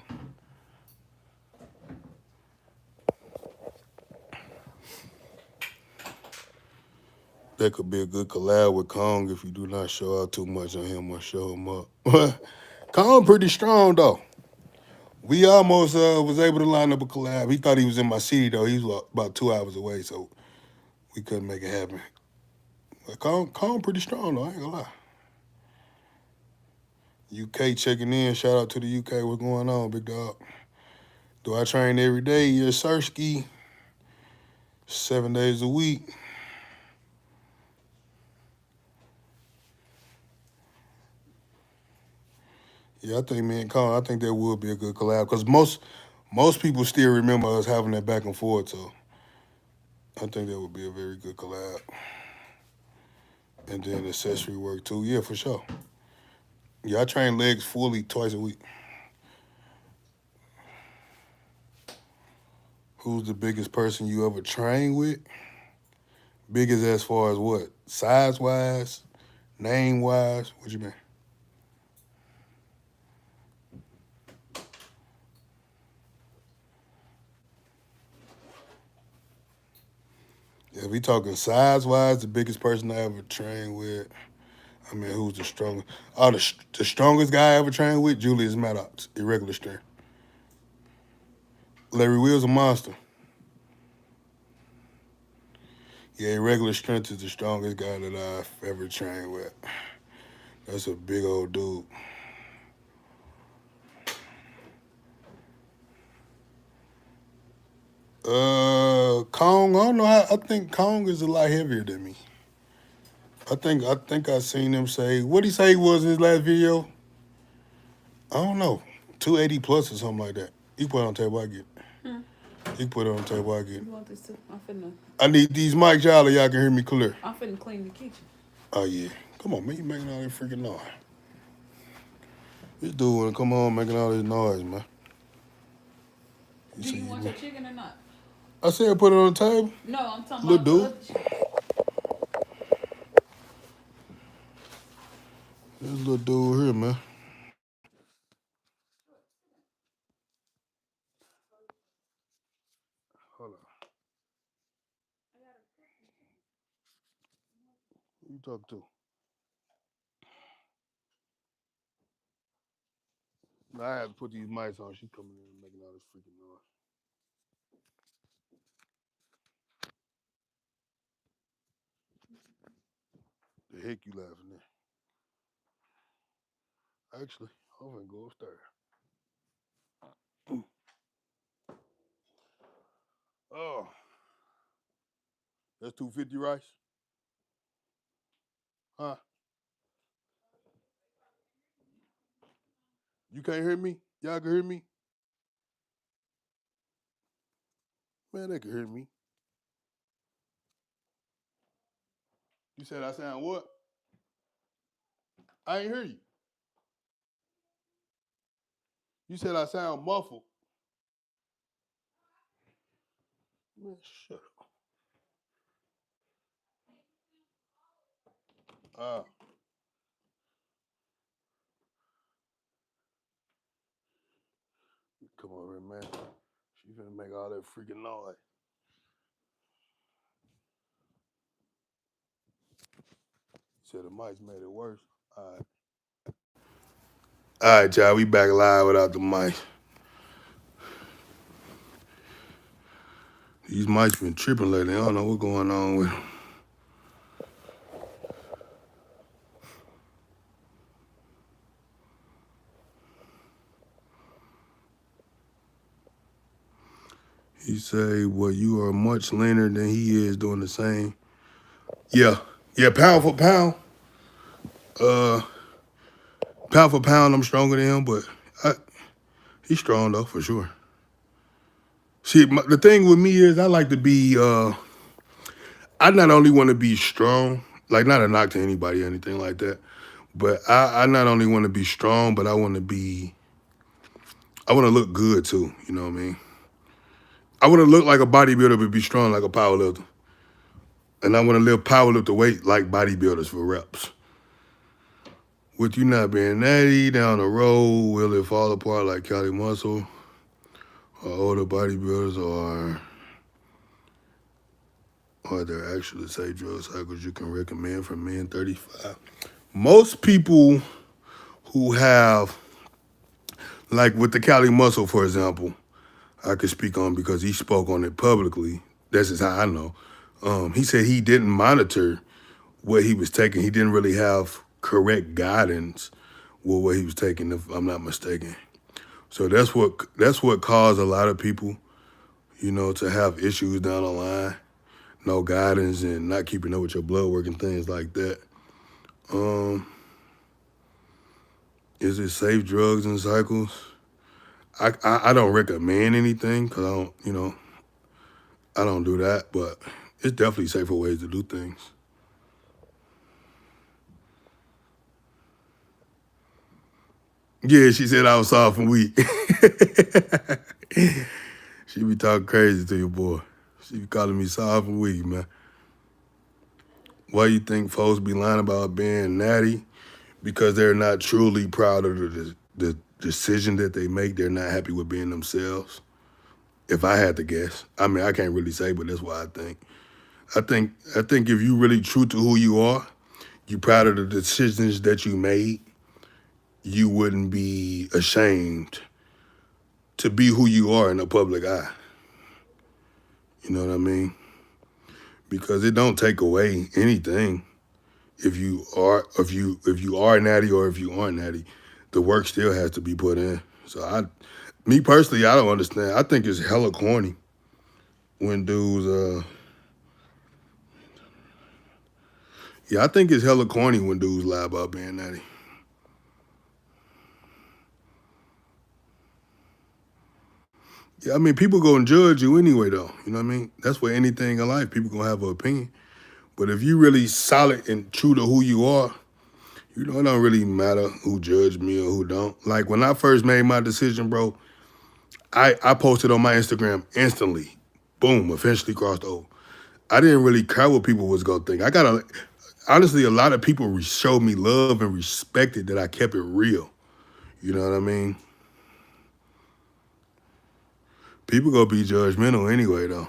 That could be a good collab with Kong if you do not show out too much on him or show him up. Kong pretty strong though. We almost was able to line up a collab. He thought he was in my city though. He was about 2 hours away, so we couldn't make it happen. But Kong pretty strong though. I ain't gonna lie. UK checking in. Shout out to the UK. What's going on, big dog? Do I train every day? Yes, sir, ski. 7 days a week. Yeah, I think me and Kong, I think that would be a good collab because most people still remember us having that back and forth, so I think that would be a very good collab. And then accessory work too. Yeah, for sure. Yeah, I train legs fully twice a week. Who's the biggest person you ever trained with? Biggest as far as what? Size-wise? Name-wise? What you mean? Yeah, if we talking size-wise, the biggest person I ever trained with, I mean, who's the strongest? Oh, the strongest guy I ever trained with, Julius Maddox, irregular strength. Larry Will's a monster. Yeah, irregular strength is the strongest guy that I've ever trained with. That's a big old dude. Kong, I don't know. I think Kong is a lot heavier than me. I think I seen him say, what he say was in his last video? I don't know, 280 plus or something like that. You put it on the table, I get it. You put it on the table, I get it. You want this too? I'm finna. I need these mics, y'all, so y'all can hear me clear. I'm finna clean the kitchen. Oh, yeah. Come on, man. You making all that freaking noise. This dude wanna come on making all this noise, man. Do you want your chicken or not? I said put it on the table. No, I'm talking Little about the dude. other chicken. This little dude here, man. Hold on. Who you talking to? No, I have to put these mics on. She coming in and making all this freaking noise. The heck you laughing at? Actually, I'm gonna go upstairs. Oh, that's 250 rice? Huh? You can't hear me? Y'all can hear me? Man, they can hear me. You said I sound what? I ain't hear you. You said I sound muffled. Man, shut up. Come on here, man. She finna make all that freaking noise. Said the mics made it worse. All right. All right, y'all. We back live without the mics. These mics been tripping lately. I don't know what's going on with them. He say, well, you are much leaner than he is doing the same. Yeah, pound for pound. Pound for pound, I'm stronger than him, but he's strong though, for sure. See, the thing with me is I like to be, I not only want to be strong, like not a knock to anybody or anything like that, but I not only want to be strong, but I want to be I want to look good too. You know what I mean? I want to look like a bodybuilder but be strong like a powerlifter. And I want to live powerlifter weight like bodybuilders for reps. With you not being natty down the road, will it fall apart like Cali Muscle or older bodybuilders, or are there actually safe drug cycles you can recommend for men 35? Most people who have, like with the Cali Muscle, for example, I could speak on because he spoke on it publicly. That's just how I know. He said he didn't monitor what he was taking. He didn't really have correct guidance with what he was taking, if I'm not mistaken. So that's what caused a lot of people, to have issues down the line. No guidance and not keeping up with your blood work and things like that. Is it safe drugs and cycles? I don't recommend anything because I don't do that, but it's definitely safer ways to do things. Yeah, she said I was soft and weak. She be talking crazy to your boy. She be calling me soft and weak, man. Why you think folks be lying about being natty? Because they're not truly proud of the decision that they make. They're not happy with being themselves. If I had to guess. I mean, I can't really say, but that's what I think. I think if you really true to who you are, you proud of the decisions that you made, you wouldn't be ashamed to be who you are in the public eye. You know what I mean? Because it don't take away anything if you are natty or if you aren't natty. The work still has to be put in. So me personally, I don't understand. I think it's hella corny when dudes I think it's hella corny when dudes lie about being natty. Yeah, I mean, people gonna judge you anyway, though. You know what I mean? That's where anything in life, people gonna have an opinion. But if you really solid and true to who you are, it don't really matter who judged me or who don't. Like when I first made my decision, bro, I posted on my Instagram instantly. Boom, officially crossed over. I didn't really care what people was gonna think. Honestly, a lot of people showed me love and respected that I kept it real. You know what I mean? People gonna be judgmental anyway, though.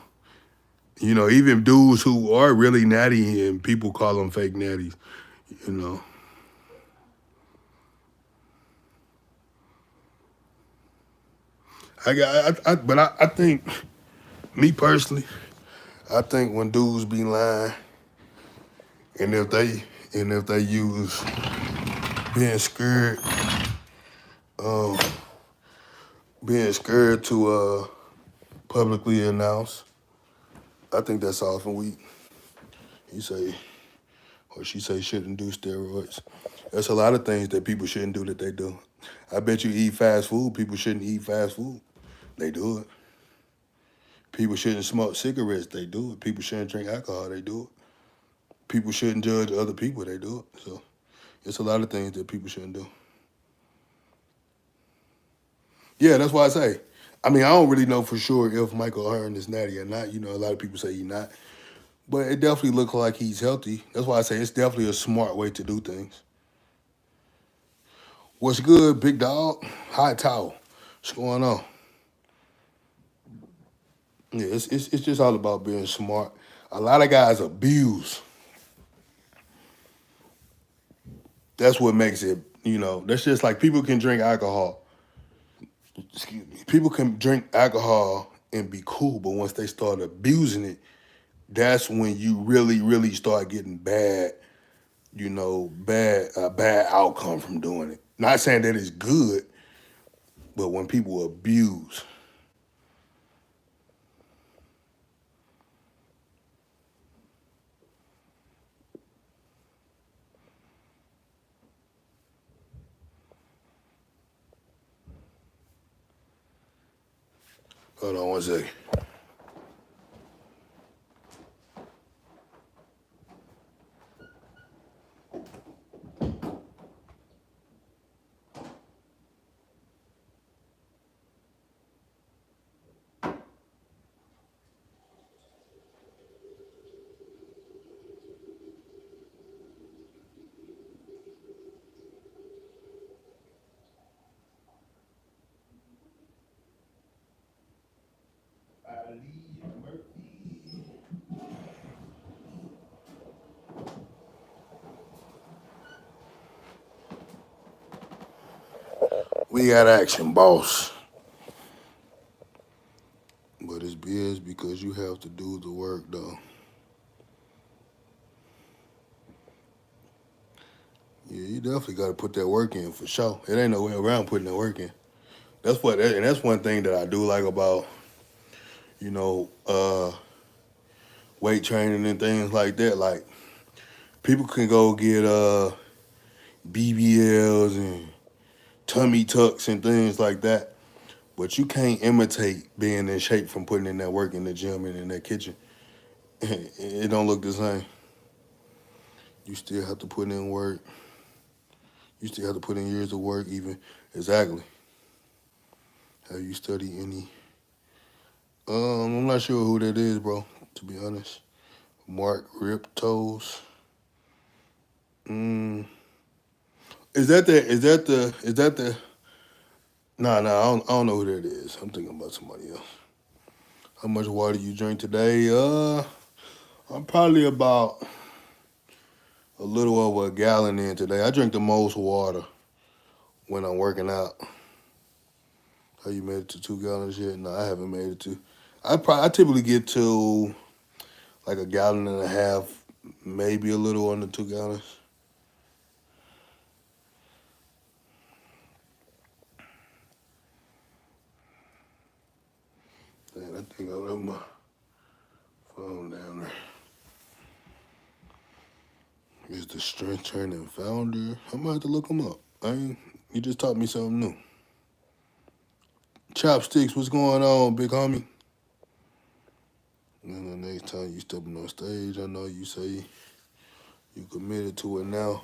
Even dudes who are really natty and people call them fake natties, you know. I think, me personally, I think when dudes be lying, and if they use being scared, um, being scared to publicly announce, I think that's often weak. He say, or she say, shouldn't do steroids. There's a lot of things that people shouldn't do that they do. I bet you eat fast food, people shouldn't eat fast food. They do it. People shouldn't smoke cigarettes, they do it. People shouldn't drink alcohol, they do it. People shouldn't judge other people, they do it. So it's a lot of things that people shouldn't do. Yeah, that's why I say. I mean, I don't really know for sure if Michael Hearn is natty or not. A lot of people say he's not. But it definitely looks like he's healthy. That's why I say it's definitely a smart way to do things. What's good, big dog? Hot towel. What's going on? Yeah, it's just all about being smart. A lot of guys abuse. That's what makes it, that's just like people can drink alcohol. Excuse me. People can drink alcohol and be cool, but once they start abusing it, that's when you really, really start getting bad, bad outcome from doing it. Not saying that it's good, but when people abuse. Hold on one second. We got action, boss. But it's BS because you have to do the work, though. Yeah, you definitely got to put that work in for sure. It ain't no way around putting that work in. And that's one thing that I do like about, you know, weight training and things like that. Like, people can go get BBLs and tummy tucks and things like that, but you can't imitate being in shape from putting in that work in the gym and in that kitchen. It don't look the same. You still have to put in work. You still have to put in years of work, even. Exactly. Have you studied any? I'm not sure who that is, bro, to be honest. Mark Rip Toes. Is that the Nah, I don't know who that is. I'm thinking about somebody else. How much water you drink today? I'm probably about a little over a gallon in today. I drink the most water when I'm working out. Have you made it to 2 gallons yet? No, I haven't made it to. I typically get to like a gallon and a half, maybe a little under 2 gallons. Man, I think I left my phone down there. Is the strength training founder? I might have to look him up. You just taught me something new. Chopsticks, what's going on, big homie? And the next time you stepping on stage, I know you say you committed to it now.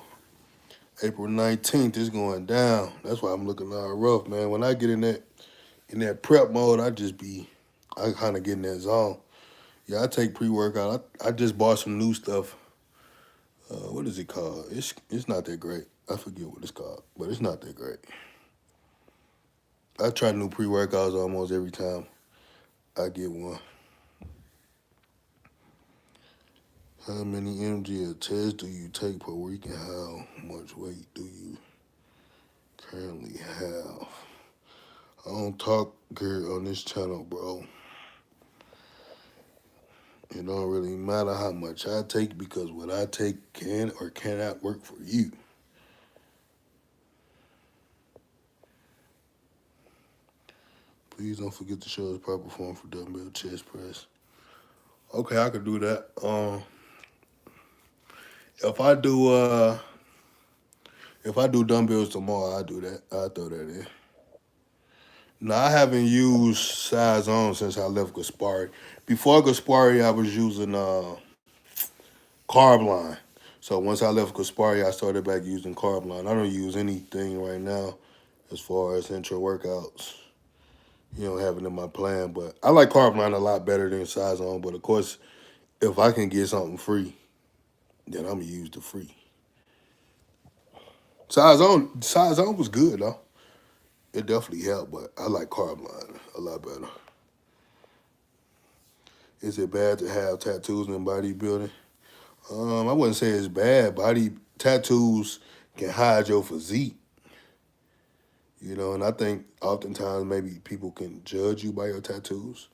April 19th is going down. That's why I'm looking all rough, man. When I get in that prep mode, I kind of get in that zone. Yeah, I take pre-workout. I just bought some new stuff. What is it called? It's not that great. I forget what it's called, but it's not that great. I try new pre-workouts almost every time I get one. How many MG tests do you take per week and how much weight do you currently have? I don't talk good on this channel, bro. It don't really matter how much I take because what I take can or cannot work for you. Please don't forget to show us proper form for dumbbell chest press. Okay, I could do that. If I do dumbbells tomorrow, I'll do that. I'll throw that in. No, I haven't used size on since I left Gaspari. Before Gaspari, I was using Carb Line. So once I left Gaspari, I started back using Carb Line. I don't use anything right now as far as intro workouts. You know, having in my plan, but I like Carb Line a lot better than size on. But of course, if I can get something free, then I'm gonna use the free. Size on was good though. It definitely helped, but I like Carb Line a lot better. Is it bad to have tattoos in bodybuilding? I wouldn't say it's bad. Body tattoos can hide your physique, you know, and I think oftentimes maybe people can judge you by your tattoos.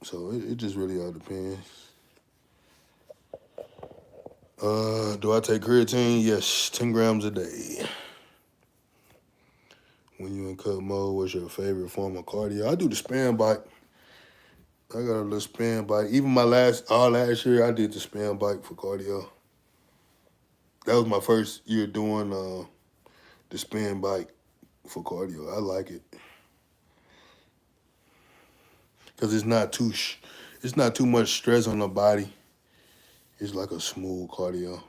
So it just really all depends. Do I take creatine? Yes, 10 grams a day. When you in cut mode, what's your favorite form of cardio? I do the spin bike. I got a little spin bike. Even last year, I did the spin bike for cardio. That was my first year doing the spin bike for cardio. I like it because it's not too much stress on the body. It's like a smooth cardio.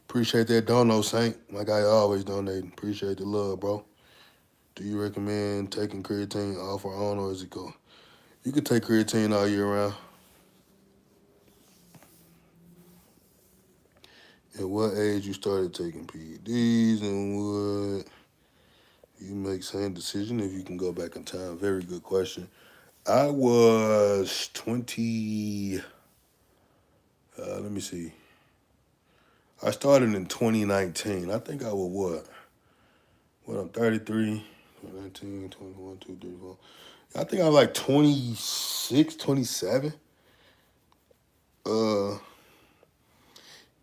Appreciate that dono, Saint. My guy always donating. Appreciate the love, bro. Do you recommend taking creatine off or on, or is it cool? You can take creatine all year round. At what age you started taking PEDs and would you make same decision if you can go back in time? Very good question. I was 20, let me see. I started in 2019. I think I was what? I'm 33. 19, 21, 2, 3, 4. I think I'm like 26, 27.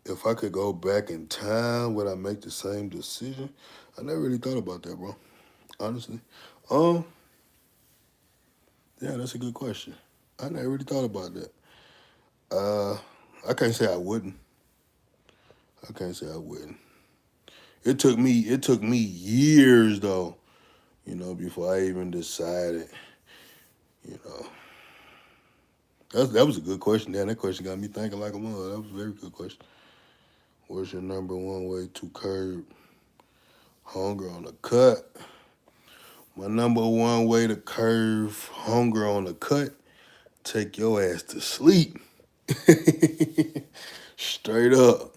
If I could go back in time, would I make the same decision? I never really thought about that, bro. Honestly. Yeah, that's a good question. I never really thought about that. I can't say I wouldn't. I can't say I wouldn't. It took me years though, before I even decided, you know. That was a good question. Damn, that question got me thinking like a mother. That was a very good question. What's your number one way to curb hunger on the cut? My number one way to curb hunger on the cut, take your ass to sleep. Straight up.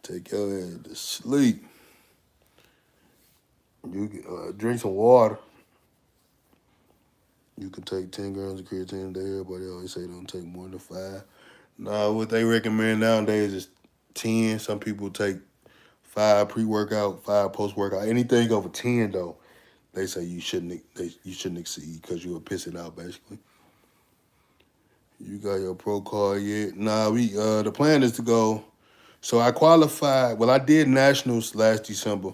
Take your ass to sleep. You can drink some water. You can take 10 grams of creatine a day. Everybody always say don't take more than 5. Nah, what they recommend nowadays is 10. Some people take 5 pre-workout, 5 post-workout. Anything over 10 though, they say you shouldn't exceed because you were pissing out basically. You got your pro card yet? Nah, the plan is to go. So I qualified. Well, I did nationals last December.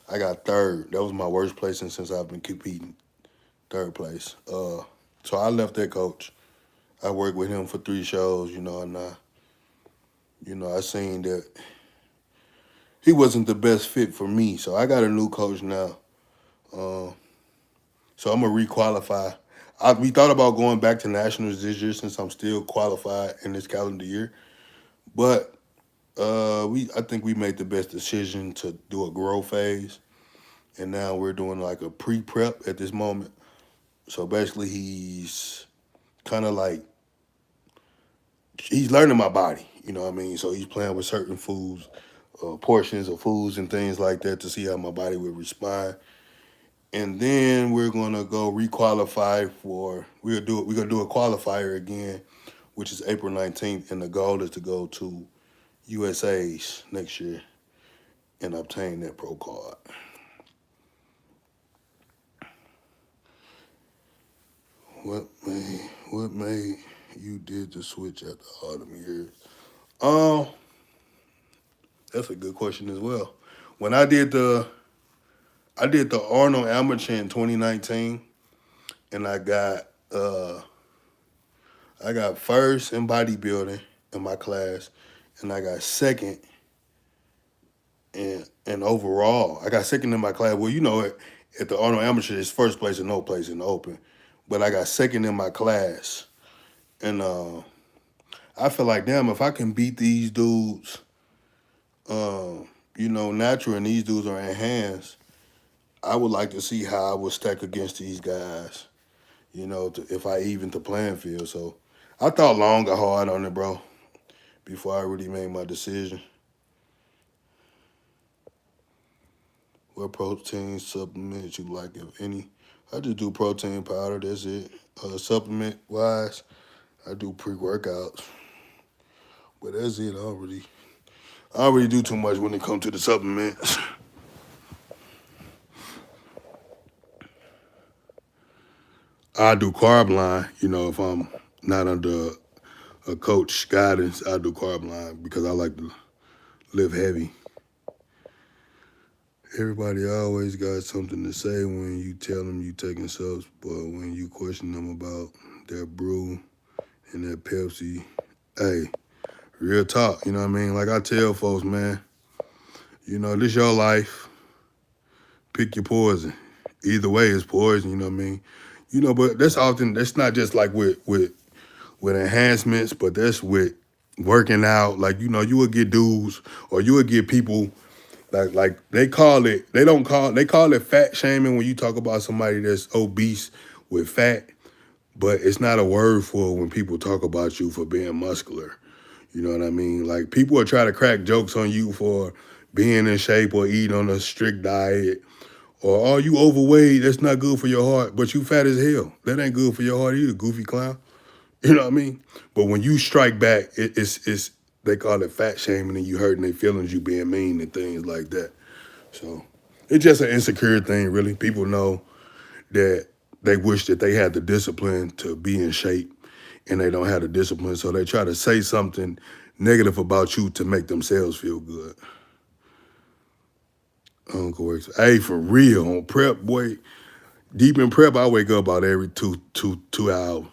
I got 3rd. That was my worst placing since I've been competing. 3rd place. So I left that coach. I worked with him for 3 shows, and I seen that he wasn't the best fit for me. So I got a new coach now. So I'm gonna requalify. We thought about going back to nationals this year since I'm still qualified in this calendar year, but I think we made the best decision to do a grow phase, and now we're doing like a pre-prep at this moment. So basically, he's kind of like he's learning my body. You know what I mean? So he's playing with certain foods, portions of foods and things like that to see how my body would respond. And then we're gonna go requalify for. We're gonna do a qualifier again, which is April 19th, and the goal is to go to USA's next year and obtain that pro card. What made you did the switch at the autumn years? That's a good question as well. When I did the Arnold Amateur in 2019, and I got first in bodybuilding in my class, and I got second in overall. I got second in my class. Well, at the Arnold Amateur, it's first place and no place in the open, but I got second in my class, and I feel like, damn, if I can beat these dudes, natural, and these dudes are enhanced, I would like to see how I would stack against these guys, if I even the playing field. So I thought long and hard on it, bro, before I really made my decision. What protein supplements you like, if any? I just do protein powder, that's it. Supplement-wise, I do pre-workouts. But that's it. I don't really do too much when it comes to the supplements. I do carb line, if I'm not under a coach guidance, I do carb line because I like to live heavy. Everybody always got something to say when you tell them you taking subs, but when you question them about their brew and their Pepsi, hey, real talk, you know what I mean? Like I tell folks, man, this your life. Pick your poison. Either way, it's poison, you know what I mean? But that's not just like with enhancements, but that's with working out. Like, you would get dudes or you would get people like they call it fat shaming when you talk about somebody that's obese with fat, but it's not a word for when people talk about you for being muscular. You know what I mean? Like people will try to crack jokes on you for being in shape or eating on a strict diet. Or, oh, you overweight, that's not good for your heart, but you fat as hell. That ain't good for your heart either, goofy clown. You know what I mean? But when you strike back, it's they call it fat shaming and you hurting their feelings, you being mean and things like that. So It's just an insecure thing, really. People know that they wish that they had the discipline to be in shape and they don't have the discipline. So they try to say something negative about you to make themselves feel good. Hey, for real, on prep, boy, deep in prep, I wake up about every two hours.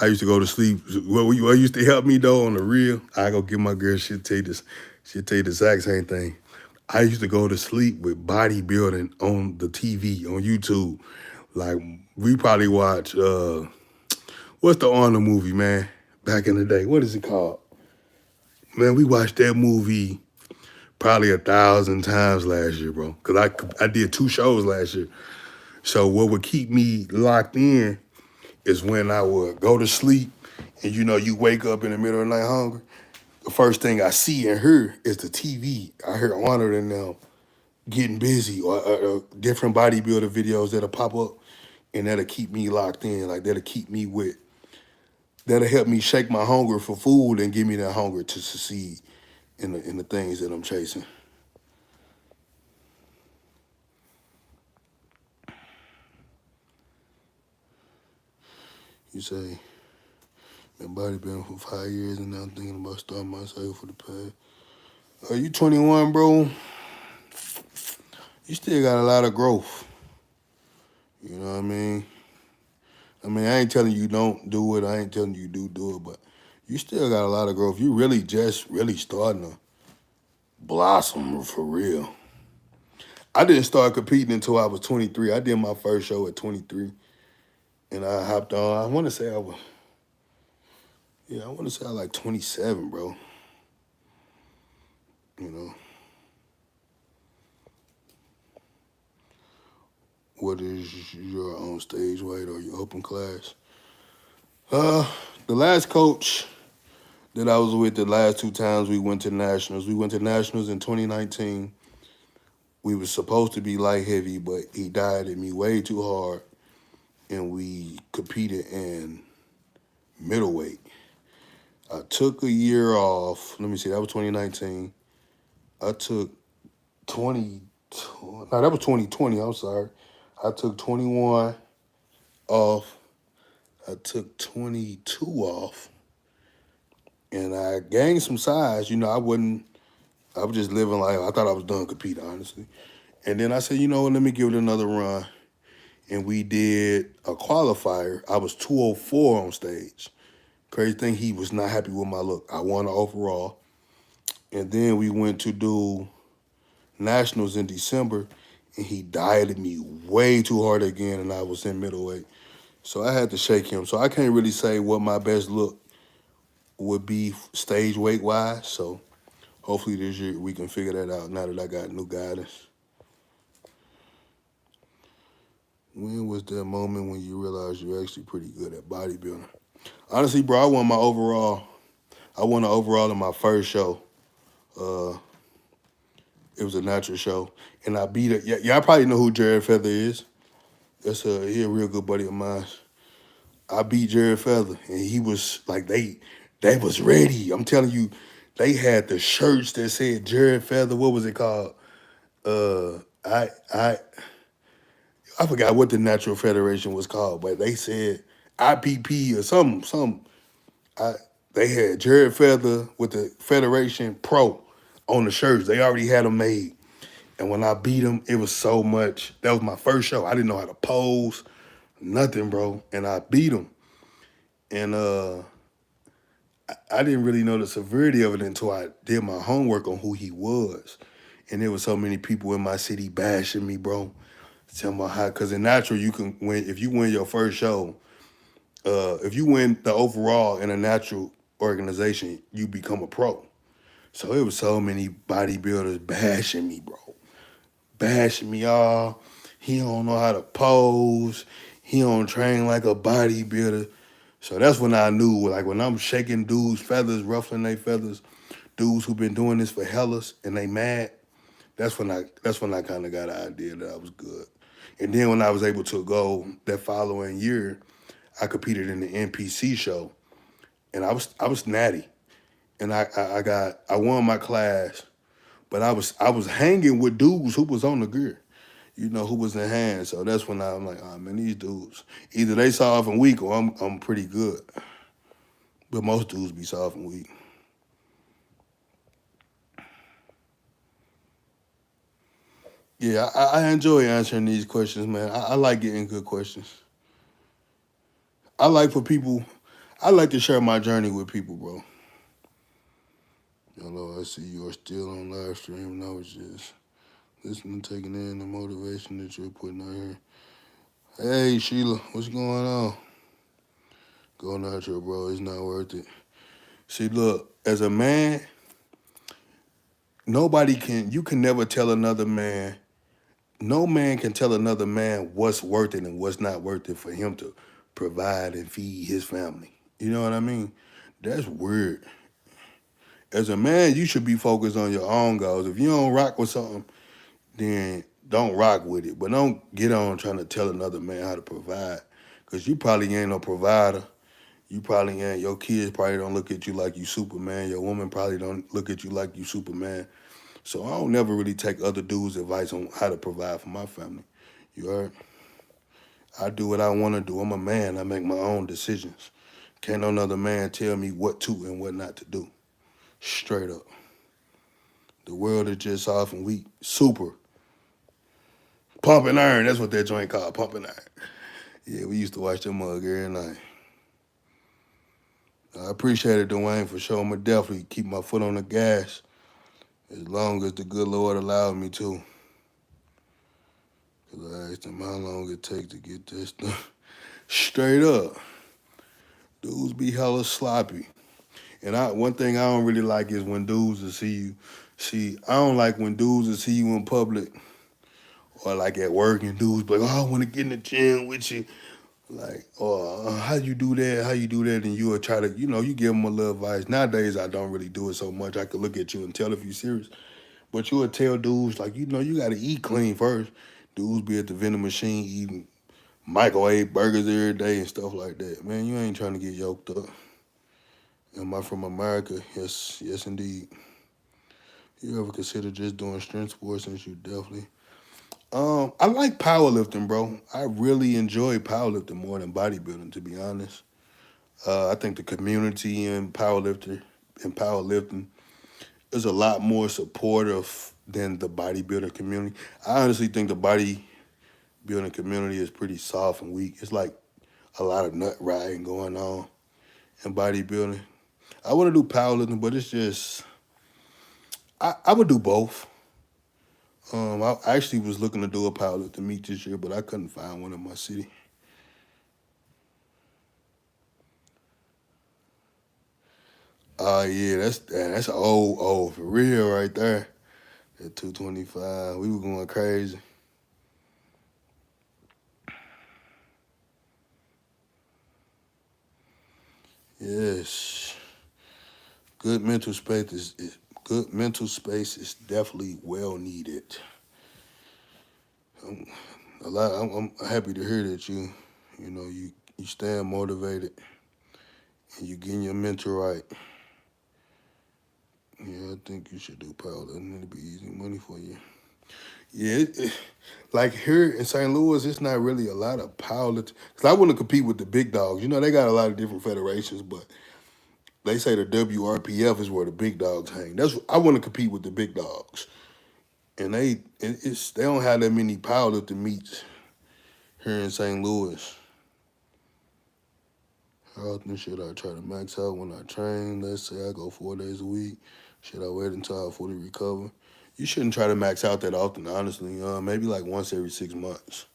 I used to go to sleep. What used to help me though on the real, I go get my girl. She'll tell you the exact same thing. I used to go to sleep with bodybuilding on the TV on YouTube. Like we probably watch what's the Arnold movie, man? Back in the day, what is it called? Man, we watched that movie probably 1,000 times last year, bro. Cause I did 2 shows last year. So what would keep me locked in is when I would go to sleep and you wake up in the middle of the night hungry. The first thing I see and hear is the TV. I hear Arnold and them getting busy or different bodybuilder videos that'll pop up and that'll keep me locked in. Like that'll help me shake my hunger for food and give me that hunger to succeed in the things that I'm chasing. You say, been bodybuilding for 5 years and now I'm thinking about starting my cycle for the past. Are you 21, bro? You still got a lot of growth. You know what I mean? I ain't telling you don't do it. I ain't telling you do it, but you still got a lot of growth. You really just really starting to blossom for real. I didn't start competing until I was 23. I did my first show at 23, and I hopped on. I want to say I was like 27, bro. You know, what is your on stage weight or your open class? The last coach that I was with the last 2 times we went to nationals. We went to nationals in 2019. We were supposed to be light heavy, but he dieted me way too hard, and we competed in middleweight. I took a year off. Let me see, that was 2019. I took 20, no, that was 2020, I'm sorry. I took 21 off. I took 22 off. And I gained some size. I was just living life. I thought I was done competing, honestly. And then I said, let me give it another run. And we did a qualifier. I was 204 on stage. Crazy thing, he was not happy with my look. I won an overall. And then we went to do nationals in December, and he dieted me way too hard again, and I was in middleweight. So I had to shake him. So I can't really say what my best look would be stage weight-wise. So hopefully this year we can figure that out now that I got new guidance. When was that moment when you realized you're actually pretty good at bodybuilding? Honestly, bro, I won an overall in my first show. It was a natural show, and I beat it. Yeah, I probably know who Jared Feather is. He a real good buddy of mine. I beat Jared Feather, and he was like they was ready. I'm telling you, they had the shirts that said Jared Feather. What was it called? I forgot what the Natural Federation was called, but they said IPP or something. They had Jared Feather with the Federation Pro on the shirts. They already had them made. And when I beat him, it was so much. That was my first show. I didn't know how to pose, nothing, bro. And I beat him. And I didn't really know the severity of it until I did my homework on who he was. And there was so many people in my city bashing me, bro. Tell me how, because in natural, you can win. If you win your first show, if you win the overall in a natural organization, you become a pro. So it was so many bodybuilders bashing me, bro. Bashing me all. He don't know how to pose. He don't train like a bodybuilder. So that's when I knew, like when I'm shaking dudes' feathers, ruffling their feathers, dudes who've been doing this for hellas and they mad, that's when I kind of got an idea that I was good. And then when I was able to go that following year, I competed in the NPC show, and I was natty, and I won my class, But I was hanging with dudes who was on the gear, you know, who was in hand. So that's when I'm like, oh man, these dudes, either they soft and weak or I'm pretty good. But most dudes be soft and weak. Yeah, I enjoy answering these questions, man. I like getting good questions. I like for people, I like to share my journey with people, bro. Hello, I see you are still on live stream, and I was just listening, taking in the motivation that you're putting out here. Hey, Sheila, what's going on? Going out here, bro. It's not worth it. See, look, as a man, you can never tell another man, no man can tell another man what's worth it and what's not worth it for him to provide and feed his family. You know what I mean? That's weird. As a man, you should be focused on your own goals. If you don't rock with something, then don't rock with it. But don't get on trying to tell another man how to provide. Because you probably ain't no provider. You probably ain't. Your kids probably don't look at you like you Superman. Your woman probably don't look at you like you Superman. So I don't never really take other dudes' advice on how to provide for my family. You heard? I do what I want to do. I'm a man. I make my own decisions. Can't no other man tell me what to and what not to do. Straight up. The world is just soft and weak. Super. Pumping iron. That's what that joint called, pumping iron. Yeah, we used to watch that mug every night. I appreciate it, Dwayne, for showing me definitely keep my foot on the gas as long as the good Lord allowed me to. Because I asked him how long it takes to get this stuff. Straight up. Dudes be hella sloppy. And one thing I don't really like is when dudes will see you. See, I don't like when dudes will see you in public or like at work and dudes be like, oh, I want to get in the gym with you. Like, oh, how you do that? How you do that? And you will try to, you know, you give them a little advice. Nowadays, I don't really do it so much. I could look at you and tell if you're serious. But you would tell dudes, like, you know, you got to eat clean first. Dudes be at the vending machine eating microwave burgers every day and stuff like that. Man, you ain't trying to get yoked up. Am I from America? Yes, yes, indeed. You ever consider just doing strength sports? Since you definitely. I like powerlifting, bro. I really enjoy powerlifting more than bodybuilding, to be honest. I think the community in powerlifting is a lot more supportive than the bodybuilder community. I honestly think the bodybuilding community is pretty soft and weak. It's like a lot of nut riding going on in bodybuilding. I want to do powerlifting, but it's just I would do both. I actually was looking to do a powerlifting meet this year, but I couldn't find one in my city. Yeah, that's old for real right there. At 225, we were going crazy. Yes, good mental space is definitely well needed. I'm happy to hear that you staying motivated and you getting your mental right. Yeah, I think you should do powerlifting. It'll be easy money for you. Yeah, like here in St. Louis, it's not really a lot of powerlifting. Because I want to compete with the big dogs. You know, they got a lot of different federations, but they say the WRPF is where the big dogs hang. I want to compete with the big dogs. And they don't have that many powerlifting meets here in St. Louis. How often should I try to max out when I train? Let's say I go 4 days a week. Should I wait until I fully recover? You shouldn't try to max out that often, honestly. Maybe like once every 6 months.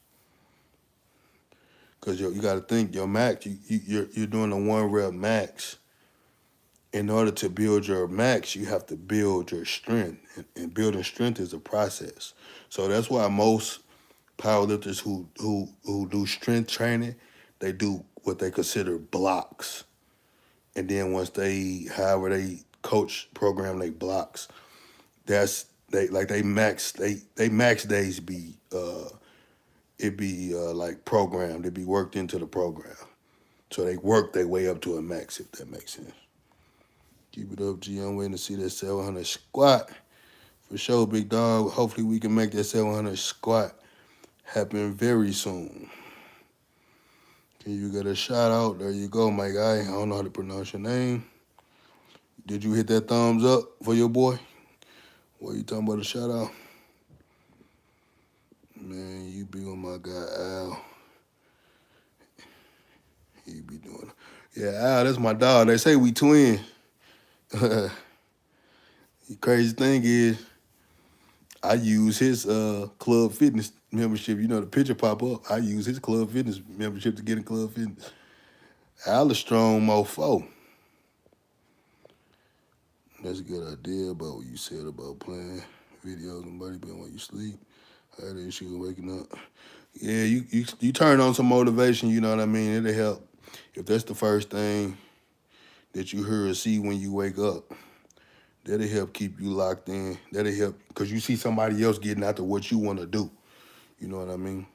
Because you got to think, your max, you're doing a 1 rep max. In order to build your max, you have to build your strength. And building strength is a process. So that's why most powerlifters who do strength training, they do what they consider blocks. And then once however they coach program they blocks, they max days be like programmed. It be worked into the program. So they work their way up to a max, if that makes sense. Keep it up, G. I'm waiting to see that 700 squat For sure, big dog. Hopefully we can make that 700 squat happen very soon. Can you get a shout out? There you go, my guy. I don't know how to pronounce your name. Did you hit that thumbs up for your boy? What you talking about a shout out? Man, you be on my guy Al. He be doing it. Yeah, Al, that's my dog. They say we twins. The crazy thing is, I use his club fitness membership. You know, the picture pop up. I use his club fitness membership to get in club fitness. Al a strong mofo. That's a good idea about what you said about playing videos and bodybuilding while you sleep. I had an issue with waking up. Yeah, you turn on some motivation, you know what I mean? It'll help. If that's the first thing that you hear or see when you wake up, that'll help keep you locked in. That'll help because you see somebody else getting after what you want to do. You know what I mean?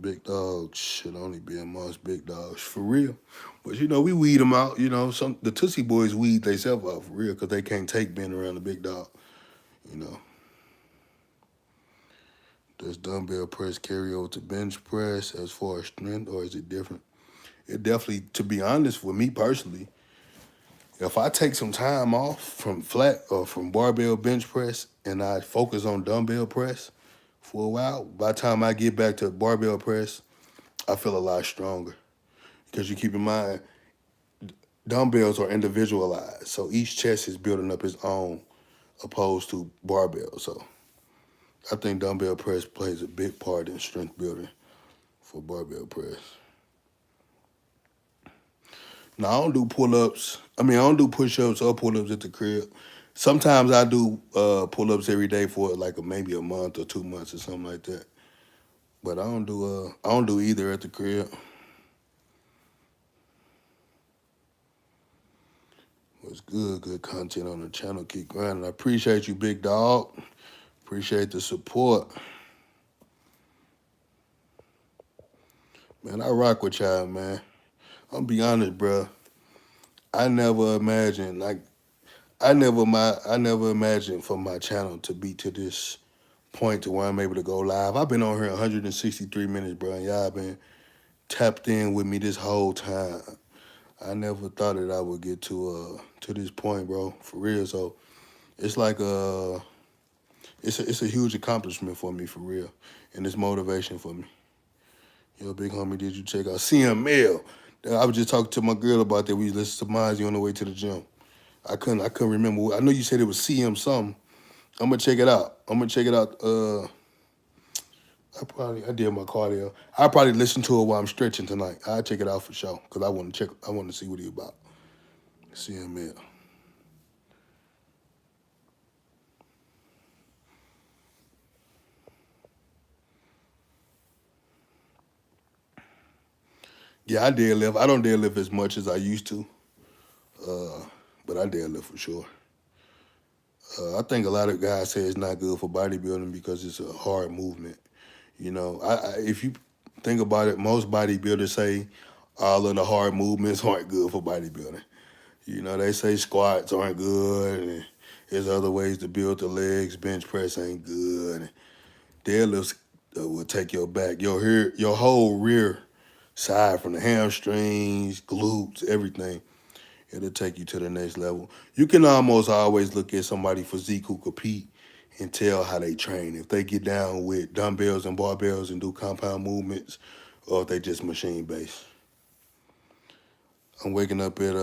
Big dogs should only be amongst big dogs, for real. But, you know, we weed them out. You know, the Tootsie Boys weed themselves out for real because they can't take being around a big dog, you know. Does dumbbell press carry over to bench press as far as strength, or is it different? It definitely, to be honest, with me personally, if I take some time off from flat or from barbell bench press and I focus on dumbbell press for a while, by the time I get back to barbell press, I feel a lot stronger. Because you keep in mind, dumbbells are individualized. So each chest is building up its own opposed to barbell. So I think dumbbell press plays a big part in strength building for barbell press. Now, I don't do pull-ups. I don't do push-ups or pull-ups at the crib. Sometimes I do pull-ups every day for like maybe a month or 2 months or something like that. But I don't do either at the crib. What's good? Good content on the channel. Keep grinding. I appreciate you, big dog. Appreciate the support. Man, I rock with y'all, man. I'm gonna be honest, bro. I never imagined for my channel to be to this point to where I'm able to go live. I've been on here 163 minutes, bro, and y'all been tapped in with me this whole time. I never thought that I would get to this point, bro, for real. So it's like it's a huge accomplishment for me, for real, and it's motivation for me. Yo, big homie, did you check out CML? I was just talking to my girl about that. We listened to Mozzie on the way to the gym. I couldn't remember. I know you said it was CM something. I'm gonna check it out. I did my cardio. I'll probably listen to it while I'm stretching tonight. I'll check it out for sure because I want to see what he about. CML. Yeah, I deadlift. I don't deadlift as much as I used to, but I deadlift for sure. I think a lot of guys say it's not good for bodybuilding because it's a hard movement. You know, if you think about it, most bodybuilders say all of the hard movements aren't good for bodybuilding. You know, they say squats aren't good, and there's other ways to build the legs. Bench press ain't good. And deadlifts will take your back, your whole rear side from the hamstrings, glutes, everything. It'll take you to the next level. You can almost always look at somebody physique who compete and tell how they train. If they get down with dumbbells and barbells and do compound movements, or if they just machine-based. I'm waking up at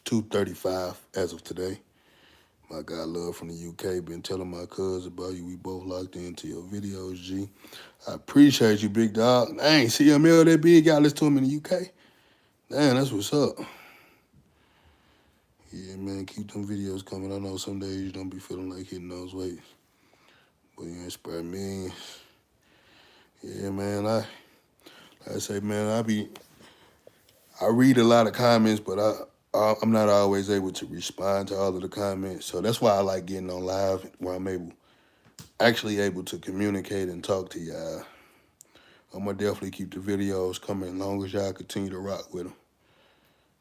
2:35 as of today. My guy Love from the UK been telling my cuz about you. We both locked into your videos, G. I appreciate you, big dog. Dang, CML that big guy. Listen to him in the UK. Damn, that's what's up. Yeah, man, keep them videos coming. I know some days you don't be feeling like hitting those weights, but you inspire me. Yeah, man, I say, man, I read a lot of comments, but I'm not always able to respond to all of the comments. So that's why I like getting on live where I'm actually able to communicate and talk to y'all. I'm going to definitely keep the videos coming as long as y'all continue to rock with them.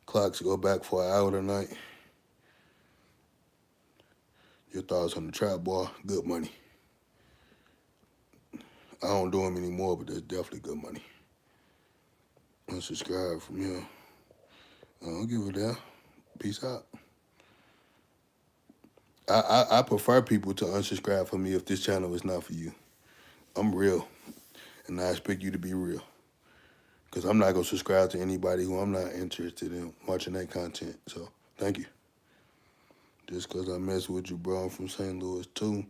Clocks go back for an hour tonight. Your thoughts on the trap boy? Good money. I don't do them anymore, but that's definitely good money. Unsubscribe from him. I don't give a damn. Peace out. I prefer people to unsubscribe from me if this channel is not for you. I'm real, and I expect you to be real. Because I'm not going to subscribe to anybody who I'm not interested in watching that content. So, thank you. Just because I mess with you, bro. I'm from St. Louis, too.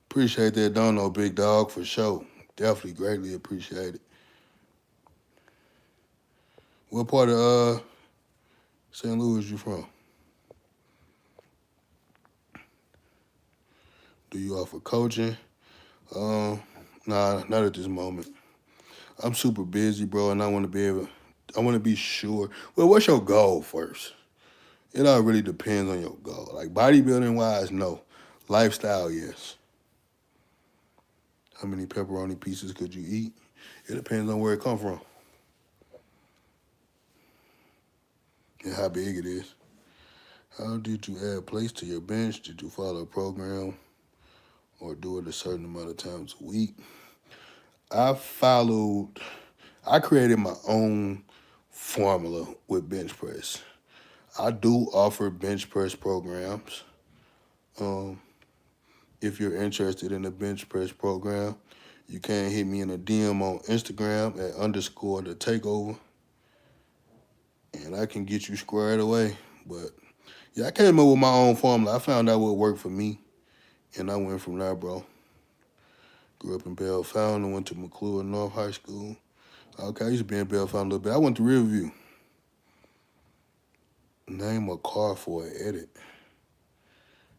Appreciate that dono, big dog, for sure. Definitely greatly appreciate it. What part of St. Louis you from? Do you offer coaching? Nah, not at this moment. I'm super busy, bro, and I want to be sure. Well, what's your goal first? It all really depends on your goal. Like bodybuilding-wise, no. Lifestyle, yes. How many pepperoni pieces could you eat? It depends on where it come from and how big it is. How did you add plates to your bench? Did you follow a program or do it a certain amount of times a week? I created my own formula with bench press. I do offer bench press programs. If you're interested in the bench press program, you can hit me in a DM on Instagram at _the Takeover, and I can get you squared away. But yeah, I came up with my own formula. I found out what worked for me, and I went from there, bro. Grew up in Bell Fountain, went to McClure North High School. Okay, I used to be in Bell Fountain a little bit. I went to Riverview. Name a car for an edit.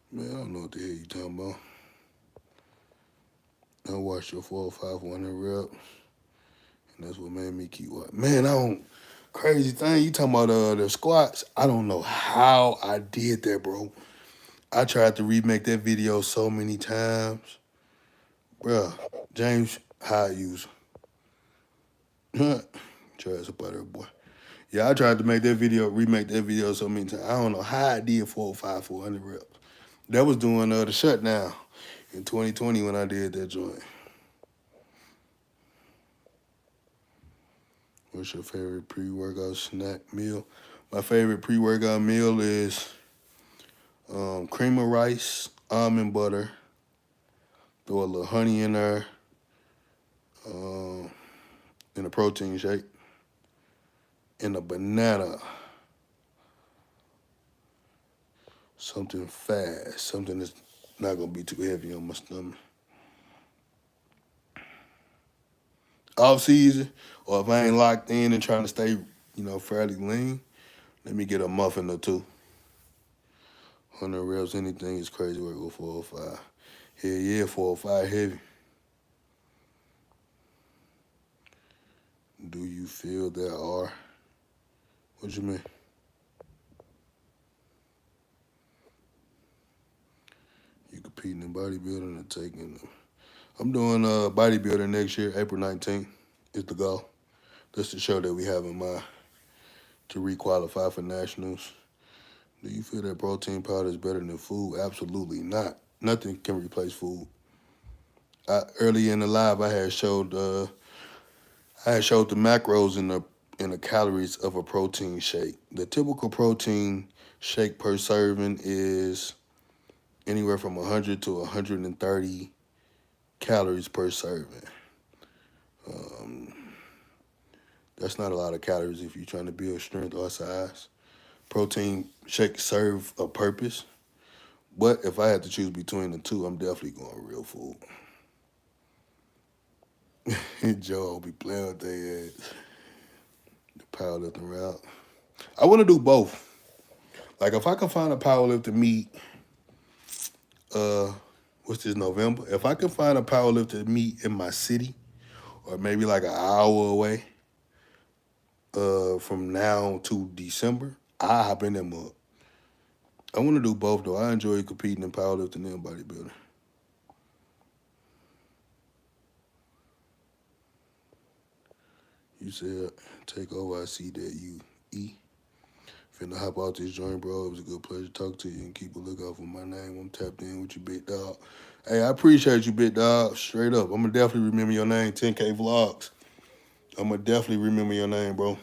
Man, I don't know what the hell you talking about. I watched your 405 100 reps, and that's what made me keep watching. Man, crazy thing, you talking about the squats. I don't know how I did that, bro. I tried to remake that video so many times. Bruh, James, how I use. Trash about there, boy. Yeah, I tried to remake that video so many times. I don't know how I did 405 400 reps. That was doing the shutdown in 2020 when I did that joint. What's your favorite pre-workout snack meal? My favorite pre-workout meal is cream of rice, almond butter, throw a little honey in there, and a protein shake, and a banana. Something fast, something that's not gonna be too heavy on my stomach. Off season, or if I ain't locked in and trying to stay, fairly lean, let me get a muffin or two. 100 reps, anything is crazy work with 405. Hell yeah, 405 heavy. Do you feel there are? What you mean? You competing in bodybuilding and taking them. I'm doing bodybuilding next year, April 19th is the goal. That's the show that we have in mind to requalify for nationals. Do you feel that protein powder is better than food? Absolutely not. Nothing can replace food. Early in the live, I had showed the macros and the calories of a protein shake. The typical protein shake per serving is anywhere from 100 to 130 calories per serving. That's not a lot of calories if you're trying to build strength or size. Protein shakes serve a purpose, but if I had to choose between the two, I'm definitely going real food. Joe will be playing with their ass. The powerlifting route. I want to do both. Like if I can find a powerlifting meet, what's this, November? If I can find a powerlifting meet in my city, or maybe like an hour away, from now to December, I hop in that mug. I want to do both though. I enjoy competing in powerlifting and bodybuilding. You said Takeover. I see that you eat. Finna hop out this joint, bro. It was a good pleasure to talk to you and keep a lookout for my name. I'm tapped in with you, big dog. Hey, I appreciate you, big dog. Straight up. I'm gonna definitely remember your name. 10K Vlogs. I'm gonna definitely remember your name, bro.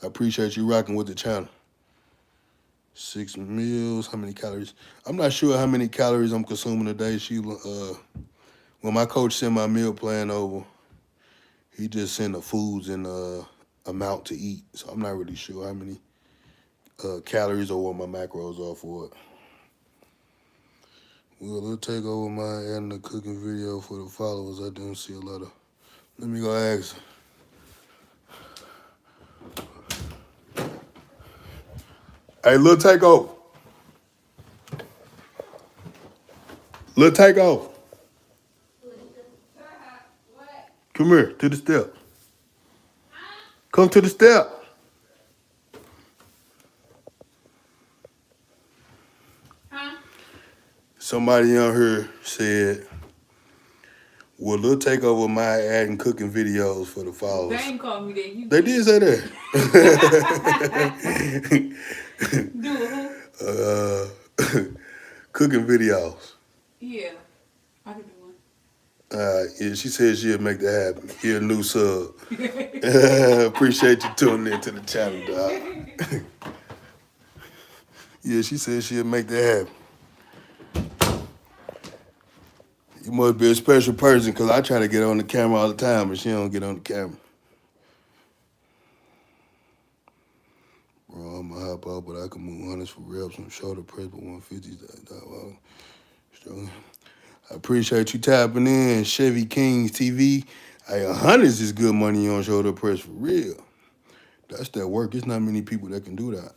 I appreciate you rocking with the channel. 6 meals. How many calories? I'm not sure how many calories I'm consuming a day. When my coach sent my meal plan over, he just sent the foods and amount to eat. So I'm not really sure how many calories or what my macros are for it. We'll take over my adding a cooking video for the followers. I didn't see a lot of. Let me go ask. Hey, Lil Takeover. Lil Takeover. What? Come here to the step. Come to the step. Huh? Somebody on here said, "Will Lil Takeover mind adding cooking videos for the They followers?" ain't called me that. You They did say that. do who? Cooking videos. Yeah. I can do one. Yeah, she said she'll make that happen. He a new sub. Appreciate you tuning into the channel, dog. Yeah, she said she'll make that happen. You must be a special person because I try to get on the camera all the time, but she don't get on the camera. Bro, I'm going to hop out, but I can move hundreds for reps and shoulder press, but 150s. I appreciate you tapping in, Chevy Kings TV. Hey, hundreds is good money on shoulder press for real. That's that work. There's not many people that can do that.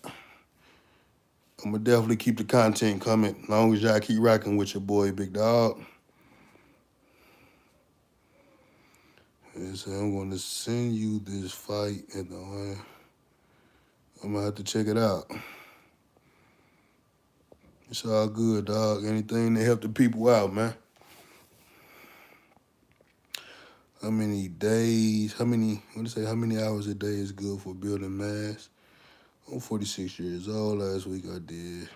I'm going to definitely keep the content coming as long as y'all keep rocking with your boy, Big Dog. So I'm going to send you this fight at the end. I'm going to have to check it out. It's all good, dog. Anything to help the people out, man. How many hours a day is good for building mass? I'm 46 years old. Last week I did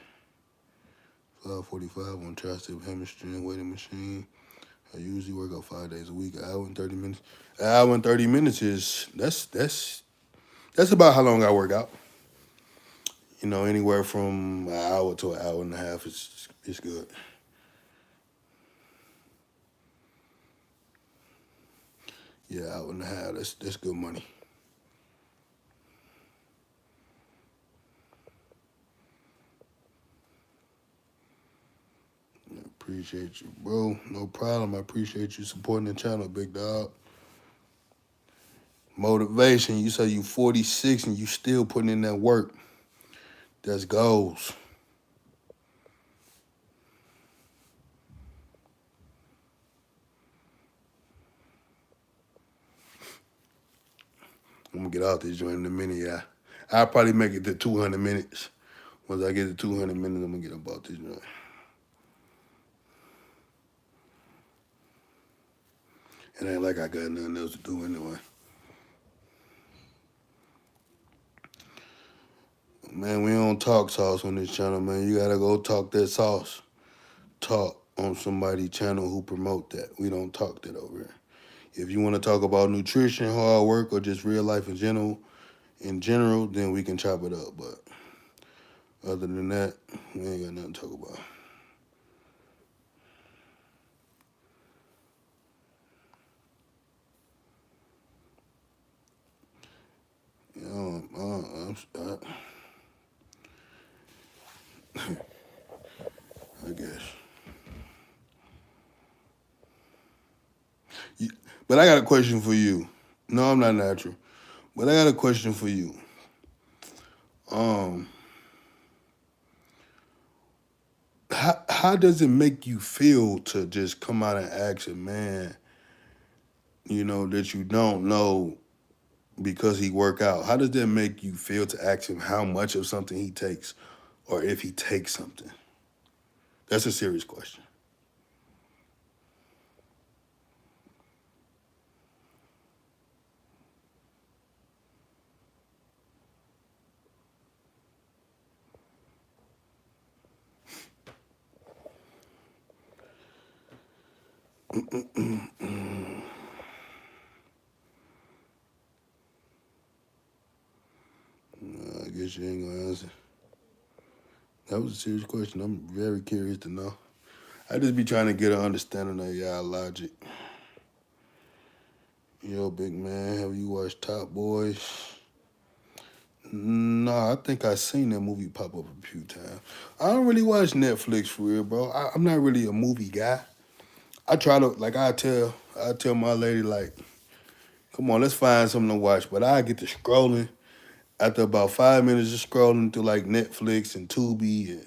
545 on tricep hammer strength weighting machine. I usually work out 5 days a week, an hour and 30 minutes. An hour and 30 minutes that's about how long I work out. You know, anywhere from an hour to an hour and a half is good. Yeah, hour and a half, that's good money. I appreciate you, bro. No problem. I appreciate you supporting the channel, big dog. Motivation, you say you 46 and you still putting in that work. That's goals. I'm gonna get out this joint in a minute, yeah. I'll probably make it to 200 minutes. Once I get to 200 minutes, I'm gonna get about this joint. It ain't like I got nothing else to do anyway. Man, we don't talk sauce on this channel, man. You gotta go talk that sauce. Talk on somebody's channel who promote that. We don't talk that over here. If you want to talk about nutrition, hard work, or just real life in general, then we can chop it up. But other than that, we ain't got nothing to talk about. You know, I guess. But I got a question for you. No, I'm not natural. But I got a question for you. How does it make you feel to just come out and ask a man, you know, that you don't know because he work out? How does that make you feel to ask him how much of something he takes or if he takes something? That's a serious question. I guess you ain't gonna answer. That was a serious question. I'm very curious to know. I just be trying to get an understanding of y'all logic. Yo, big man, have you watched Top Boys? Nah, I think I seen that movie pop up a few times. I don't really watch Netflix for real, bro. I'm not really a movie guy. I try to like I tell my lady like, come on, let's find something to watch. But I get to scrolling after about 5 minutes of scrolling through like Netflix and Tubi, and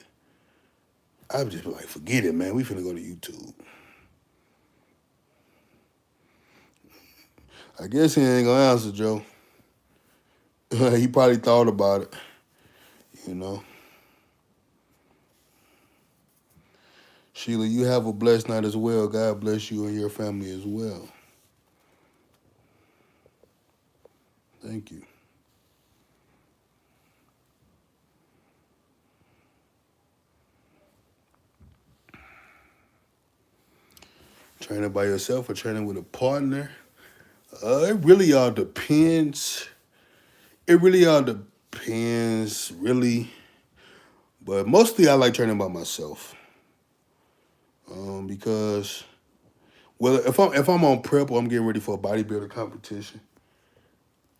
I just be like, forget it, man. We finna go to YouTube. I guess he ain't gonna answer, Joe. He probably thought about it, you know. Sheila, you have a blessed night as well. God bless you and your family as well. Thank you. Training by yourself or training with a partner? It really all depends. It really all depends, really. But mostly I like training by myself. Because well, if I'm on prep or I'm getting ready for a bodybuilding competition,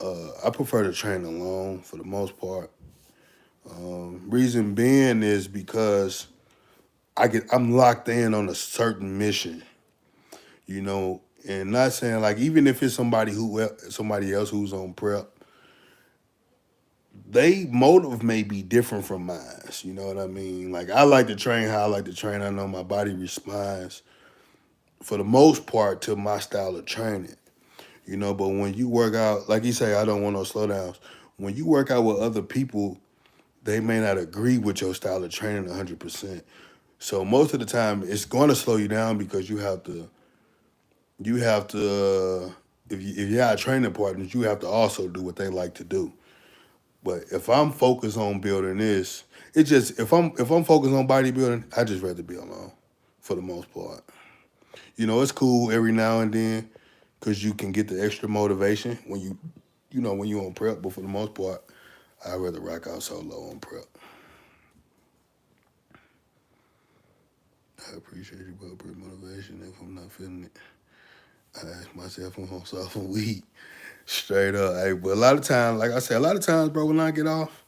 I prefer to train alone for the most part. Reason being is because I'm locked in on a certain mission, you know, and not saying like even if it's somebody else who's on prep, they motive may be different from mine. You know what I mean? Like I like to train how I like to train. I know my body responds for the most part to my style of training. You know, but when you work out, like you say, I don't want no slowdowns. When you work out with other people, they may not agree with your style of training 100%. So most of the time, it's going to slow you down because you have to, if you're out training partners, you have to also do what they like to do. But if I'm focused on building this, it's just if I'm focused on bodybuilding, I just rather be alone, for the most part. You know, it's cool every now and then, because you can get the extra motivation when when you on prep. But for the most part, I'd rather rock out solo on prep. I appreciate you, bro. Pretty motivation. If I'm not feeling it, I ask myself if I'm soft weak. Straight up. Hey, but a lot of times, like I said, a lot of times, bro, when I get off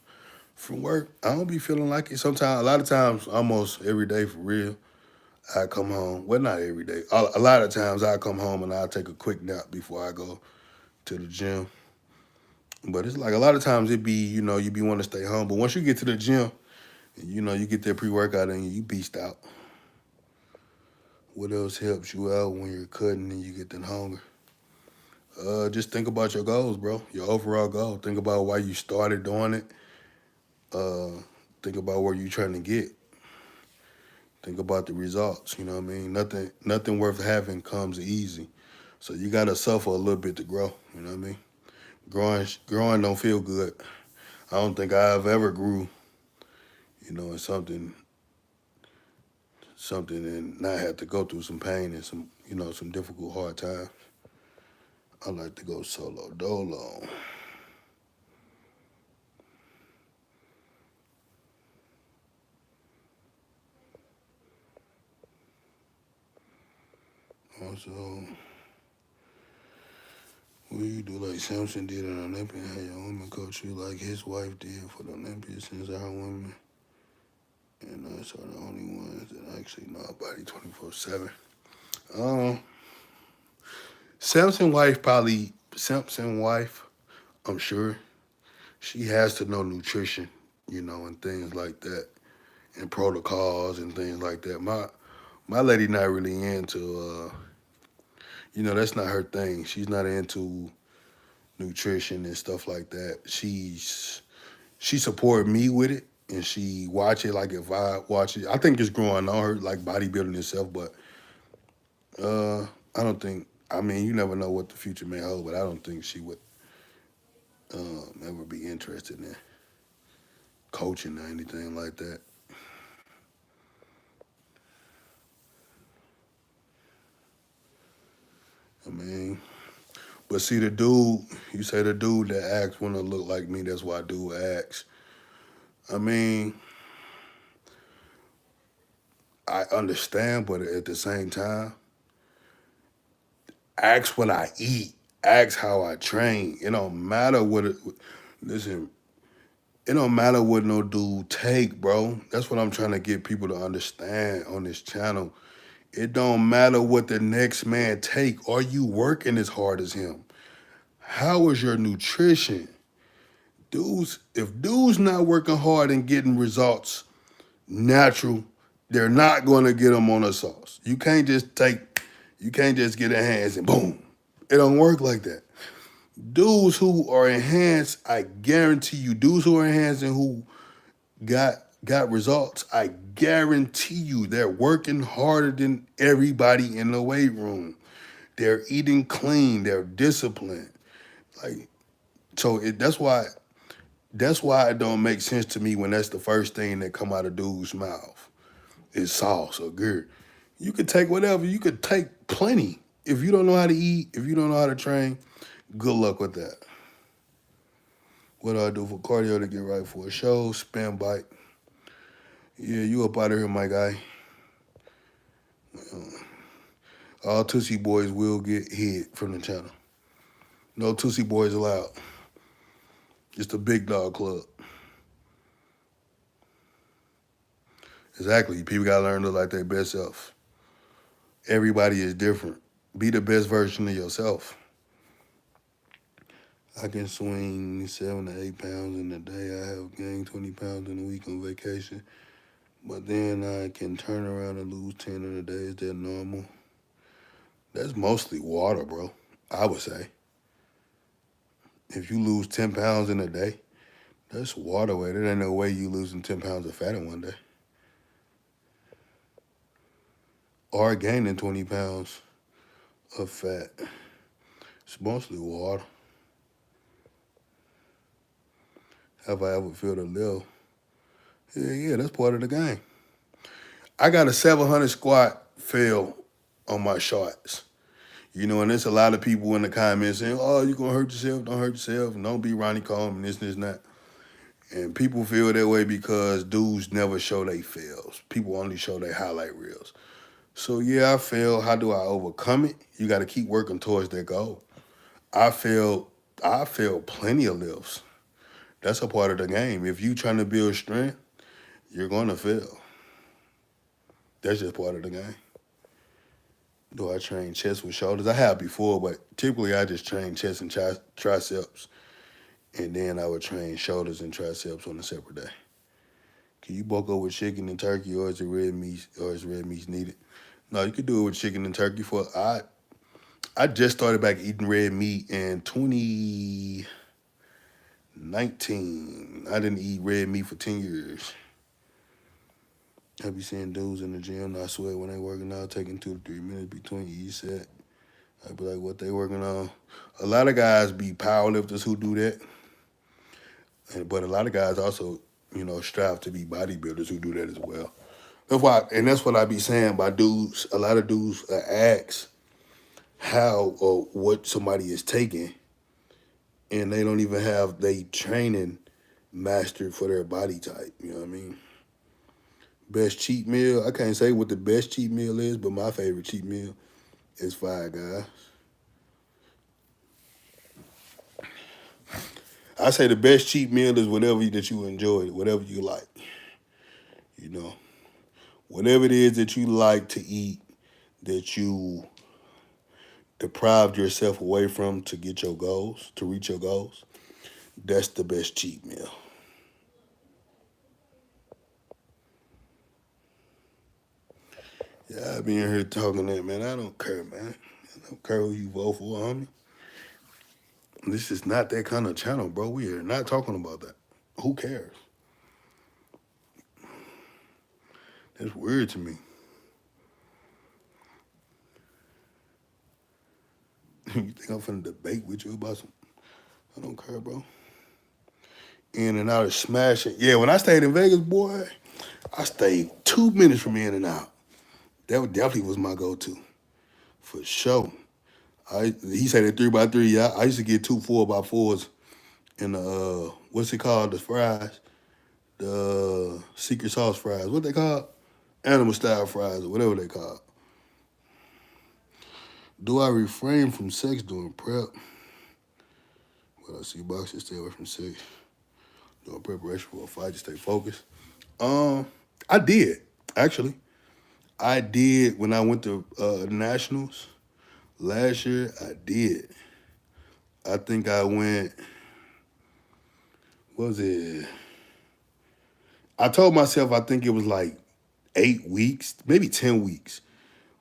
from work, I don't be feeling like it. Sometimes, a lot of times, almost every day for real, I come home. Well, not every day. A lot of times I come home and I take a quick nap before I go to the gym. But it's like a lot of times it be, you be wanting to stay home. But once you get to the gym, you get that pre-workout and you beast out. What else helps you out when you're cutting and you get that hunger? Just think about your goals, bro. Your overall goal. Think about why you started doing it. Think about where you're trying to get. Think about the results. You know what I mean? Nothing worth having comes easy. So you gotta suffer a little bit to grow. You know what I mean? Growing don't feel good. I don't think I've ever grew, in something and not had to go through some pain and some difficult hard times. I like to go solo dolo. Also, will you do like Samson did in Olympia? Have your woman coach you like his wife did for the Olympia, since our women and us are the only ones that actually know our body 24/7. Um, Samson wife, I'm sure she has to know nutrition, and things like that, and protocols and things like that. My lady not really into, that's not her thing. She's not into nutrition and stuff like that. She support me with it, and she watch it. Like if I watch it, I think it's growing on her, like bodybuilding itself. But I don't think. I mean, you never know what the future may hold, but I don't think she would ever be interested in coaching or anything like that. I mean, but see the dude, you say the dude that acts wanna look like me, that's why dude acts. I mean, I understand, but at the same time, ask what I eat, ask how I train. It don't matter what it, listen, it don't matter what no dude take, bro. That's what I'm trying to get people to understand on this channel. It don't matter what the next man take. Are you working as hard as him? How is your nutrition? Dudes, if dudes not working hard and getting results natural, they're not gonna get them on a sauce. You can't just get enhanced and boom. It don't work like that. Dudes who are enhanced, I guarantee you, dudes who are enhanced and who got results, I guarantee you they're working harder than everybody in the weight room. They're eating clean, they're disciplined. Like that's why it don't make sense to me when that's the first thing that come out of dude's mouth is sauce or good. You could take whatever, you could take plenty. If you don't know how to eat, if you don't know how to train, good luck with that. What do I do for cardio to get right for a show? Spin bike. Yeah, you up out of here, my guy. All Tootsie Boys will get hit from the channel. No Tootsie Boys allowed. It's the big dog club. Exactly. People gotta learn to look like their best self. Everybody is different. Be the best version of yourself. I can swing 7 to 8 pounds in a day. I have gained 20 pounds in a week on vacation. But then I can turn around and lose 10 in a day. Is that normal? That's mostly water, bro. I would say. If you lose 10 pounds in a day, that's water weight. There ain't no way you losing 10 pounds of fat in one day. Or gaining 20 pounds of fat. It's mostly water. Have I ever felt a little? Yeah, that's part of the game. I got a 700 squat fail on my shorts. You know, and there's a lot of people in the comments saying, oh, you're going to hurt yourself, don't hurt yourself, and don't be Ronnie Coleman, and this and that. And people feel that way because dudes never show they fails. People only show their highlight reels. So, yeah, I failed. How do I overcome it? You got to keep working towards that goal. I failed plenty of lifts. That's a part of the game. If you trying to build strength, you're going to fail. That's just part of the game. Do I train chest with shoulders? I have before, but typically I just train chest and triceps, and then I would train shoulders and triceps on a separate day. Can you bulk up with chicken and turkey, or is it red meat, or is red meat needed? No, you could do it with chicken and turkey. I just started back eating red meat in 2019. I didn't eat red meat for 10 years. I be seeing dudes in the gym, I sweat when they working out, taking 2 to 3 minutes between each set. I be like, what they working on? A lot of guys be powerlifters who do that. But a lot of guys also, strive to be bodybuilders who do that as well. That's what I be saying by dudes. A lot of dudes ask how or what somebody is taking, and they don't even have they training mastered for their body type. You know what I mean? Best cheat meal. I can't say what the best cheat meal is, but my favorite cheat meal is Five Guys. I say the best cheat meal is whatever that you enjoy, whatever you like. Whatever it is that you like to eat, that you deprived yourself away from to get your goals, to reach your goals, that's the best cheat meal. Yeah, I be in here talking that, man. I don't care, man. I don't care who you vote for, homie. This is not that kind of channel, bro. We are not talking about that. Who cares? That's weird to me. You think I'm finna debate with you about some? I don't care, bro. In and out of smashing. Yeah, when I stayed in Vegas, boy, I stayed 2 minutes from in and out. That definitely was my go-to, for sure. He said that 3x3. Yeah, I used to get 2 4x4s in the what's it called? The fries, the secret sauce fries. What they called? Animal style fries or whatever they call. Do I refrain from sex during prep? Well, I see boxers stay away from sex during preparation for a fight to stay focused. I did actually. I did when I went to nationals last year. I did. I think I went. What was it? I told myself I think it was like 8 weeks, maybe 10 weeks.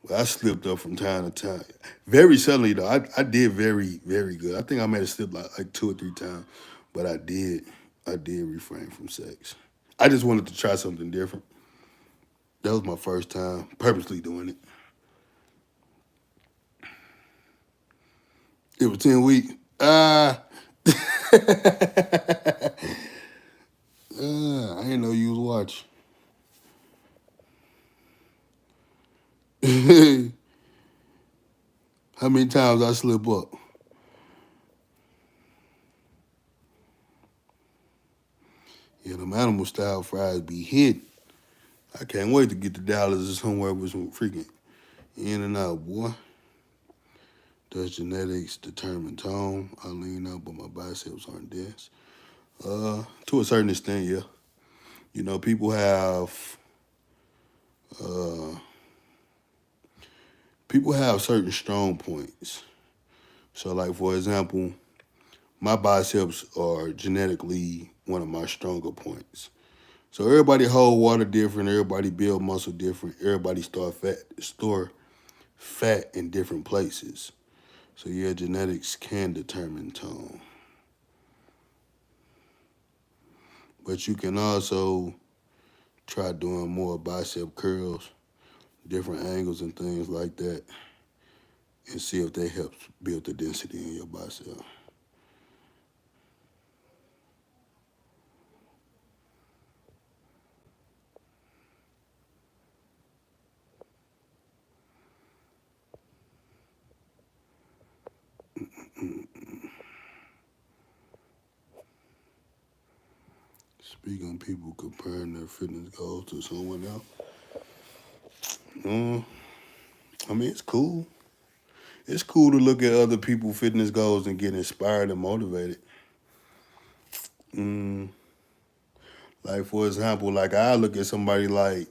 Well, I slipped up from time to time. Very suddenly though, I did very, very good. I think I made a slip like 2 or 3 times, but I did refrain from sex. I just wanted to try something different. That was my first time purposely doing it. It was 10 weeks. I didn't know you was watching. How many times I slip up? Yeah, them animal style fries be hidden. I can't wait to get to Dallas or somewhere with some freaking in and out, boy. Does genetics determine tone? I lean out, but my biceps aren't dense. To a certain extent, yeah. You know, uh, people have certain strong points. So, like for example, my biceps are genetically one of my stronger points. So everybody hold water different. Everybody build muscle different. Everybody store fat in different places. So yeah, genetics can determine tone. But you can also try doing more bicep curls, different angles and things like that, and see if they help build the density in your bicep. Speaking of people comparing their fitness goals to someone else, I mean, it's cool. It's cool to look at other people's fitness goals and get inspired and motivated. Like for example, like I look at somebody like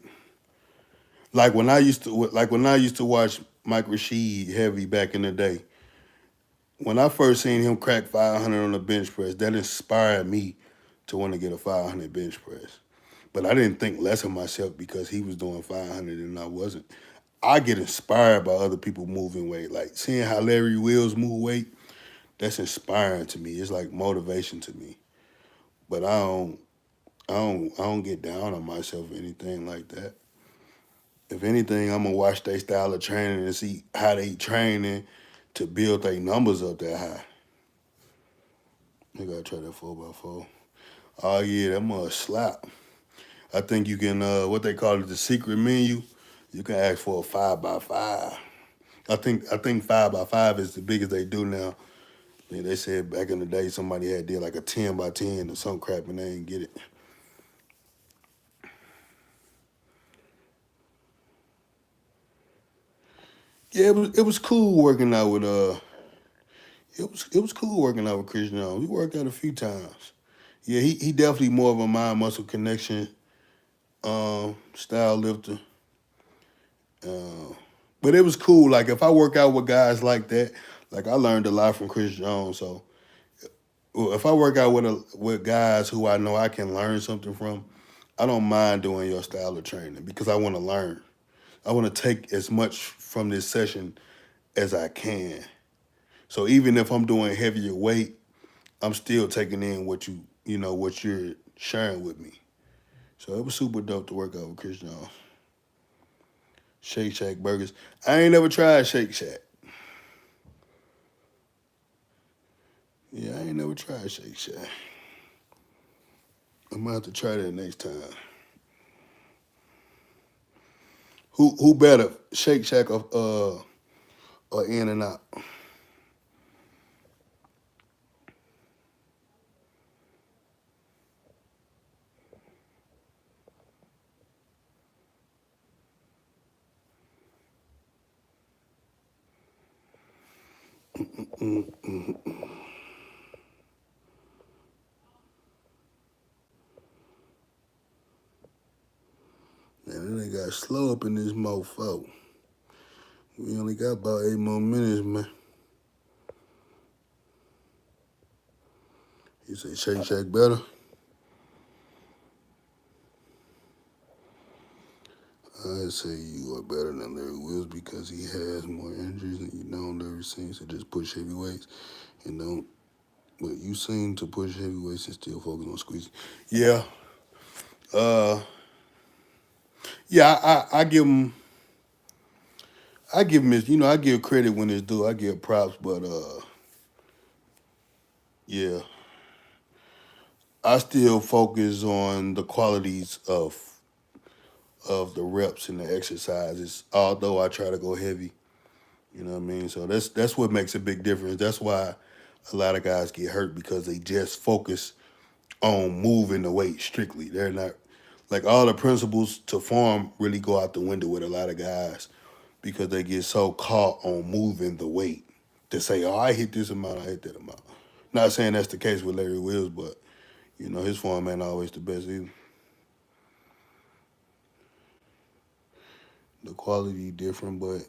when I used to watch Mike Rashid heavy back in the day. When I first seen him crack 500 on the bench press, that inspired me to want to get a 500 bench press. But I didn't think less of myself because he was doing 500 and I wasn't. I get inspired by other people moving weight. Like seeing how Larry Wills move weight, that's inspiring to me. It's like motivation to me. But I don't get down on myself or anything like that. If anything, I'm gonna watch their style of training and see how they training to build their numbers up that high. I gotta try that 4x4. Oh yeah, that must slap. I think you can what they call it, the secret menu. You can ask for a 5x5. I think 5x5 is the biggest they do now. They said back in the day somebody had did like a 10x10 or some crap and they didn't get it. Yeah, it was cool working out with it was cool working out with Chris Jones. We worked out a few times. Yeah, he definitely more of a mind muscle connection style lifter. But it was cool. Like if I work out with guys like that, like I learned a lot from Chris Jones. So if I work out with guys who I know I can learn something from, I don't mind doing your style of training because I want to learn. I want to take as much from this session as I can. So even if I'm doing heavier weight, I'm still taking in what you're sharing with me. So it was super dope to work out with Chris Jones. Shake Shack burgers. I ain't never tried Shake Shack. Yeah, I ain't never tried Shake Shack. I'm gonna have to try that next time. Who better, Shake Shack or In and Out? Man, they got slow up in this mofo. We only got about 8 more minutes, man. You say Shake Shack better? I'd say you are better than Larry Wills because he has more injuries than you know. Larry seems to just push heavyweights and don't. But you seem to push heavyweights and still focus on squeezing. Yeah. Yeah, I give him. I give him his. I give credit when it's due. I give props, but yeah, I still focus on the qualities of the reps and the exercises. Although I try to go heavy, you know what I mean. So that's what makes a big difference. That's why a lot of guys get hurt because they just focus on moving the weight strictly. They're not like all the principles to form really go out the window with a lot of guys because they get so caught on moving the weight to say, oh, I hit this amount, I hit that amount. Not saying that's the case with Larry Wills, but his form ain't always the best either. The quality different, but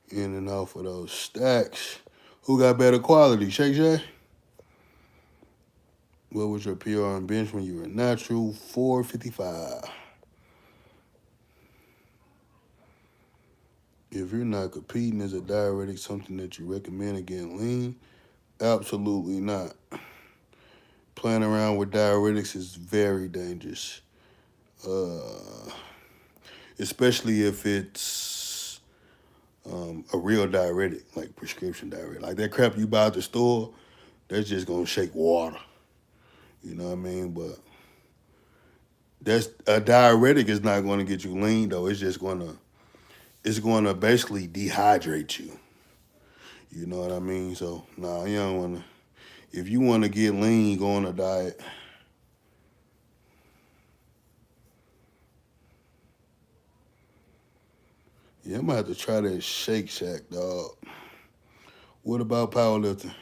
in and off of those stacks, who got better quality? Shake Shack? What was your PR on bench when you were natural? 455. If you're not competing, is a diuretic something that you recommend against lean? Absolutely not. Playing around with diuretics is very dangerous. Especially if it's a real diuretic, like prescription diuretic. Like that crap you buy at the store, that's just going to shake water. You know what I mean? But that's a diuretic is not going to get you lean, though. It's going to basically dehydrate you. You know what I mean? So, nah, you don't want to. If you want to get lean, go on a diet. Yeah, I'm going to have to try that Shake Shack, dog. What about powerlifting?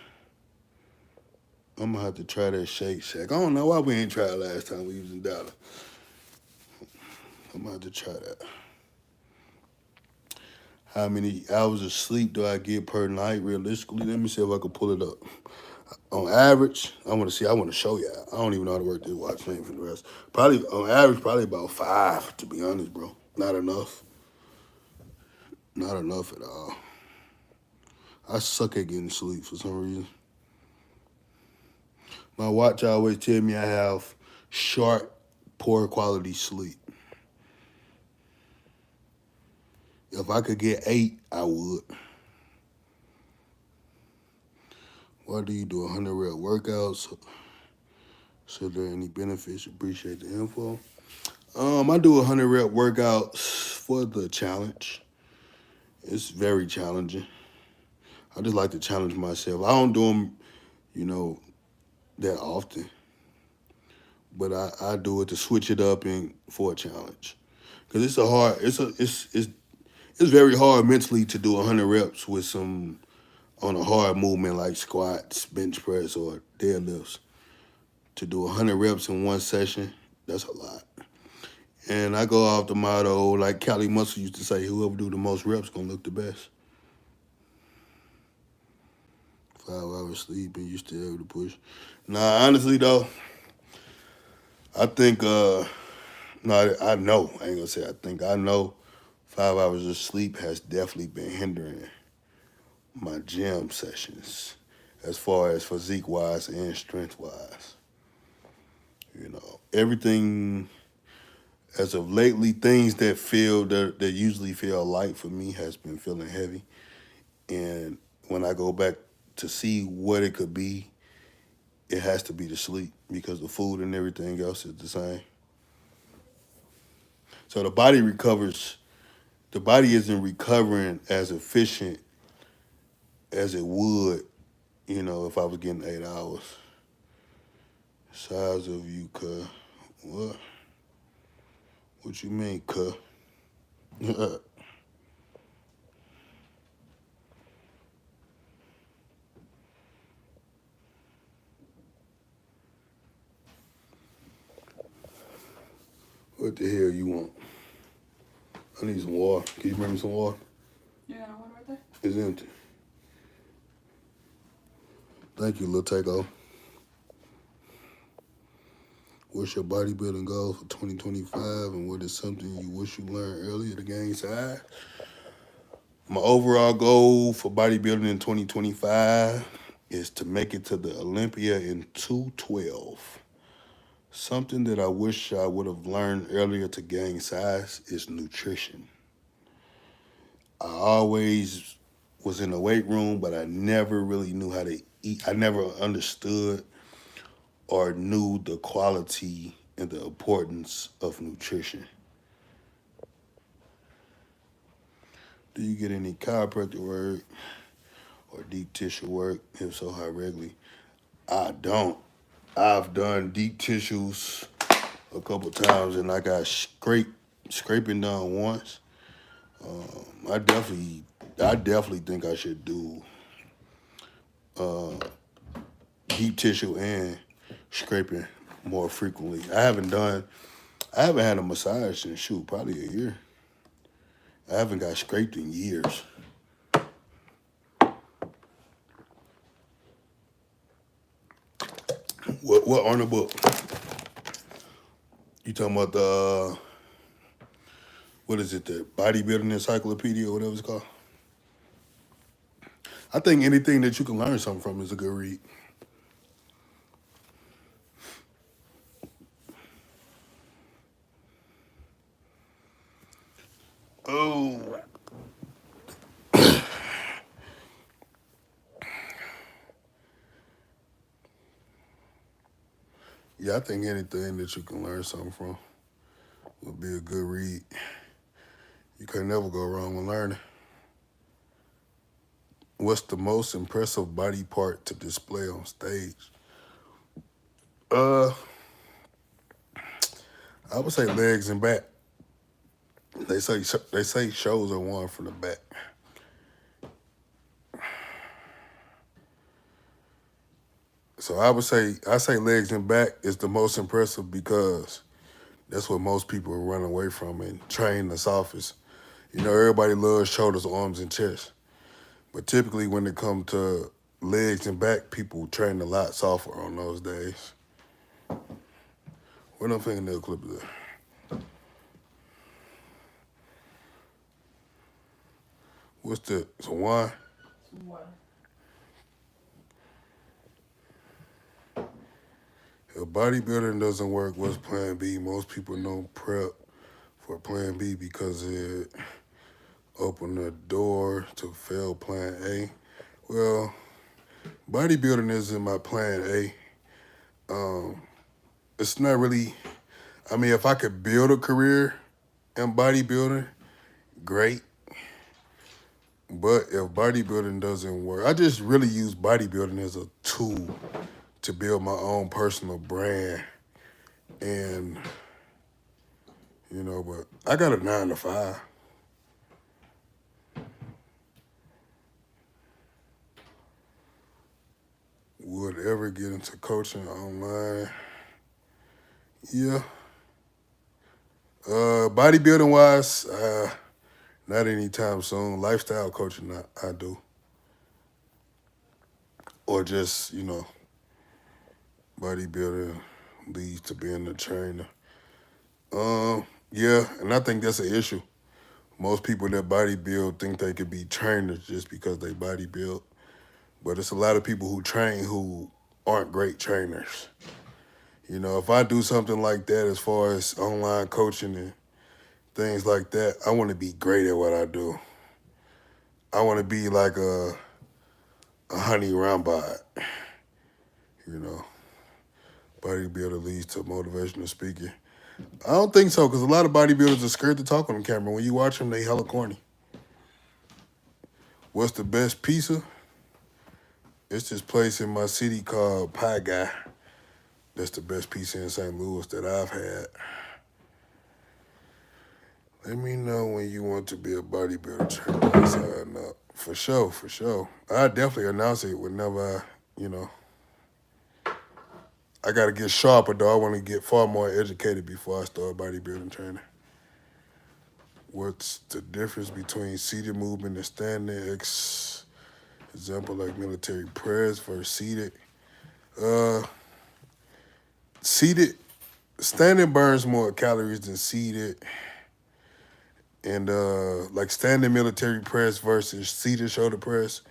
I'm going to have to try that Shake Shack. I don't know why we ain't tried last time we was in Dallas. I'm going to have to try that. How many hours of sleep do I get per night realistically? Let me see if I can pull it up. On average, I want to show you. I don't even know how to work this watch thing for the rest. Probably, on average, probably about 5, to be honest, bro. Not enough. Not enough at all. I suck at getting sleep for some reason. My watch always tell me I have short, poor quality sleep. If I could get 8, I would. Why do you do 100 rep workouts? So there any benefits? Appreciate the info. I do 100 rep workouts for the challenge. It's very challenging. I just like to challenge myself. I don't do them, that often. But I do it to switch it up and for a challenge. Cause it's very hard mentally to do 100 reps with some on a hard movement like squats, bench press, or deadlifts. To do 100 reps in one session, that's a lot. And I go off the motto, like Cali Muscle used to say, whoever do the most reps gonna look the best. 5 hours sleep and you still able to push. Nah, honestly though, I think no, I know. I ain't gonna say I think. I know 5 hours of sleep has definitely been hindering my gym sessions as far as physique wise and strength wise. Everything as of lately, things that usually feel light for me has been feeling heavy. And when I go back to see what it could be, it has to be the sleep because the food and everything else is the same. So the body recovers. The body isn't recovering as efficient as it would, if I was getting 8 hours. Size of you, cuh. What? What you mean, cuh? What the hell you want? I need some water. Can you bring me some water? You got one right there? It's empty. Thank you, Lil Takeover. What's your bodybuilding goal for 2025, and what is something you wish you learned earlier to gain size? My overall goal for bodybuilding in 2025 is to make it to the Olympia in 212. Something that I wish I would have learned earlier to gain size is nutrition. I always was in the weight room, but I never really knew how to eat. I never understood or knew the quality and the importance of nutrition. Do you get any chiropractic work or deep tissue work? If so, how regularly? I don't. I've done deep tissues a couple times, and I got scraping done once. I definitely think I should do deep tissue and scraping more frequently. I haven't had a massage in probably a year. I haven't got scraped in years. What on the book? You talking about the what is it, the bodybuilding encyclopedia or whatever it's called? I think anything that you can learn something from is a good read. Oh. Yeah, I think anything that you can learn something from would be a good read. You can never go wrong with learning. What's the most impressive body part to display on stage? I would say legs and back. They say shows are won from the back. So I say legs and back is the most impressive because that's what most people run away from and train the softest. You know, everybody loves shoulders, arms, and chest. But typically when it comes to legs and back, people train a lot softer on those days. Where them fingernail clippers at? What's that? Some wine? Some water. If bodybuilding doesn't work, what's plan B? Most people don't prep for plan B because it opened the door to fail plan A. Well, bodybuilding isn't my plan A. It's not really, I mean, if I could build a career in bodybuilding, great. But if bodybuilding doesn't work, I just really use bodybuilding as a tool to build my own personal brand. And, you know, but I got a 9 to 5. Would ever get into coaching online? Yeah. Bodybuilding wise, not anytime soon. Lifestyle coaching, I do. Or just, you know, bodybuilding leads to being a trainer. Yeah, and I think that's an issue. Most people that bodybuild think they could be trainers just because they bodybuild. But it's a lot of people who train who aren't great trainers. You know, if I do something like that as far as online coaching and things like that, I want to be great at what I do. I want to be like a Honey Rambod, you know. Bodybuilder leads to motivational speaking. I don't think so, because a lot of bodybuilders are scared to talk on the camera. When you watch them, they hella corny. What's the best pizza? It's this place in my city called Pie Guy. That's the best pizza in St. Louis that I've had. Let me know when you want to be a bodybuilder trainer. Sign up. For sure, for sure. I definitely announce it whenever I got to get sharper, though. I want to get far more educated before I start bodybuilding training. What's the difference between seated movement and standing? Example like military press versus seated. Seated, standing burns more calories than seated. And like standing military press versus seated shoulder press,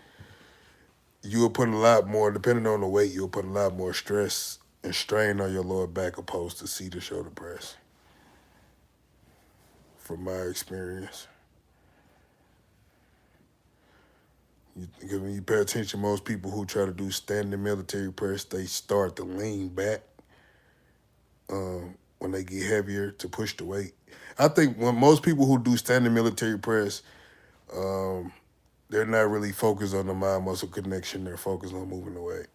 you will put a lot more, depending on the weight, you'll put a lot more stress and strain on your lower back opposed to seated shoulder press. From my experience. Because when you pay attention, most people who try to do standing military press, they start to lean back when they get heavier to push the weight. I think when most people who do standing military press, they're not really focused on the mind-muscle connection. They're focused on moving the weight.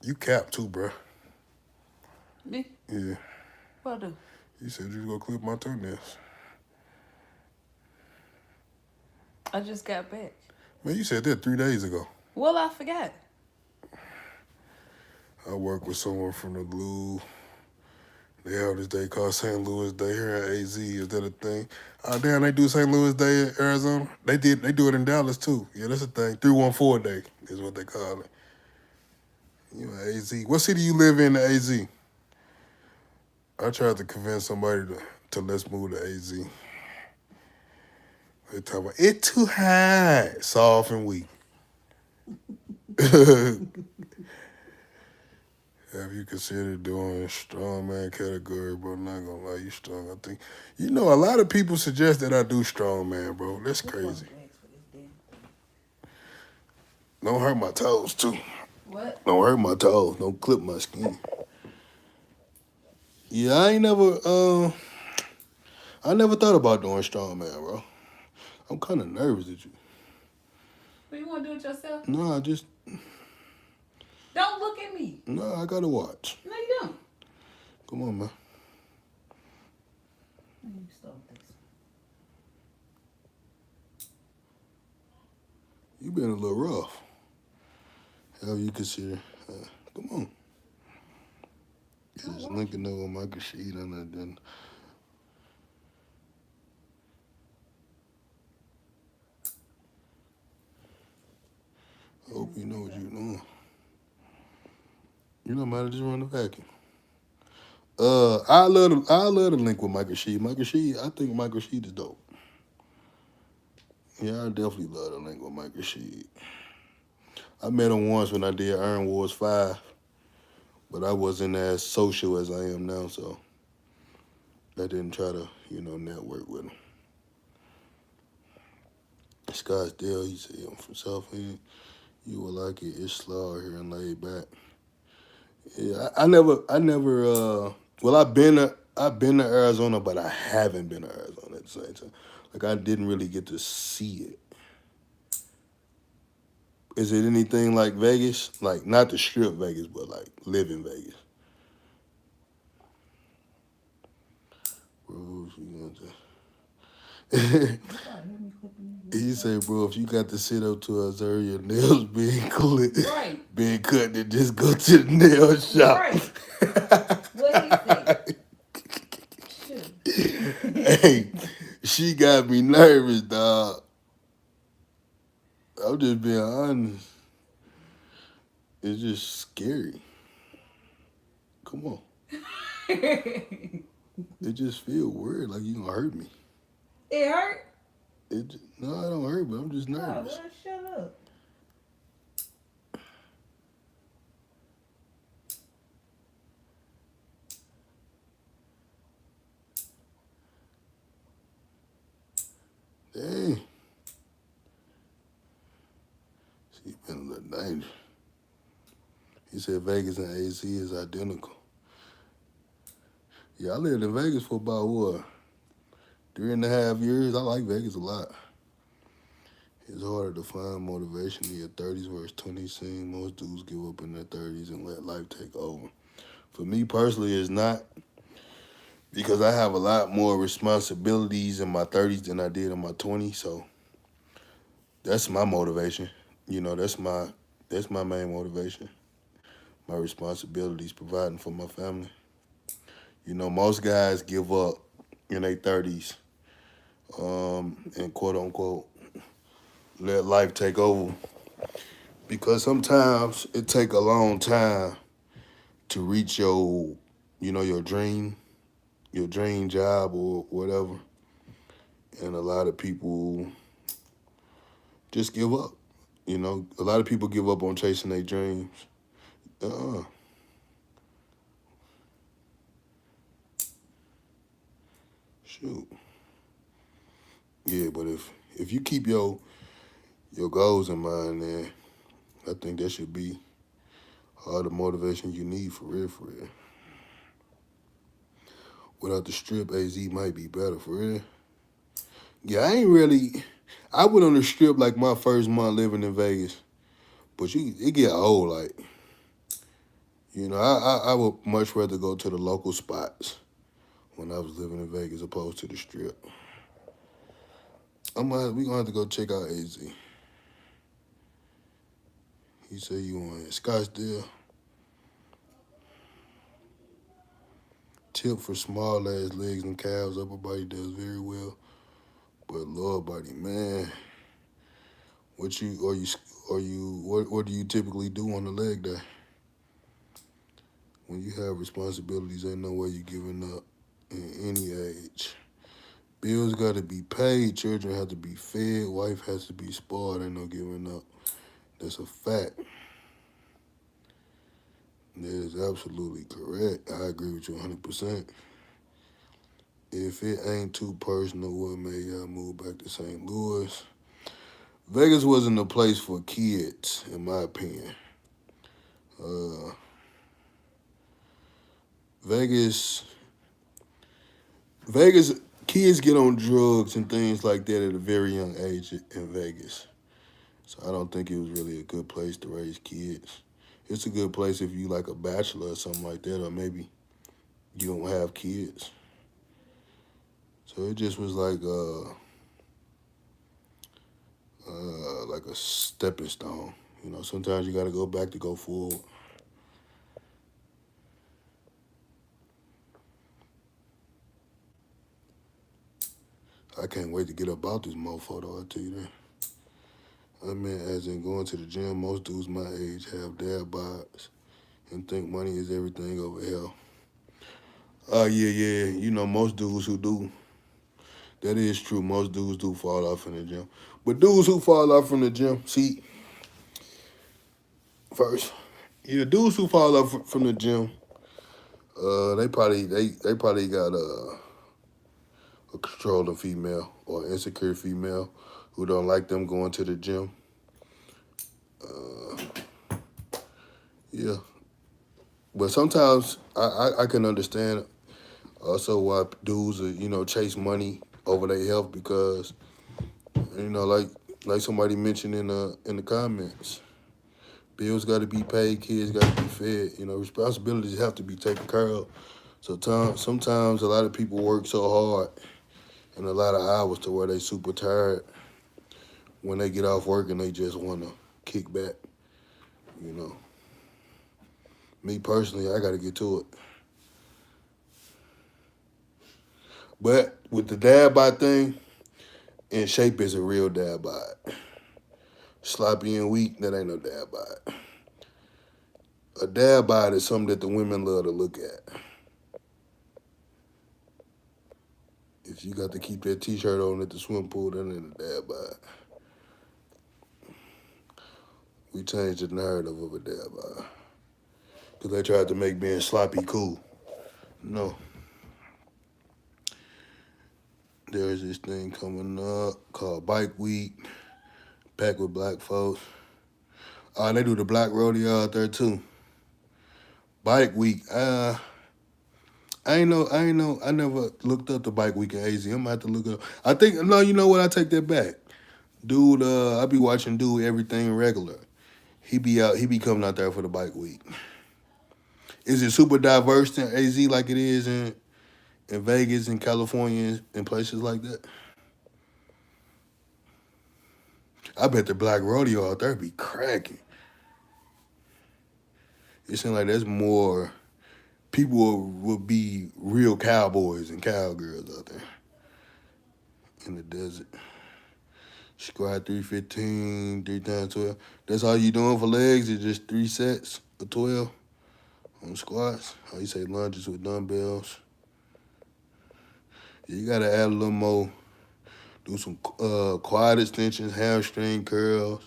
You cap too, bro. Me? Yeah. What I do? You said you was gonna clip my toenails. I just got back. Man, you said that 3 days ago. Well, I forgot. I work with someone from the Blue. They have this day called St. Louis Day here in AZ. Is that a thing? Oh, damn, they do St. Louis Day in Arizona? They do it in Dallas, too. Yeah, that's a thing. 314 Day is what they call it. You know, AZ. What city you live in AZ? I tried to convince somebody to let's move to AZ. They talk about, it's too high. Soft and weak. Have you considered doing strongman category, bro? Not gonna lie, you strong. I think a lot of people suggest that I do strongman, bro. That's crazy. Don't hurt my toes too. What? Don't hurt my toes. Don't clip my skin. Yeah, I never thought about doing strongman, bro. I'm kind of nervous at you. But you want to do it yourself? No, Don't look at me. No, I gotta watch. No, you don't. Come on, man. You start this. You been a little rough. How you consider? Come on. Just linking up on my sheet and then. I hope you know what you're doing. You know, might just run the vacuum. I love the link with Michael Sheed. I think Michael Sheed is dope. Yeah, I definitely love the link with Michael Sheed. I met him once when I did Iron Wars 5, but I wasn't as social as I am now, so I didn't try to, network with him. Scottsdale, he said, I'm from South End. You will like it. It's slow here and laid back. Yeah, I've been to Arizona, but I haven't been to Arizona at the same time. Like, I didn't really get to see it. Is it anything like Vegas? Like, not the strip Vegas, but like live in Vegas. Bro, he said, bro, if you got to sit up to observe your nails being clipped, right, being cut, then just go to the nail shop. Right. What he said? Hey, she got me nervous, dog. I'm just being honest. It's just scary. Come on. It just feel weird, like you gonna hurt me. It hurt? No, I don't hurt, but I'm just nervous. Oh, well, shut up. Dang. She been a little dangerous. He said Vegas and AZ is identical. Yeah, I lived in Vegas for about, 3.5 years. I like Vegas a lot. It's harder to find motivation in your 30s versus 20s. Seeing most dudes give up in their 30s and let life take over. For me personally, it's not, because I have a lot more responsibilities in my 30s than I did in my 20s. So that's my motivation. You know, that's my main motivation. My responsibility is providing for my family. You know, most guys give up in their 30s, and quote unquote let life take over because sometimes it take a long time to reach your dream job or whatever, and a lot of people just give up. You know, a lot of people give up on chasing their dreams. Uh, shoot, yeah, but if you keep your goals in mind, then I think that should be all the motivation you need for real, for real. Without the strip, AZ might be better for real. Yeah, I went on the strip like my first month living in Vegas, but it get old. Like, you know, I would much rather go to the local spots when I was living in Vegas opposed to the strip. We gonna have to go check out AZ. He said you on Scottsdale. Tip for small ass legs and calves. Upper body does very well, but lower body, man. What do you typically do on the leg day? When you have responsibilities, ain't no way you giving up in any age. Bills got to be paid. Children have to be fed. Wife has to be spoiled. Ain't no giving up. That's a fact. That is absolutely correct. I agree with you 100%. If it ain't too personal, what made y'all move back to St. Louis? Vegas wasn't a place for kids, in my opinion. Vegas, kids get on drugs and things like that at a very young age in Vegas. So I don't think it was really a good place to raise kids. It's a good place if you like a bachelor or something like that, or maybe you don't have kids. So it just was like a stepping stone. You know, sometimes you got to go back to go forward. I can't wait to get up out this mofo, though, I tell you that. I mean, as in going to the gym, most dudes my age have dad bods and think money is everything over here. Yeah. You know, most dudes who do. That is true. Most dudes do fall off in the gym. But dudes who fall off from the gym, see, first, yeah, dudes who fall off from the gym, they probably got a controlling female or insecure female who don't like them going to the gym. Yeah, but sometimes I can understand also why dudes chase money over their health because like somebody mentioned in the comments, bills got to be paid, kids got to be fed. You know, responsibilities have to be taken care of. So sometimes a lot of people work so hard and a lot of hours to where they super tired when they get off work and they just want to kick back. You know, me personally, I got to get to it. But with the dad bod thing, in shape is a real dad bod. Sloppy and weak, that ain't no dad bod. A dad bod is something that the women love to look at. If you got to keep that t-shirt on at the swim pool, that ain't a dad bod. We changed the narrative of a dad bod. Because they tried to make being sloppy cool. No. There's this thing coming up called Bike Week, packed with black folks. They do the black rodeo out there too. Bike Week, I never looked up the Bike Week at AZ. I'm gonna have to look it up. I think, no, you know what, I take that back. Dude, I be watching Dude Everything Regular. He be coming out there for the Bike Week. Is it super diverse in AZ like it is in Vegas and California and places like that? I bet the Black Rodeo out there be cracking. It seems like there's more people will be real cowboys and cowgirls out there in the desert. Squat 315, 3 times 12. That's all you doing for legs? Is just 3 sets of 12 on squats? How you say lunges with dumbbells? Yeah, you gotta add a little more. Do some quad extensions, hamstring curls.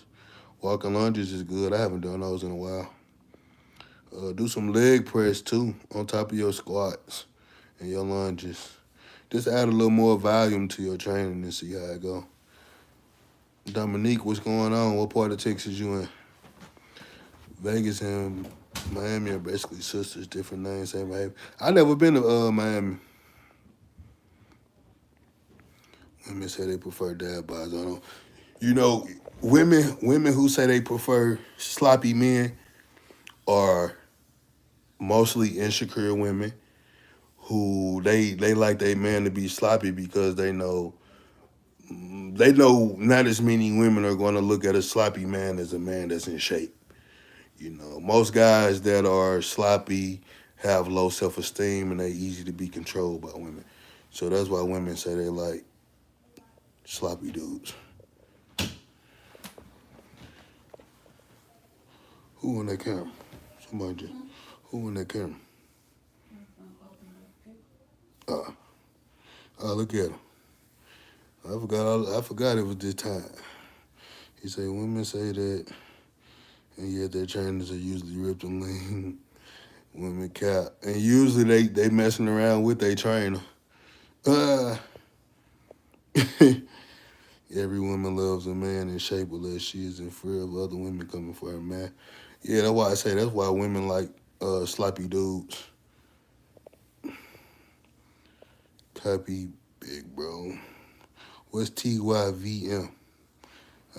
Walking lunges is good. I haven't done those in a while. Do some leg press too on top of your squats and your lunges. Just add a little more volume to your training and see how it go. Dominique, what's going on? What part of Texas you in? Vegas and Miami are basically sisters, different names, same behavior. I never been to Miami. Women say they prefer dad bods. I don't. You know, women who say they prefer sloppy men are mostly insecure women who they like their man to be sloppy because they know not as many women are going to look at a sloppy man as a man that's in shape. You know, most guys that are sloppy have low self-esteem and they easy to be controlled by women. So that's why women say they like sloppy dudes. Who in that camera? Somebody just. Who in that camera? Look at him. I forgot it was this time. He said women say that, and yet their trainers are usually ripped and lean. Women cap, and usually they messing around with their trainer. Every woman loves a man in shape unless she is in fear of other women coming for her man. Yeah, that's why I say that's why women like sloppy dudes. Copy, big bro. What's TYVM?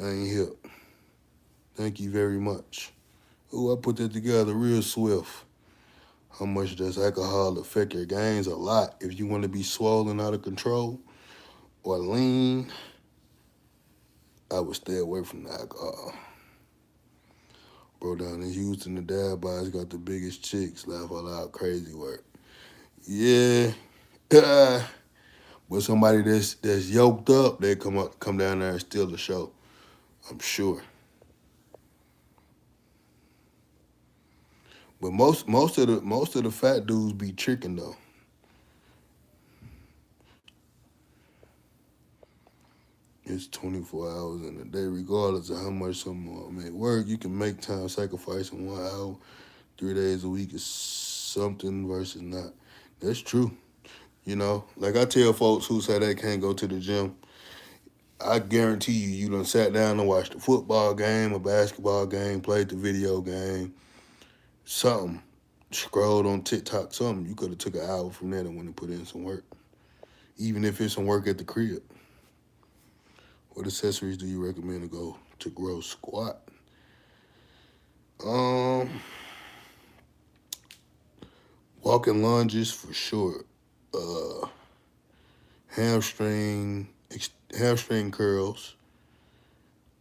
I ain't hip. Thank you very much. Oh, I put that together real swift. How much does alcohol affect your gains? A lot. If you want to be swollen out of control or lean, I would stay away from the alcohol. Bro down in Houston, the dad boys got the biggest chicks. Laugh all out, crazy work. Yeah. But somebody that's yoked up, they come down there and steal the show. I'm sure. But most of the fat dudes be tricking though. It's 24 hours in a day, regardless of how much someone may work. You can make time sacrificing 1 hour, 3 days a week is something versus not. That's true. You know, like I tell folks who say they can't go to the gym, I guarantee you done sat down and watched a football game, a basketball game, played the video game, something, scrolled on TikTok, something. You could have took an hour from that and went and put in some work, even if it's some work at the crib. What accessories do you recommend to go to grow squat? Walking lunges for sure. Hamstring curls.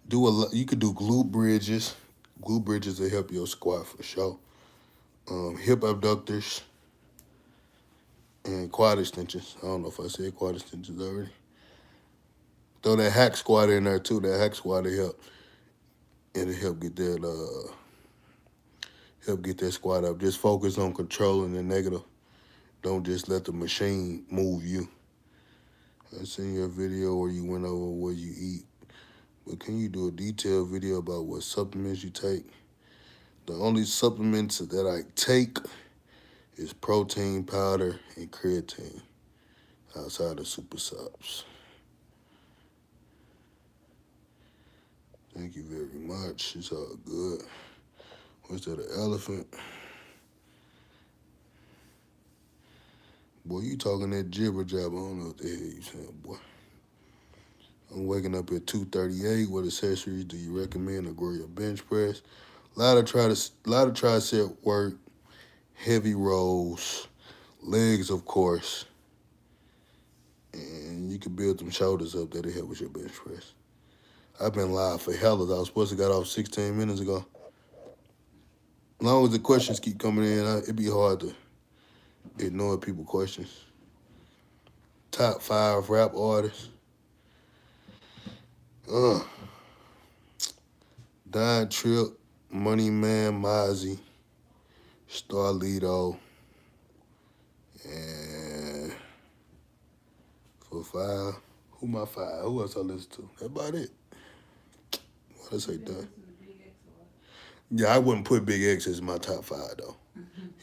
You could do glute bridges. Glute bridges will help your squat for sure. Hip abductors and quad extensions. I don't know if I said quad extensions already. Throw that hack squat in there too. That hack squat will help. It'll help get that squat up. Just focus on controlling the negative. Don't just let the machine move you. I seen your video where you went over what you eat. But can you do a detailed video about what supplements you take? The only supplements that I take is protein powder and creatine outside of super subs. Thank you very much. It's all good. What's that, an elephant? Boy, you talking that jibber jabber. I don't know what the hell you saying, boy. I'm waking up at 2:38. What accessories do you recommend to grow your bench press? A lot of tricep work, heavy rolls, legs, of course. And you can build them shoulders up. That'll help with your bench press. I've been live for hell. I was supposed to got off 16 minutes ago. As long as the questions keep coming in, it'd be hard to ignore people's questions. Top 5 rap artists. Don Trip, Money Man, Mozzie, Starlito, and for 5, who my 5? Who else I listen to? That's about it. What I say, Don? Yeah, I wouldn't put Big X as my top 5 though.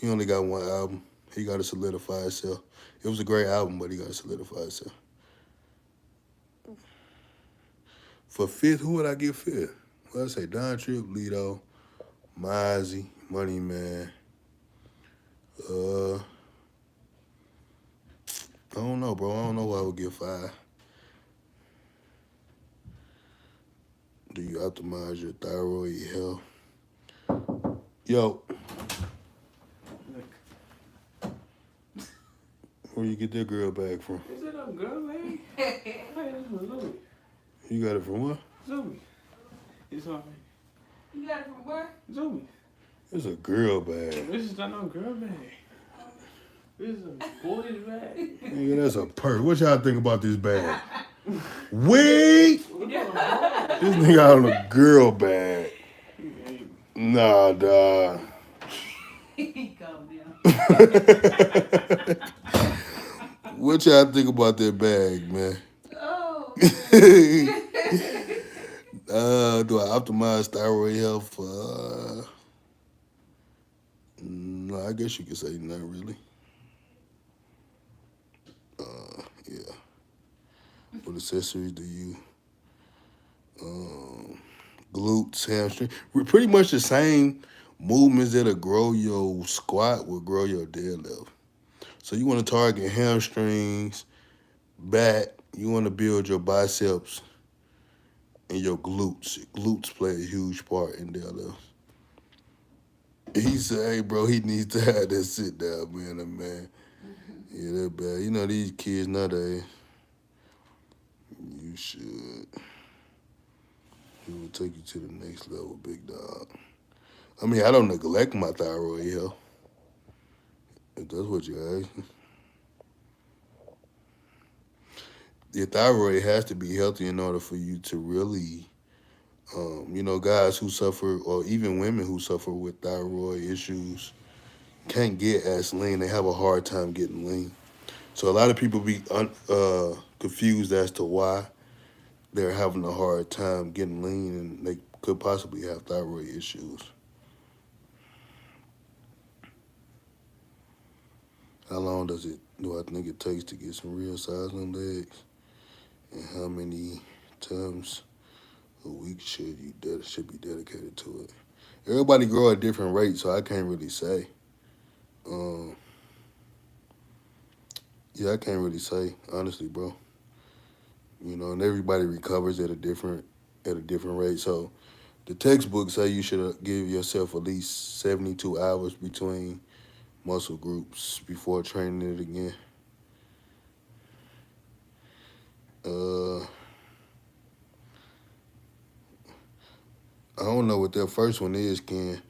He only got one album. He got to solidify himself. It was a great album, but he got to solidify himself. For 5th, who would I give 5th? Well, I say Don Trip, Lito, Mozzie, Money Man. I don't know, bro. I don't know who I would give 5. Do you optimize your thyroid health? Yo. Where you get that girl bag from? Is it a girl bag? Hey, this is Louis. You got it from what? Zoomy. It's on me. You got it from where? Zoomy. It's a girl bag. This is not no girl bag. This is a boy's bag. Nigga, that's a purse. What y'all think about this bag? Wait! This nigga out on a girl bag. Nah, dawg. Calm down. What y'all think about that bag, man? Oh. Do I optimize thyroid health? No, I guess you could say not really. Yeah. What accessories do you? Glutes, hamstring. Pretty much the same movements that'll grow your squat will grow your deadlift. So you want to target hamstrings, back. You want to build your biceps and your glutes. Glutes play a huge part in deadlift. He said, hey, bro, he needs to have that sit down, man. Yeah, that bad. You know, these kids nowadays, you should. He will take you to the next level, big dog. I mean, I don't neglect my thyroid health, if that's what you're asking. Your thyroid has to be healthy in order for you to really, guys who suffer, or even women who suffer with thyroid issues, can't get as lean. They have a hard time getting lean. So a lot of people be confused as to why they're having a hard time getting lean, and they could possibly have thyroid issues. How long do I think it takes to get some real size on legs? And how many times a week should be dedicated to it? Everybody grow at different rates, so I can't really say. I can't really say, honestly, bro. And everybody recovers at a different rate. So the textbooks say you should give yourself at least 72 hours between muscle groups before training it again. I don't know what their first one is, Ken.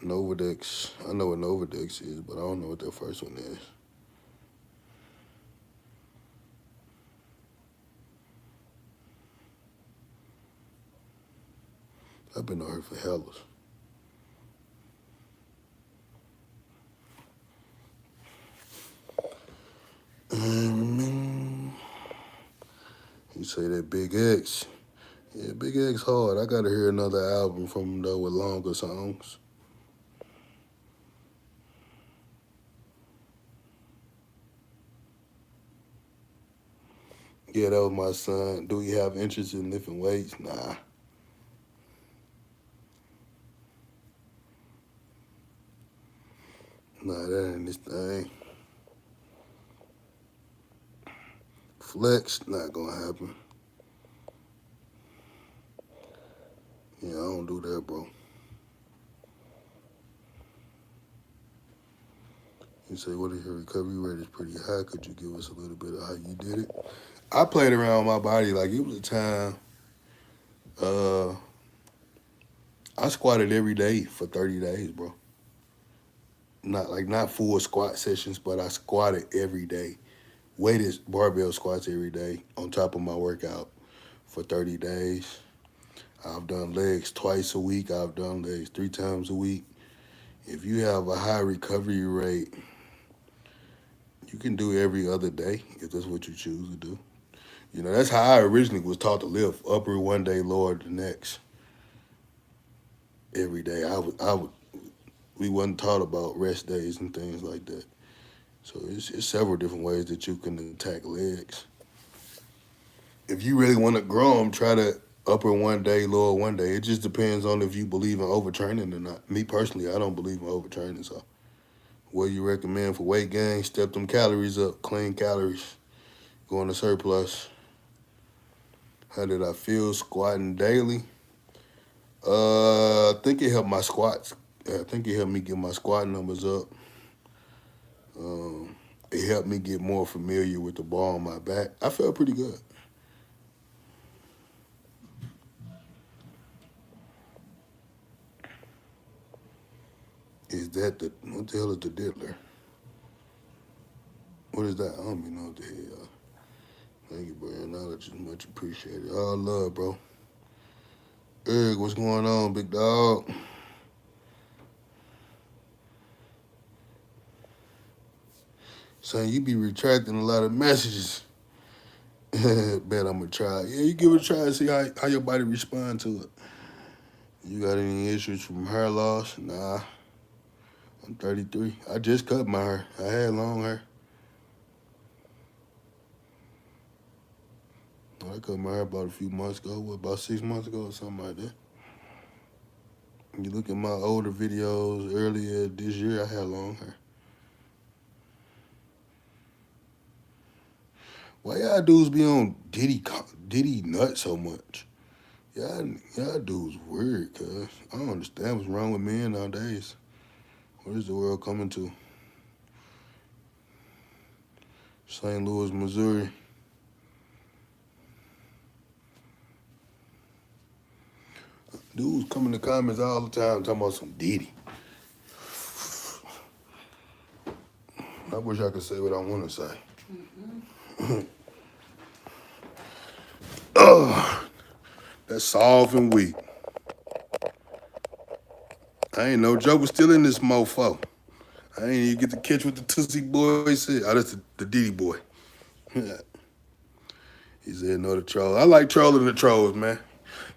Novadex. I know what Novadex is, but I don't know what their first one is. I've been on her for hellas. You say that Big X. Yeah, Big X hard. I gotta hear another album from him though with longer songs. Yeah, that was my son. Do he have interest in lifting weights? Nah. Nah, that ain't this thing. Flex, not gonna happen. Yeah, I don't do that, bro. You say, what if your recovery rate is pretty high? Could you give us a little bit of how you did it? I played around with my body. Like, it was a time, I squatted every day for 30 days, bro. Not full squat sessions, but I squatted every day. Weighted barbell squats every day on top of my workout for 30 days. I've done legs twice a week. I've done legs 3 times a week. If you have a high recovery rate, you can do every other day if that's what you choose to do. You know, that's how I originally was taught to live. Upper one day, lower the next. Every day. We wasn't taught about rest days and things like that. So it's several different ways that you can attack legs. If you really want to grow them, try to upper one day, lower one day. It just depends on if you believe in overtraining or not. Me personally, I don't believe in overtraining. So what you recommend for weight gain? Step them calories up, clean calories, go into surplus. How did I feel squatting daily? I think it helped my squats. I think it helped me get my squat numbers up. It helped me get more familiar with the ball on my back. I felt pretty good. Is that what the hell is the diddler? What is that? I don't even know what the hell. Thank you, bro. Knowledge is much appreciated. All love, bro. Eric, what's going on, big dog? Saying you be retracting a lot of messages. Bet I'm gonna try. Yeah, you give it a try and see how your body respond to it. You got any issues from hair loss? Nah. I'm 33. I just cut my hair. I had long hair. I cut my hair about a few months ago. About 6 months ago or something like that. You look at my older videos earlier this year, I had long hair. Why y'all dudes be on Diddy nut so much? Y'all dudes weird, cuz. I don't understand what's wrong with men nowadays. What is the world coming to? St. Louis, Missouri. Dudes come in the comments all the time talking about some Diddy. I wish I could say what I want to say. Oh, that's soft and weak. I ain't no joke was still in this mofo. I ain't even get to catch what the Tootsie boy said. Oh, that's the Diddy boy. He said no to trolls. I like trolling the trolls, man.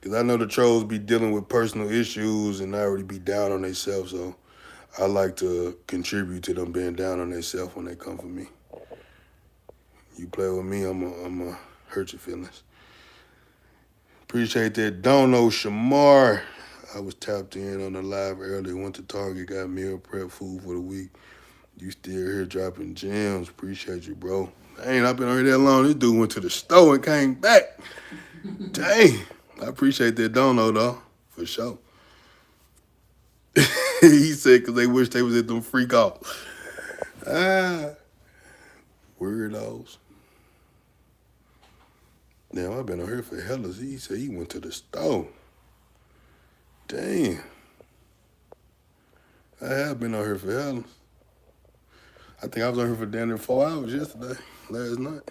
Because I know the trolls be dealing with personal issues and already be down on themselves. So I like to contribute to them being down on themselves when they come for me. You play with me, I'm going to hurt your feelings. Appreciate that. Don't know Shamar. I was tapped in on the live earlier. Went to Target, got meal prep food for the week. You still here dropping gems. Appreciate you, bro. Dang, I've been on here that long. This dude went to the store and came back. Dang. I appreciate that dono, though. For sure. He said because they wish they was at them freak offs. Weirdos. Damn, I've been on here for hella. He said he went to the store. Damn. I have been on here for hella. I think I was on here for damn near 4 hours last night.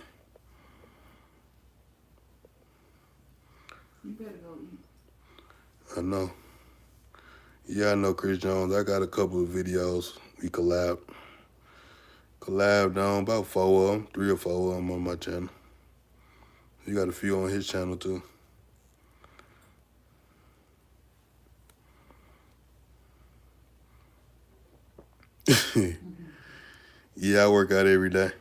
You better go eat. I know. Yeah, I know Chris Jones. I got a couple of videos we collabed on, about 4 of them, 3 or 4 of them on my channel. You got a few on his channel too. Yeah, I work out every day.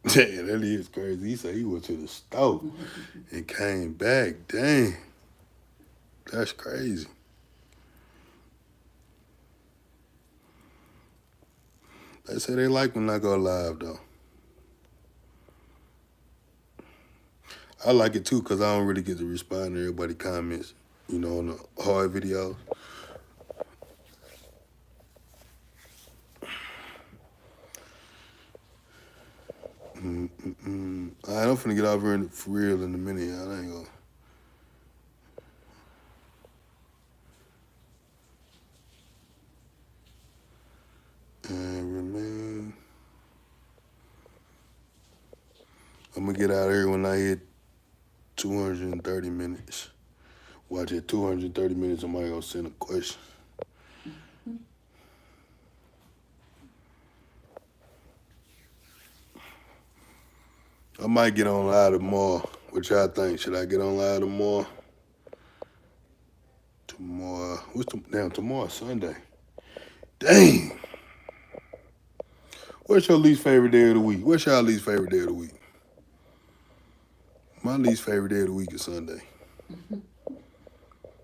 Damn, that is crazy. He said he went to the store and came back. Dang. That's crazy. They say they like when I go live, though. I like it, too, because I don't really get to respond to everybody's comments, on the hard videos. Alright, I'm finna get off here for real in a minute, y'all. I ain't gonna. And remain. I'm gonna get out of here when I hit 230 minutes. Watch at 230 minutes, somebody gonna send a question. I might get on live tomorrow. What y'all think? Should I get on live tomorrow? Tomorrow's Sunday. Dang. What's your least favorite day of the week? What's y'all least favorite day of the week? My least favorite day of the week is Sunday.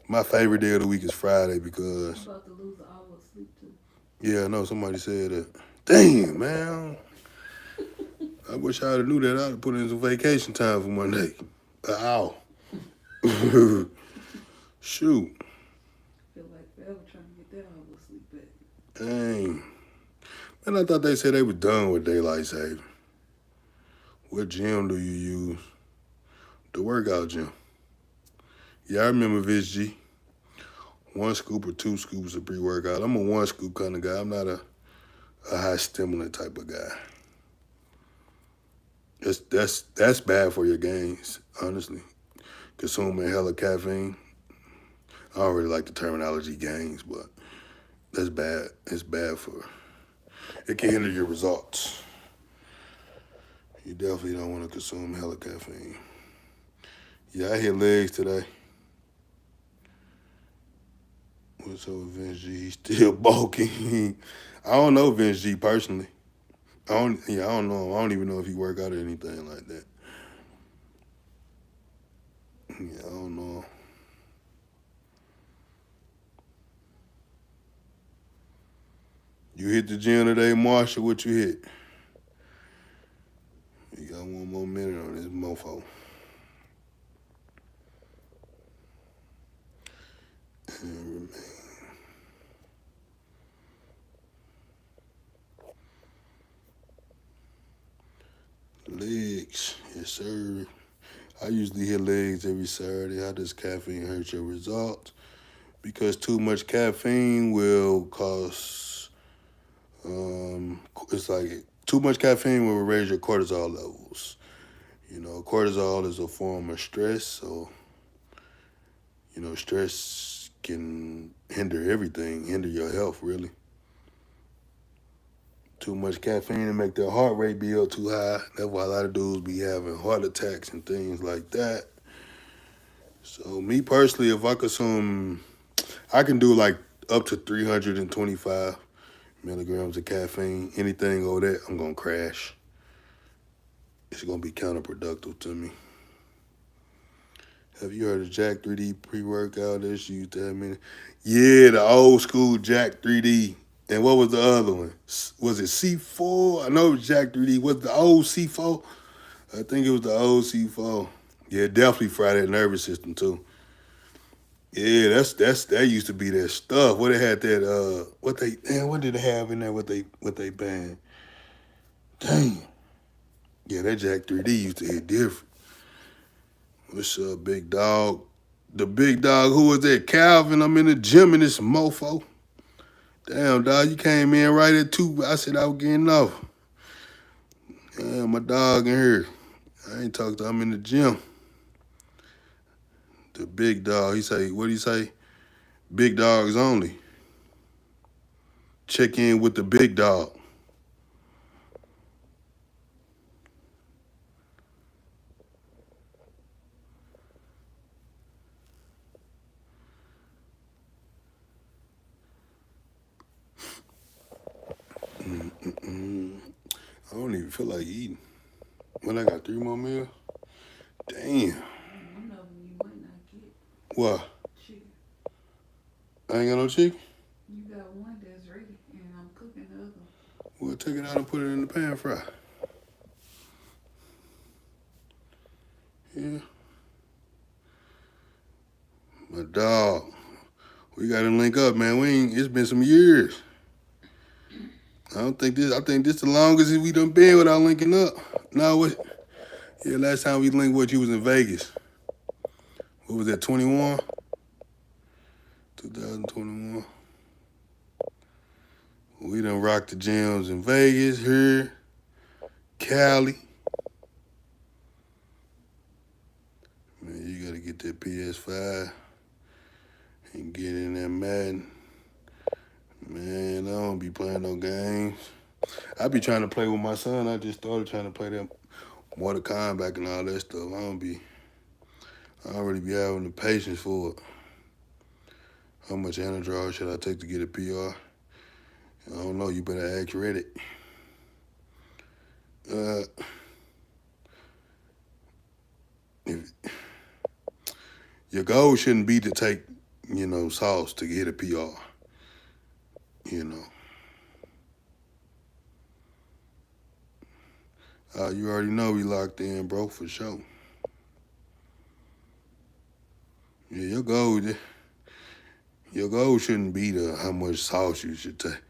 My favorite day of the week is Friday because. I'm about to lose an hour of sleep too. Yeah, I know somebody said that. Damn, man. I wish I would have knew that. I'd have put in some vacation time for Monday. Ow. Shoot. Feel like forever trying to get that hour of sleep back. Dang. Man, I thought they said they were done with daylight saving. What gym do you use? The workout gym. Yeah, I remember Viz G. 1 scoop or 2 scoops of pre-workout. I'm a 1 scoop kind of guy. I'm not a high stimulant type of guy. That's bad for your gains, honestly. Consuming hella caffeine. I don't really like the terminology gains, but that's bad. It's bad for. It can hinder your results. You definitely don't want to consume hella caffeine. Yeah, I hit legs today. What's up with Vince G? He's still bulking. I don't know Vince G personally. I don't know him. I don't even know if he work out or anything like that. Yeah, I don't know. You hit the gym today, Marshall? What you hit? You got 1 more minute on this mofo. And remain. Legs, yes sir. I usually hit legs every Saturday. How does caffeine hurt your results? Because too much caffeine will cause, it's like too much caffeine will raise your cortisol levels. You know, cortisol is a form of stress, so, you know, stress can hinder everything, hinder your health, really. Too much caffeine and make their heart rate be up too high. That's why a lot of dudes be having heart attacks and things like that. So me personally, if I consume, I can do like up to 325 milligrams of caffeine. Anything over that, I'm going to crash. It's going to be counterproductive to me. Have you heard of Jack 3D pre-workout? That's used that many. Yeah, the old school Jack 3D. And what was the other one? Was it C4? I know it was Jack 3D. Was the old C4? I think it was the old C4. Yeah, definitely fry that nervous system too. Yeah, that used to be that stuff. What they had that what did they have in there? What they banned? Dang. Yeah, that Jack 3D used to hit different. What's up, big dog? The big dog, who was that? Calvin, I'm in the gym in this mofo. Damn, dog, you came in right at 2. I said I was getting off. Yeah, my dog in here. I ain't talked to him in the gym. The big dog, he say, what do you say? Big dogs only. Check in with the big dog. I don't even feel like eating. When I got 3 more meals? Damn. One of them you might not get. What? Chicken. I ain't got no chicken? You got one that's ready, and I'm cooking the other. Well, take it out and put it in the pan fry. Yeah. My dog. We gotta link up, man. It's been some years. I think this the longest we done been without linking up. No, what? Yeah, last time we linked, what, you was in Vegas. What was that, 21? 2021. We done rocked the gyms in Vegas, here, Cali. Man, you gotta get that PS5 and get in that Madden. Man, I don't be playing no games. I be trying to play with my son. I just started trying to play that Mortal Kombat and all that stuff. I don't really be having the patience for it. How much Anadrol should I take to get a PR? I don't know. You better ask Reddit. Your goal shouldn't be to take, sauce to get a PR. You already know we locked in, bro, for sure. Yeah, your goal shouldn't be how much sauce you should take.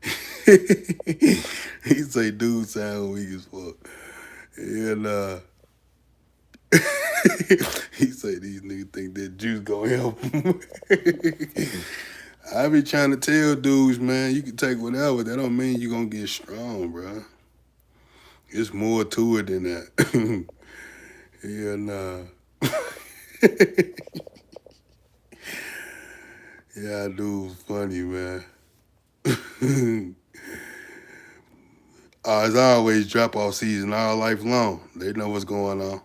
He say, dude sound weak as fuck. And he say these niggas think that juice gonna help him. I be trying to tell dudes, man, you can take whatever. That don't mean you gonna get strong, bro. It's more to it than that. Yeah, dude, funny, man. It's always drop-off season all life long. They know what's going on.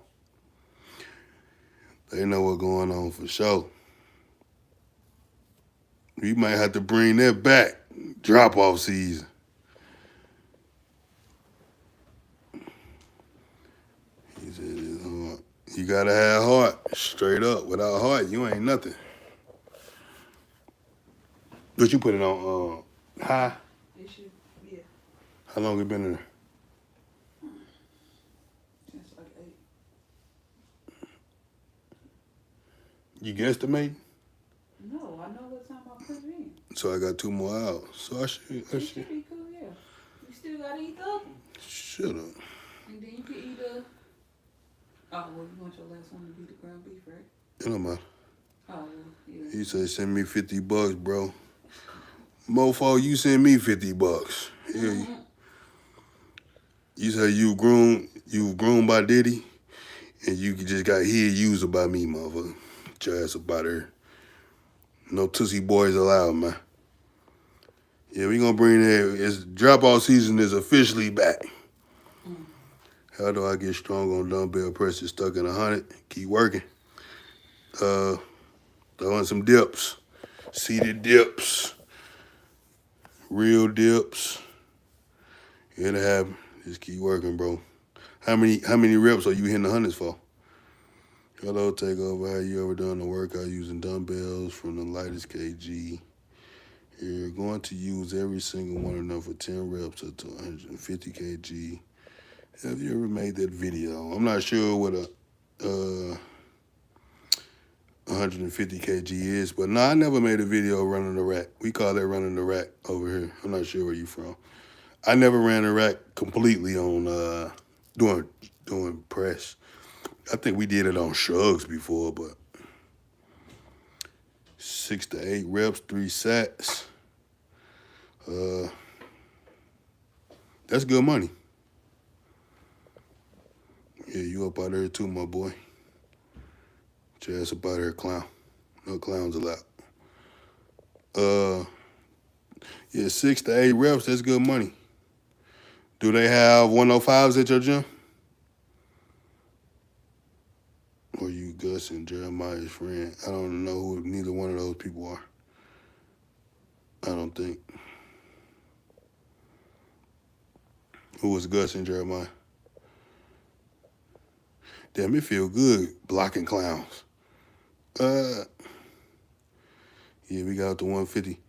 They know what's going on for sure. We might have to bring that back. Drop-off season. He said it's hard. You gotta have heart. Straight up. Without heart, you ain't nothing. But you put it on high? It should, yeah. How long it been in there? It's like 8. You guesstimate? No, I know what time I put it in. So I got 2 more hours. So I should It should be cool, yeah. You still gotta eat the other one. Shut up. And then you can eat the... Oh, well, you want your last one to be the ground beef, right? It don't matter. Oh, well, yeah. He said, send me $50, bro. Mofo, you send me $50. Yeah. You say you groomed by Diddy, and you just got here used by me, motherfucker. Get your ass up out there. No Tootsie Boys allowed, man. Yeah, we gonna bring that. It's drop-off season is officially back. How do I get strong on dumbbell presses stuck in 100? Keep working. Throwing some dips. Seated dips. Real dips. It'll happen. Just keep working, bro. How many reps are you hitting the hundreds for? Hello, Takeover. Have you ever done a workout using dumbbells from the lightest kg? You're going to use every single one of them for 10 reps up to 150 kg. Have you ever made that video? I'm not sure what a 150 kg is, but no, I never made a video running the rack. We call that running the rack over here. I'm not sure where you from. I never ran the rack completely on doing press. I think we did it on shrugs before, but 6 to 8 reps, 3 sets. That's good money. Yeah, you up out there too, my boy. Get your ass up out there, clown. No clowns allowed. Yeah, 6 to 8 reps, that's good money. Do they have 105s at your gym? Or you Gus and Jeremiah's friend? I don't know who neither one of those people are. I don't think. Who was Gus and Jeremiah? Damn, it feel good blocking clowns. Yeah, we got up to 150.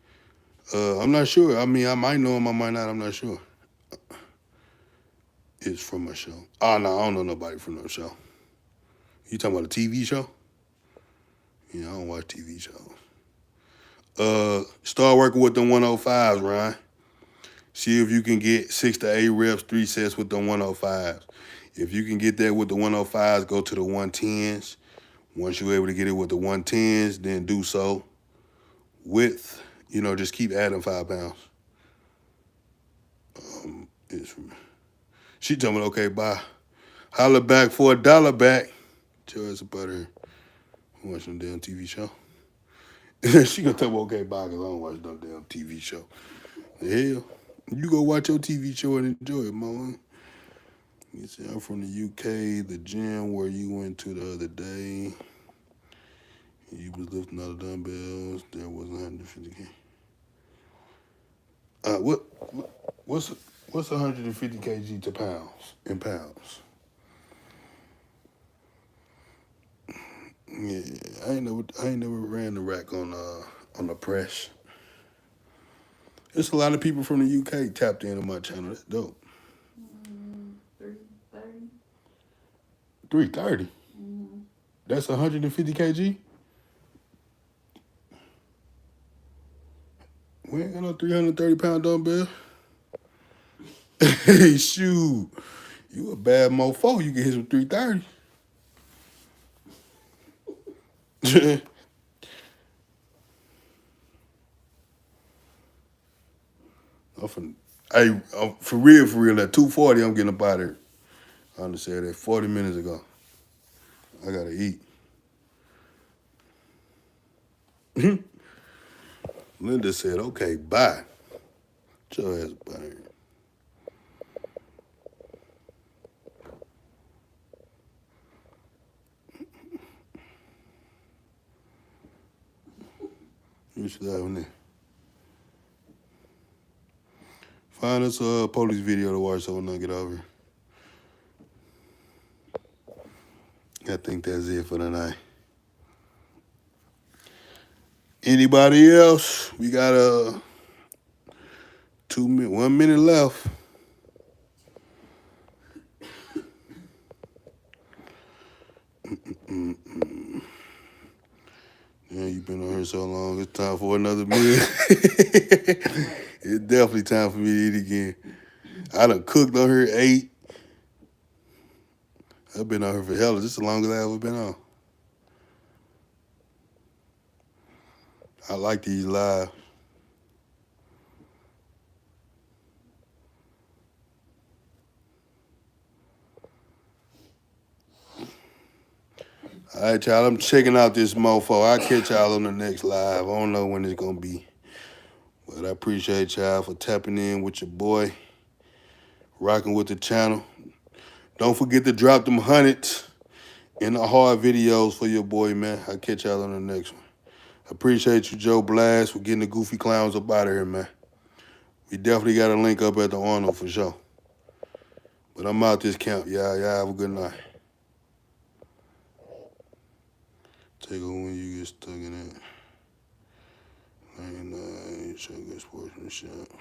I'm not sure. I mean, I might know him, I might not. I'm not sure. It's from a show. Oh, no, I don't know nobody from no show. You talking about a TV show? Yeah, I don't watch TV shows. Start working with them 105s, Ryan. See if you can get 6 to 8 reps, 3 sets with them 105s. If you can get that with the 105s, go to the 110s. Once you're able to get it with the 110s, then do so with, just keep adding 5 pounds. She told me, okay, bye. Holla back for $1 back. Tell us about her. Watch some damn TV show. She gonna tell me, okay, bye, because I don't watch no damn TV show. The hell? You go watch your TV show and enjoy it, mama. You see, I'm from the UK, the gym where you went to the other day. You was lifting all the dumbbells. There wasn't 150K. What's 150 kg to pounds in pounds? Yeah, I ain't never ran the rack on the press. There's a lot of people from the UK tapped into my channel. That's dope. 330. 330. That's 150 kg. We ain't got no 330-pound dumbbell. Hey, shoot. You a bad mofo. You can hit some 330. For real, at 240, I'm getting up out of here. I understand that 40 minutes ago. I gotta eat. Linda said, okay, bye. Get your ass up out of here. You should have in there. Find us a police video to watch so when I get over. I think that's it for tonight. Anybody else? We got 1 minute left. Yeah, you've been on here so long. It's time for another meal. It's definitely time for me to eat again. I done cooked on here, ate. I've been on here for hell. This is the longest I ever been on. I like these live. All right, y'all. I'm checking out this mofo. I'll catch y'all on the next live. I don't know when it's going to be. But I appreciate y'all for tapping in with your boy. Rocking with the channel. Don't forget to drop them hundreds in the hard videos for your boy, man. I'll catch y'all on the next one. I appreciate you, Joe Blast, for getting the goofy clowns up out of here, man. We definitely got a link up at the Arnold for sure. But I'm out this camp, y'all. Y'all have a good night. Take over when you get stuck in it. 99, show good sportsmanship.